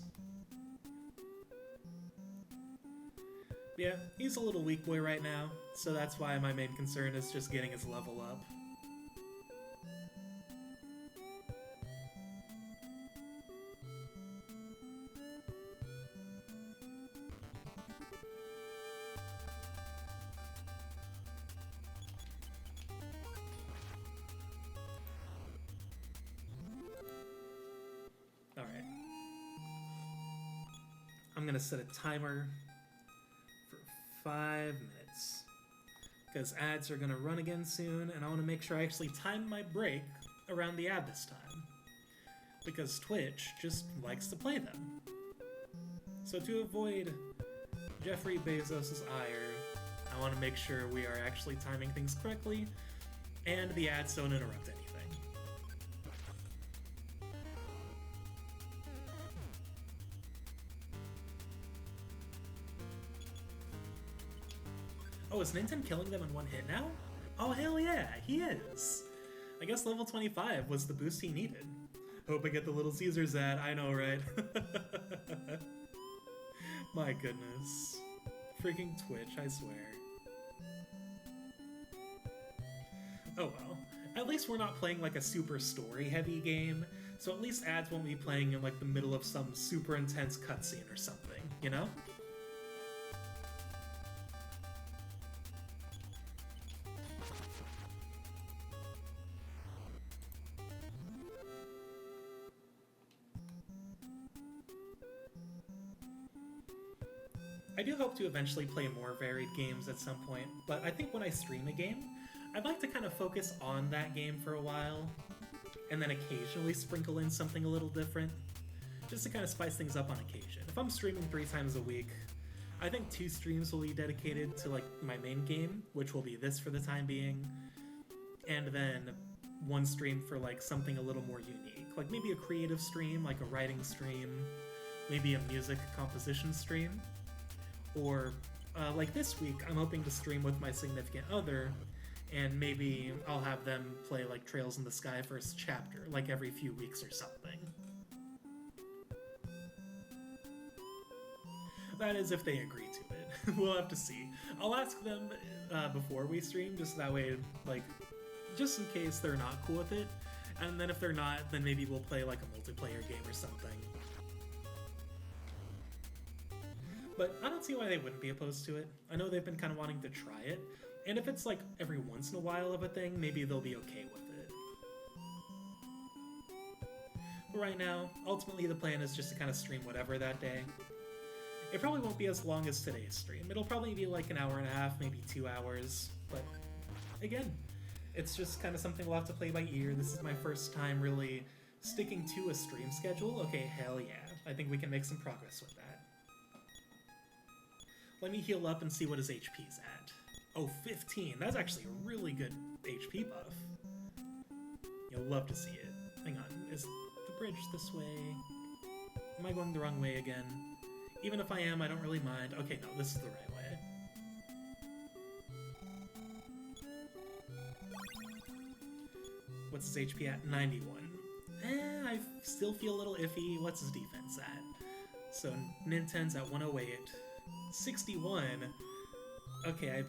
Speaker 1: Yeah, he's a little weak boy right now, so that's why my main concern is just getting his level up. Alright. I'm gonna set a timer for 5 minutes. Because ads are gonna run again soon, and I want to make sure I actually time my break around the ad this time. Because Twitch just likes to play them. So to avoid Jeffrey Bezos' ire, I want to make sure we are actually timing things correctly, and the ads don't interrupt anything. Oh, is Ninten killing them in one hit now? Oh, hell yeah, he is! I guess level 25 was the boost he needed. Hope I get the Little Caesars ad, I know, right? My goodness. Freaking Twitch, I swear. Oh well. At least we're not playing like a super story-heavy game, so at least ads won't be playing in like the middle of some super intense cutscene or something, you know? I do hope to eventually play more varied games at some point, but I think when I stream a game, I'd like to kind of focus on that game for a while, and then occasionally sprinkle in something a little different, just to kind of spice things up on occasion. If I'm streaming 3 times a week, I think 2 streams will be dedicated to like my main game, which will be this for the time being, and then 1 stream for like something a little more unique, like maybe a creative stream, like a writing stream, maybe a music composition stream. Or, like this week, I'm hoping to stream with my significant other, and maybe I'll have them play, like, Trails in the Sky first chapter, like every few weeks or something. That is if they agree to it. We'll have to see. I'll ask them before we stream, just that way, like, just in case they're not cool with it. And then if they're not, then maybe we'll play, like, a multiplayer game or something. But I don't see why they wouldn't be opposed to it. I know they've been kind of wanting to try it, and if it's like every once in a while of a thing, maybe they'll be okay with it. But right now, ultimately the plan is just to kind of stream whatever that day. It probably won't be as long as today's stream. It'll probably be like an hour and a half, maybe 2 hours, but again, it's just kind of something we'll have to play by ear. This is my first time really sticking to a stream schedule. Okay, hell yeah. I think we can make some progress with that. Let me heal up and see what his HP's at. Oh, 15. That's actually a really good HP buff. You'll love to see it. Hang on, is the bridge this way? Am I going the wrong way again? Even if I am, I don't really mind. Okay, no, this is the right way. What's his HP at? 91. I still feel a little iffy. What's his defense at? So, Ninten's at 108. 61. Okay, I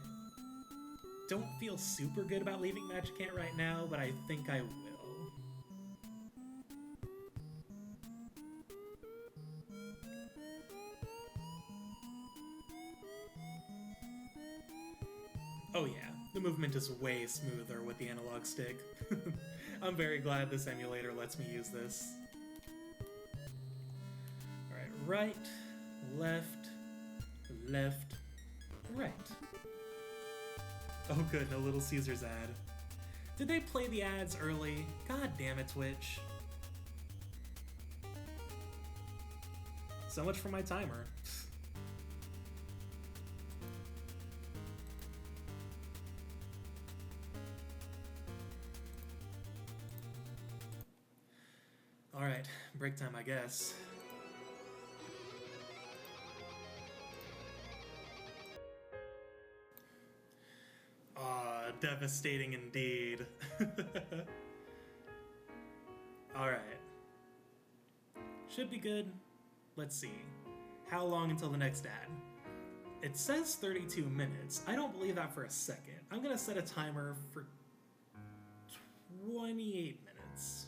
Speaker 1: don't feel super good about leaving Magicant right now, but I think I will. Oh yeah, the movement is way smoother with the analog stick. I'm very glad this emulator lets me use this. Alright, right, left, left, right. Oh good, no Little Caesars ad. Did they play the ads early? God damn it, Twitch. So much for my timer. Alright, break time, I guess. Aw, devastating indeed. Alright. Should be good. Let's see. How long until the next ad? It says 32 minutes. I don't believe that for a second. I'm gonna set a timer for 28 minutes.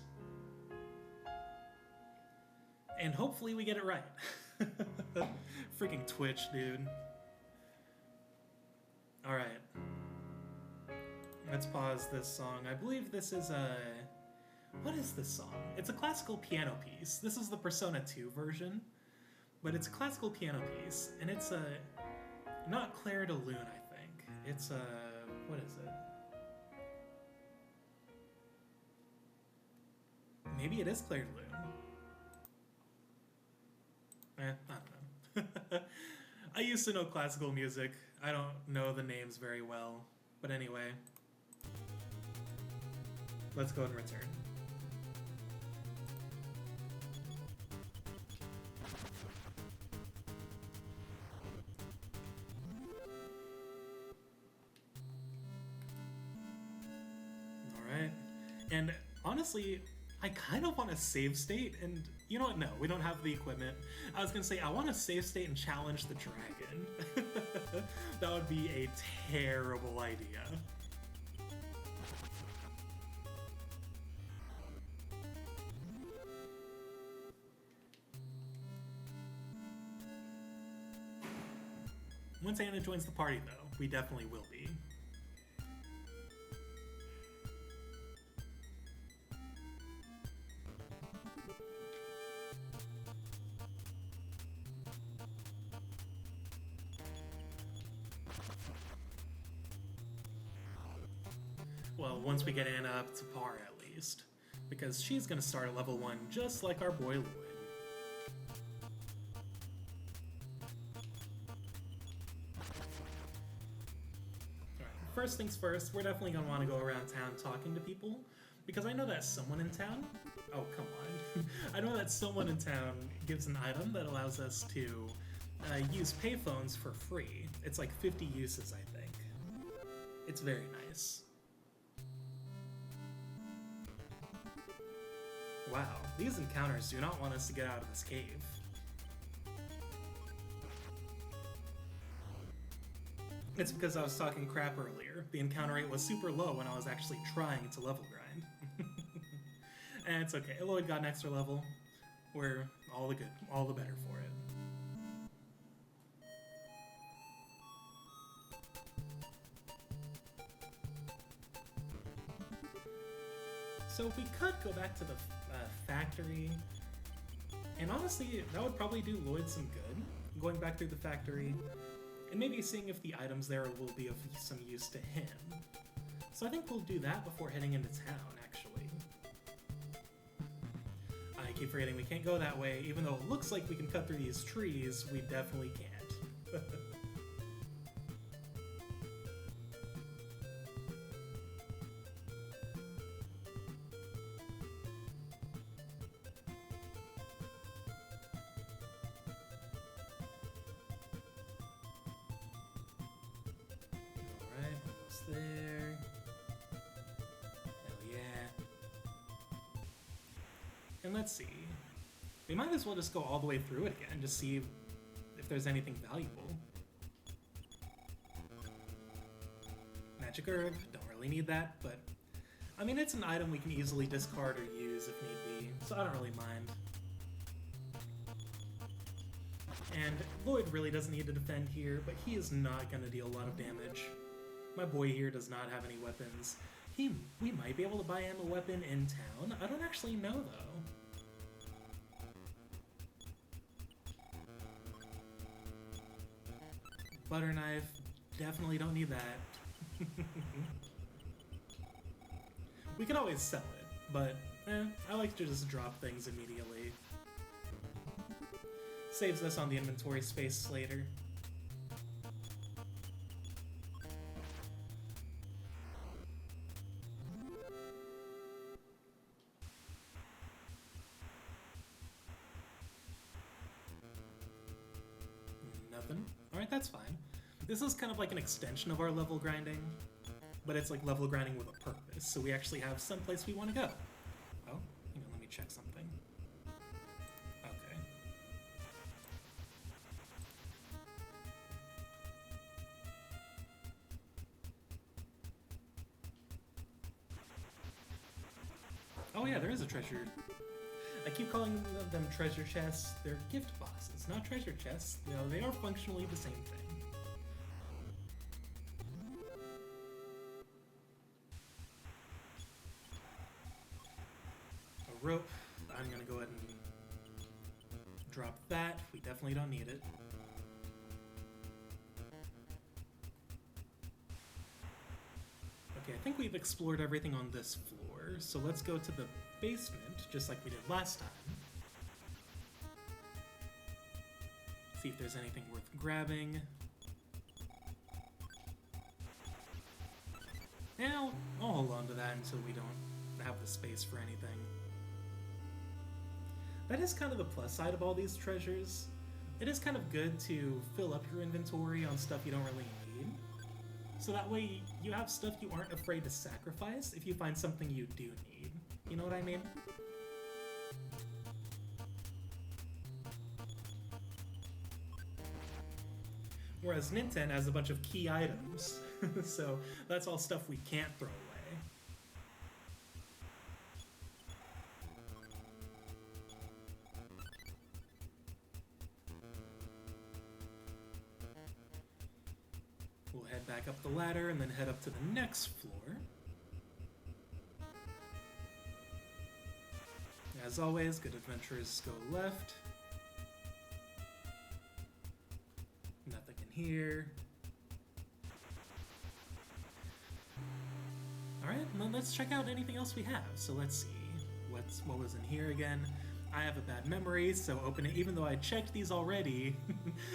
Speaker 1: And hopefully we get it right. Freaking Twitch, dude. Alright. Let's pause this song. I believe this is a... What is this song? It's a classical piano piece. This is the Persona 2 version, but it's a classical piano piece, and it's a... Not Claire de Lune, I think. It's a... What is it? Maybe it is Claire de Lune. I don't know. I used to know classical music. I don't know the names very well. But anyway. Let's go and return. Alright. And honestly, I kind of want to save state, and you know what? No, we don't have the equipment. I was gonna say, I want to save state and challenge the dragon. That would be a terrible idea. Once Anna joins the party, though, we definitely will be. Well, once we get Anna up to par, at least. Because she's gonna start at level 1, just like our boy Lloyd. Alright, first things first, we're definitely gonna want to go around town talking to people. Because I know that someone in town... Oh, come on. I know that someone in town gives an item that allows us to use payphones for free. It's like 50 uses, I think. It's very nice. Wow, these encounters do not want us to get out of this cave. It's because I was talking crap earlier. The encounter rate was super low when I was actually trying to level grind. And it's okay, Lloyd got an extra level. We're all the better for it. So we could go back to the factory, and honestly, that would probably do Lloyd some good, going back through the factory, and maybe seeing if the items there will be of some use to him. So I think we'll do that before heading into town, actually. I keep forgetting we can't go that way, even though it looks like we can cut through these trees, we definitely can't. There. Hell yeah. And let's see. We might as well just go all the way through it again, just see if there's anything valuable. Magic herb, don't really need that, but I mean, it's an item we can easily discard or use if need be, so I don't really mind. And Lloyd really doesn't need to defend here, but he is not going to deal a lot of damage. My boy here does not have any weapons. We might be able to buy him a weapon in town. I don't actually know, though. Butter knife, definitely don't need that. We could always sell it, but I like to just drop things immediately. Saves us on the inventory space later. nothing. Alright, that's fine. This is kind of like an extension of our level grinding, but it's like level grinding with a purpose, so we actually have someplace we want to go. Oh, hang on, let me check something. Okay. Oh yeah, there is a treasure. I keep calling them treasure chests. They're gift boxes, not treasure chests. You know, they are functionally the same thing. A rope. I'm gonna go ahead and drop that. We definitely don't need it. Okay, I think we've explored everything on this floor, so let's go to the basement, just like we did last time. See if there's anything worth grabbing. Now, I'll hold on to that until we don't have the space for anything. That is kind of the plus side of all these treasures. It is kind of good to fill up your inventory on stuff you don't really need. So that way, you have stuff you aren't afraid to sacrifice if you find something you do need. You know what I mean? Whereas Nintendo has a bunch of key items, so that's all stuff we can't throw away. We'll head back up the ladder and then head up to the next floor. As always, good adventurers go left. Nothing in here. Alright, well, let's check out anything else we have. So let's see. What was in here again? I have a bad memory, so open it. Even though I checked these already,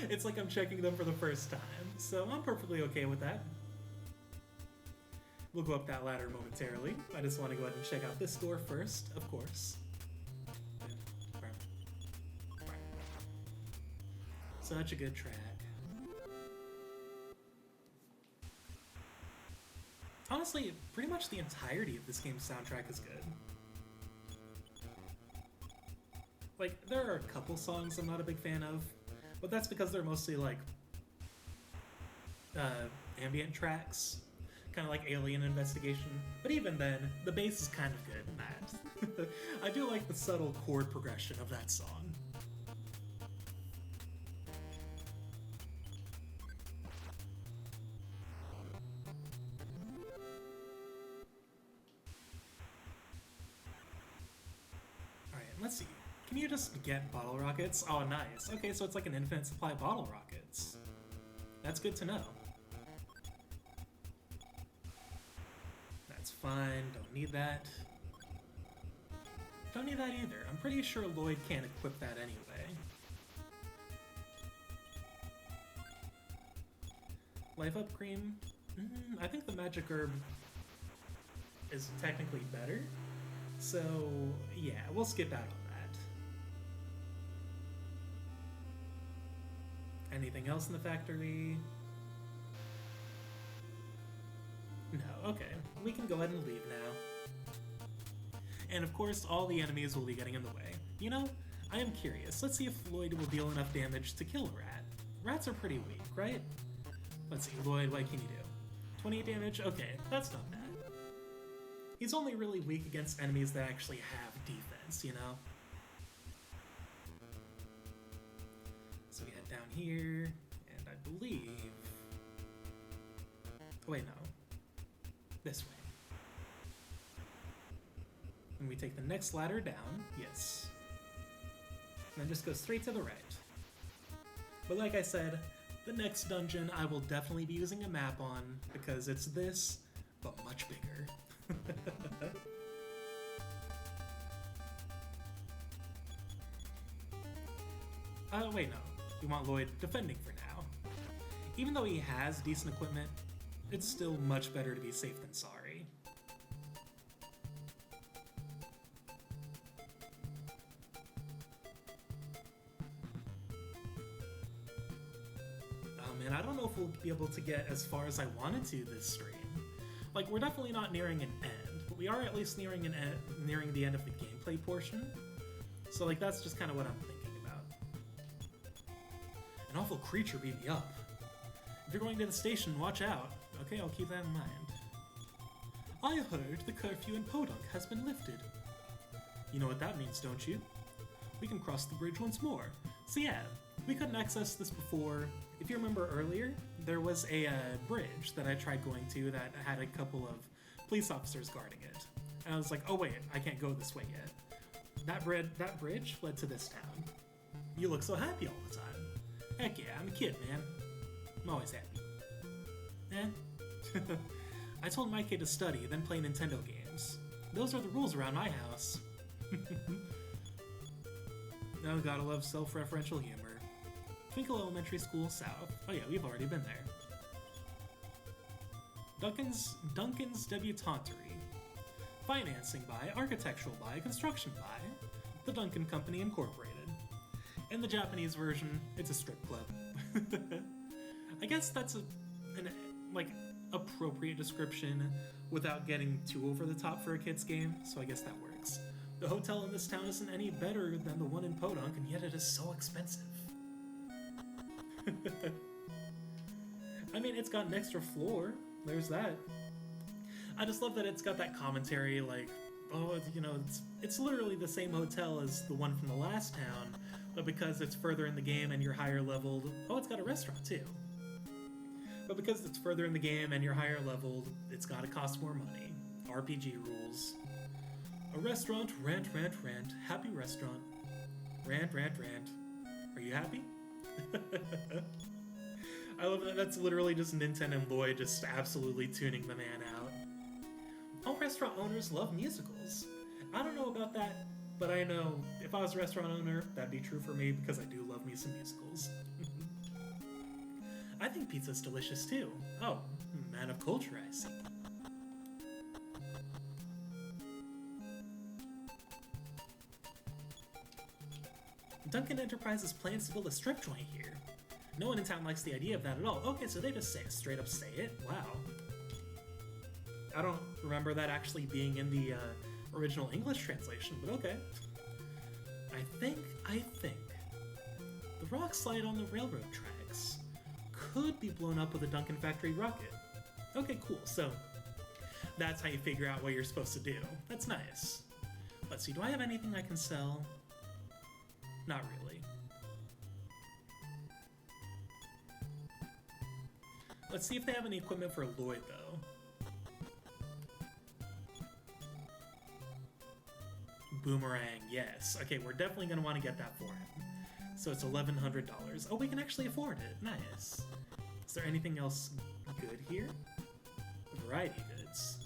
Speaker 1: it's like I'm checking them for the first time. So I'm perfectly okay with that. We'll go up that ladder momentarily. I just want to go ahead and check out this door first, of course. Such a good track. Honestly, pretty much the entirety of this game's soundtrack is good. Like, there are a couple songs I'm not a big fan of, but that's because they're mostly like ambient tracks, kind of like Alien Investigation. But even then, the bass is kind of good in that. I do like the subtle chord progression of that song. Let's see. Can you just get bottle rockets? Oh, nice. Okay, so it's like an infinite supply of bottle rockets. That's good to know. That's fine. Don't need that. Don't need that either. I'm pretty sure Lloyd can't equip that anyway. Life up cream? I think the magic herb is technically better. So, yeah, we'll skip out on that. Anything else in the factory? No, okay. We can go ahead and leave now. And of course, all the enemies will be getting in the way. You know, I am curious. Let's see if Lloyd will deal enough damage to kill a rat. Rats are pretty weak, right? Let's see, Lloyd, what can you do? 28 damage? Okay, that's not bad. He's only really weak against enemies that actually have defense, you know? So we head down here, and I believe... Oh, wait, no. This way. And we take the next ladder down, yes. And then just go straight to the right. But like I said, the next dungeon I will definitely be using a map on, because it's this, but much bigger. Wait, no. We want Lloyd defending for now. Even though he has decent equipment, it's still much better to be safe than sorry. man, I don't know if we'll be able to get as far as I wanted to this stream. Like, we're definitely not nearing an end, but we are at least nearing the end of the gameplay portion. So, like, that's just kind of what I'm thinking about. An awful creature beat me up. If you're going to the station, watch out. Okay, I'll keep that in mind. I heard the curfew in Podunk has been lifted. You know what that means, don't you? We can cross the bridge once more. So yeah, we couldn't access this before. If you remember earlier, there was a bridge that I tried going to that had a couple of police officers guarding it. And I was like, oh wait, I can't go this way yet. That bridge led to this town. You look so happy all the time. Heck yeah, I'm a kid, man. I'm always happy. Eh? I told my kid to study, then play Nintendo games. Those are the rules around my house. Now gotta love self-referential humor. Twinkle Elementary School South. Oh yeah, we've already been there. Duncan's Debutantery. Financing by, architectural by, construction by, the Duncan Company Incorporated. In the Japanese version, it's a strip club. I guess that's an appropriate description without getting too over the top for a kid's game, so I guess that works. The hotel in this town isn't any better than the one in Podunk, and yet it is so expensive. I mean, it's got an extra floor. There's that. I just love that it's got that commentary, like, oh, you know, it's literally the same hotel as the one from the last town, but because it's further in the game and you're higher leveled, oh, it's got a restaurant too. But because it's further in the game and you're higher leveled, it's gotta cost more money. RPG rules. A restaurant, rant, rant, rant. Happy restaurant. Rant, rant, rant. Are you happy? I love that that's literally just Nintendo and Lloyd just absolutely tuning the man out. All restaurant owners love musicals. I don't know about that, but I know if I was a restaurant owner, that'd be true for me because I do love me some musicals. I think pizza's delicious too. Oh, man of culture, I see. Duncan Enterprises plans to build a strip joint here. No one in town likes the idea of that at all. Okay, so they just straight up say it? Wow. I don't remember that actually being in the original English translation, but okay. I think the rock slide on the railroad tracks could be blown up with a Duncan factory rocket. Okay, cool. So that's how you figure out what you're supposed to do. That's nice. Let's see, do I have anything I can sell? Not really. Let's see if they have any equipment for Lloyd, though. Boomerang, yes. Okay, we're definitely going to want to get that for him. So it's $1,100. Oh, we can actually afford it. Nice. Is there anything else good here? Variety goods.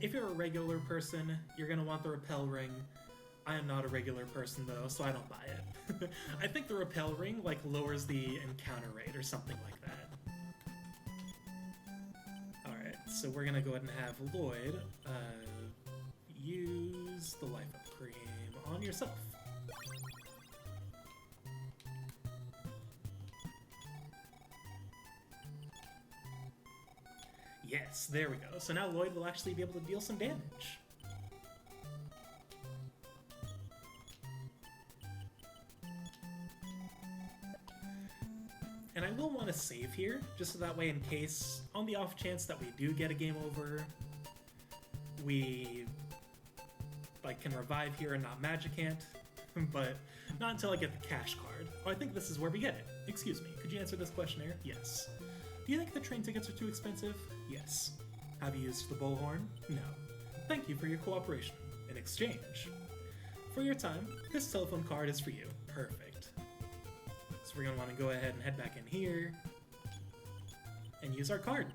Speaker 1: If you're a regular person, you're going to want the repel ring. I am not a regular person, though, so I don't buy it. I think the repel ring, like, lowers the encounter rate or something like that. Alright, so we're going to go ahead and have Lloyd use the Life Up Cream on yourself. Yes, there we go. So now Lloyd will actually be able to deal some damage. And I will want to save here, just so that way in case, on the off chance that we do get a game over, we can revive here and not Magicant, but not until I get the cash card. Oh, I think this is where we get it. Excuse me, could you answer this questionnaire? Yes. Do you think the train tickets are too expensive? Yes. Have you used the bullhorn? No. Thank you for your cooperation. In exchange for your time, this telephone card is for you. Perfect. So we're going to want to go ahead and head back in here and use our card.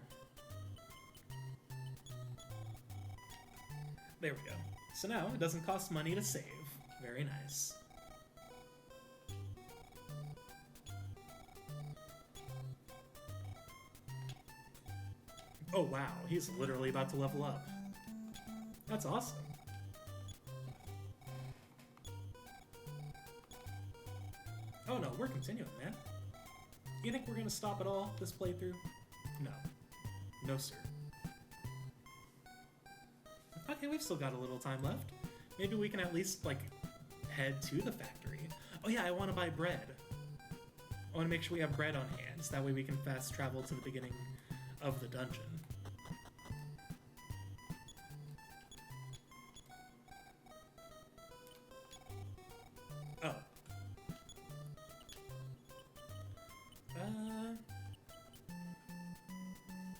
Speaker 1: There we go. So now it doesn't cost money to save. Very nice. Oh wow, he's literally about to level up. That's awesome. Oh no, we're continuing, man. You think we're gonna stop at all this playthrough? No. No, sir. Okay, we've still got a little time left. Maybe we can at least, like, head to the factory. Oh yeah, I want to buy bread. I want to make sure we have bread on hand, so that way we can fast travel to the beginning of the dungeon. Oh.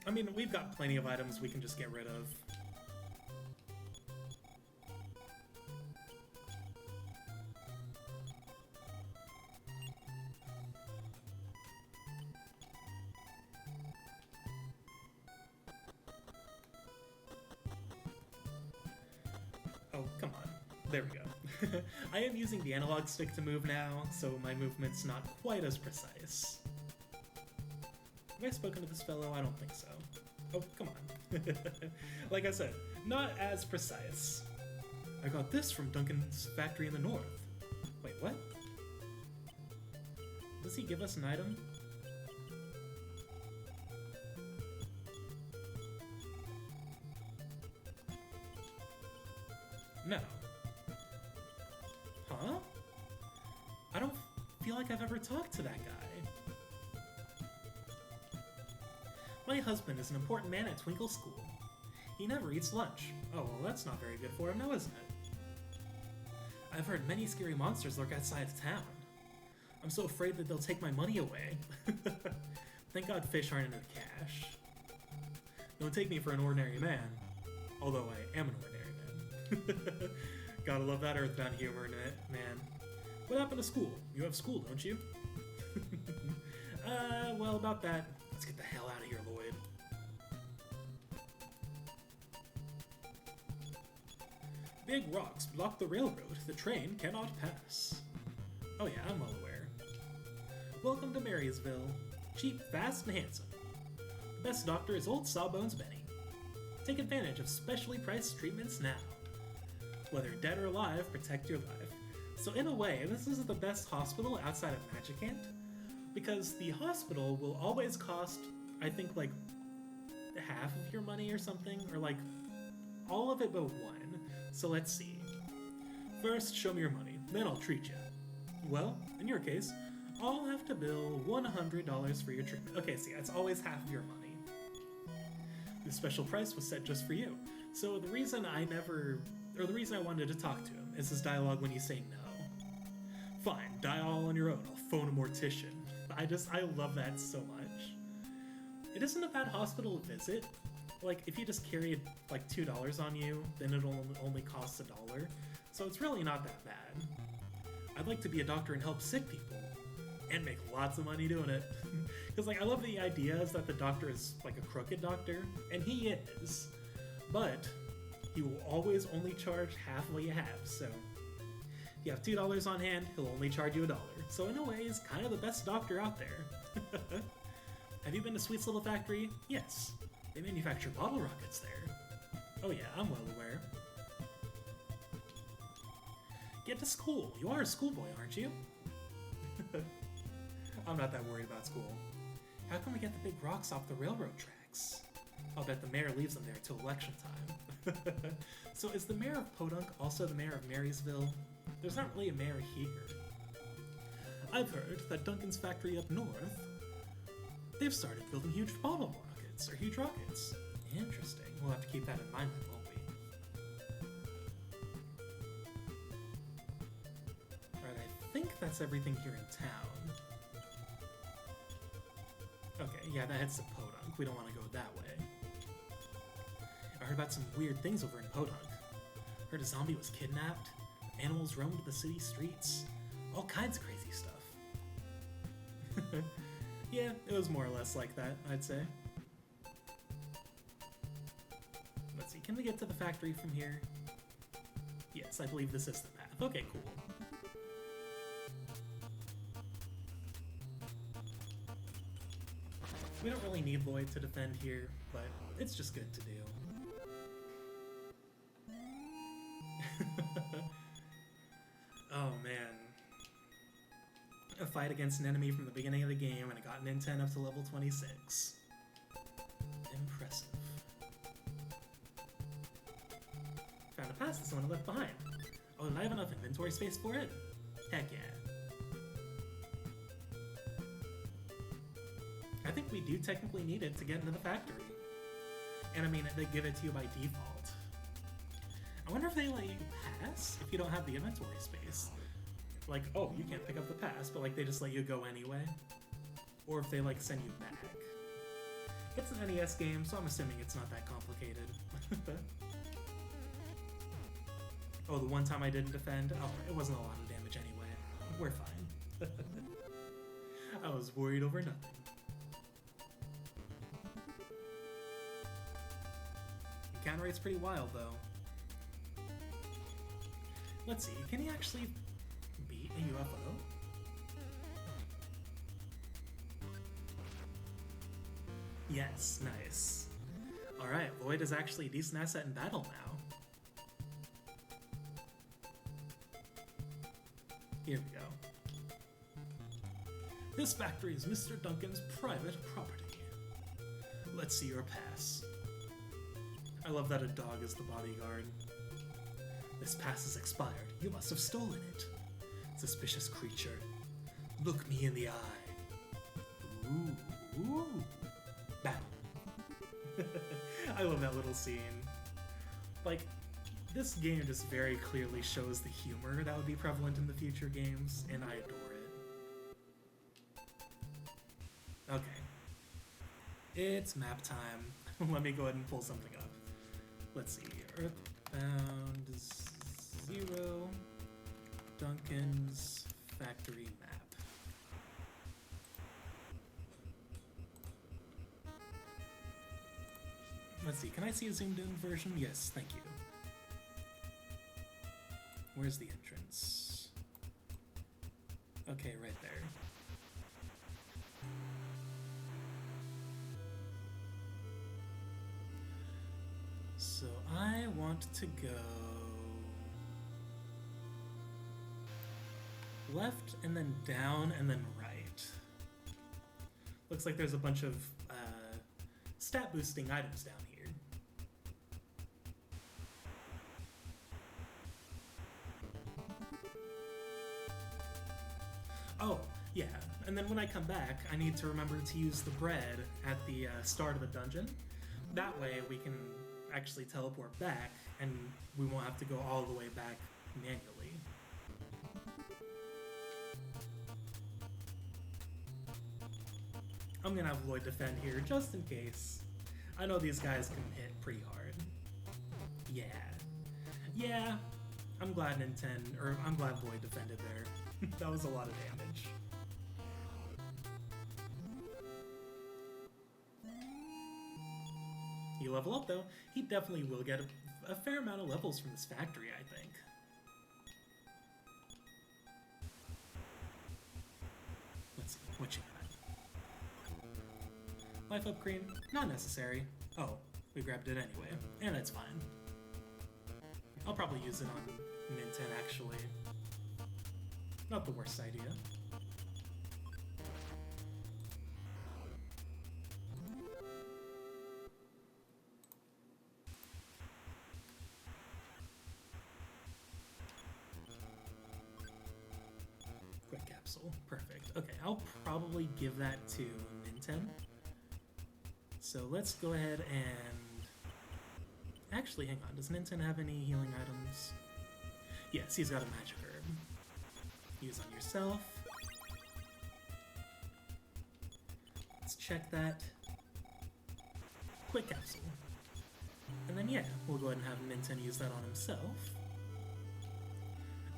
Speaker 1: I mean, we've got plenty of items we can just get rid of. Oh, come on. There we go. I am using the analog stick to move now, so my movement's not quite as precise. Have I spoken to this fellow? I don't think so. Oh, come on. Like I said, not as precise. I got this from Duncan's factory in the north. Wait, what? Does he give us an item? No. Huh? I don't feel like I've ever talked to that guy. My husband is an important man at Twinkle School. He never eats lunch. Oh, well, that's not very good for him now, isn't it? I've heard many scary monsters lurk outside of town. I'm so afraid that they'll take my money away. Thank God fish aren't into cash. Don't take me for an ordinary man. Although I am an ordinary man. Gotta love that EarthBound humor in it, man. What happened to school? You have school, don't you? Well, about that, let's get the hell out of here, Lloyd. Big rocks block the railroad. The train cannot pass. Oh yeah, I'm well aware. Welcome to Marysville. Cheap, fast, and handsome. The best doctor is old Sawbones Benny. Take advantage of specially priced treatments now. Whether dead or alive, protect your life. So in a way, this is the best hospital outside of Magicant, because the hospital will always cost, I think, like, half of your money or something, or like, all of it but one. So let's see. First, show me your money, then I'll treat you. Well, in your case, I'll have to bill $100 for your treatment. Okay, see, it's always half of your money. The special price was set just for you. So the reason I wanted to talk to him is his dialogue when you say no. Fine, die all on your own, I'll phone a mortician. I love that so much. It isn't a bad hospital to visit. Like, if you just carried, like, $2 on you, then it'll only cost $1. So it's really not that bad. I'd like to be a doctor and help sick people. And make lots of money doing it. Because, like, I love the idea is that the doctor is, like, a crooked doctor. And he is. But he will always only charge half of what you have, so... If you have $2 on hand, he'll only charge you $1. So in a way, he's kind of the best doctor out there. Have you been to Sweet's Little Factory? Yes. They manufacture bottle rockets there. Oh yeah, I'm well aware. Get to school. You are a schoolboy, aren't you? I'm not that worried about school. How can we get the big rocks off the railroad tracks? I'll bet the mayor leaves them there till election time. So is the mayor of Podunk also the mayor of Marysville? There's not really a mayor here. I've heard that Duncan's factory up north, they've started building huge bottle rockets, or huge rockets. Interesting. We'll have to keep that in mind then, won't we? Alright, I think that's everything here in town. Okay, yeah, that heads to Podunk. We don't want to go that way. I heard about some weird things over in Podunk. Heard a zombie was kidnapped, animals roamed the city streets, all kinds of crazy stuff. Yeah, it was more or less like that, I'd say. Let's see, can we get to the factory from here? Yes, I believe this is the path. Okay, cool. We don't really need Lloyd to defend here, but it's just good to do. Oh man. a fight against an enemy from the beginning of the game, and I got N10 up to level 26. Impressive. Found a pass that someone left behind. Oh, did I have enough inventory space for it? Heck yeah. I think we do technically need it to get into the factory. And I mean, they give it to you by default. I wonder if they let you pass if you don't have the inventory space. Like, oh, you can't pick up the pass, but like they just let you go anyway. Or if they like send you back. It's an NES game, so I'm assuming it's not that complicated. Oh, the one time I didn't defend? Oh, it wasn't a lot of damage anyway. We're fine. I was worried over nothing. The counter rate's pretty wild, though. Let's see, can he actually beat a UFO? Yes, nice. Alright, Void is actually a decent asset in battle now. Here we go. This factory is Mr. Duncan's private property. Let's see your pass. I love that a dog is the bodyguard. This pass is expired. You must have stolen it. Suspicious creature. Look me in the eye. Ooh. Bow. I love that little scene. Like, this game just very clearly shows the humor that would be prevalent in the future games, and I adore it. Okay. It's map time. Let me go ahead and pull something up. Let's see. EarthBound Zero. Duncan's factory map. Let's see, can I see a zoomed in version? Yes, thank you. Where's the entrance? Okay, right there. So I want to go left and then down and then right. Looks like there's a bunch of stat boosting items down here. Oh, yeah, and then when I come back, I need to remember to use the bread at the start of the dungeon. That way we can actually teleport back, and we won't have to go all the way back manually. I'm gonna have Lloyd defend here, just in case. I know these guys can hit pretty hard. Yeah, I'm glad I'm glad Lloyd defended there. That was a lot of damage. You level up though, he definitely will get a fair amount of levels from this factory, I think. Let's see, what you got? Life up cream? Not necessary. Oh, we grabbed it anyway, and that's fine. I'll probably use it on N10 actually. Not the worst idea. Quick capsule, perfect. Okay, I'll probably give that to N10. So let's go ahead and... Actually, hang on, does N10 have any healing items? Yes, he's got a magic herb. Use on yourself. Let's check that. Quick capsule. And then yeah, we'll go ahead and have N10 use that on himself.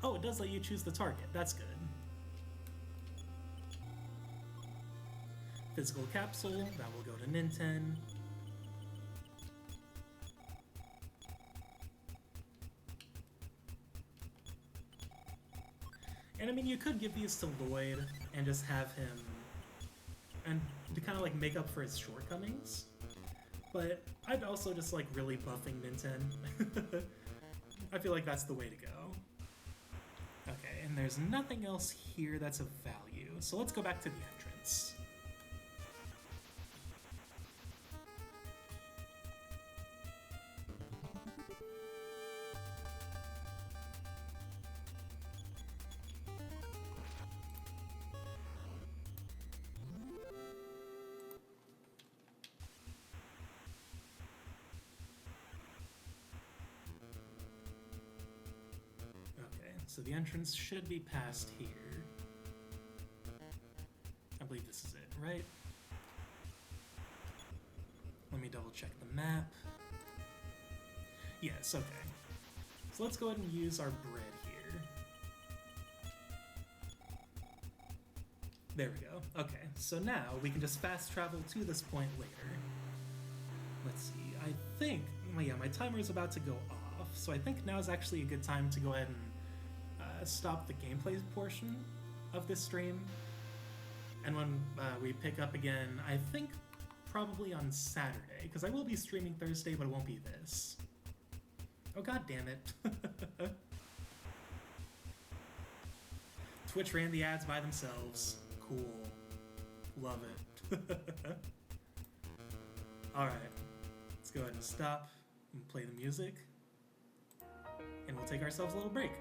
Speaker 1: Oh, it does let you choose the target, that's good. Physical capsule, that will go to N10. And I mean, you could give these to Lloyd and just have him, and to kind of like make up for his shortcomings. But I'd also just like really buffing N10. I feel like that's the way to go. Okay, and there's nothing else here that's of value. So let's go back to the entrance. So the entrance should be past here. I believe this is it, right? Let me double check the map. Yes, okay. So let's go ahead and use our bread here. There we go. Okay, so now we can just fast travel to this point later. Let's see, I think, well, yeah, my timer is about to go off, so I think now is actually a good time to go ahead and stop the gameplay portion of this stream, and when we pick up again, I think probably on Saturday, because I will be streaming Thursday, but it won't be this. Oh god damn it. Twitch ran the ads by themselves. Cool. Love it. Alright, let's go ahead and stop and play the music, and we'll take ourselves a little break.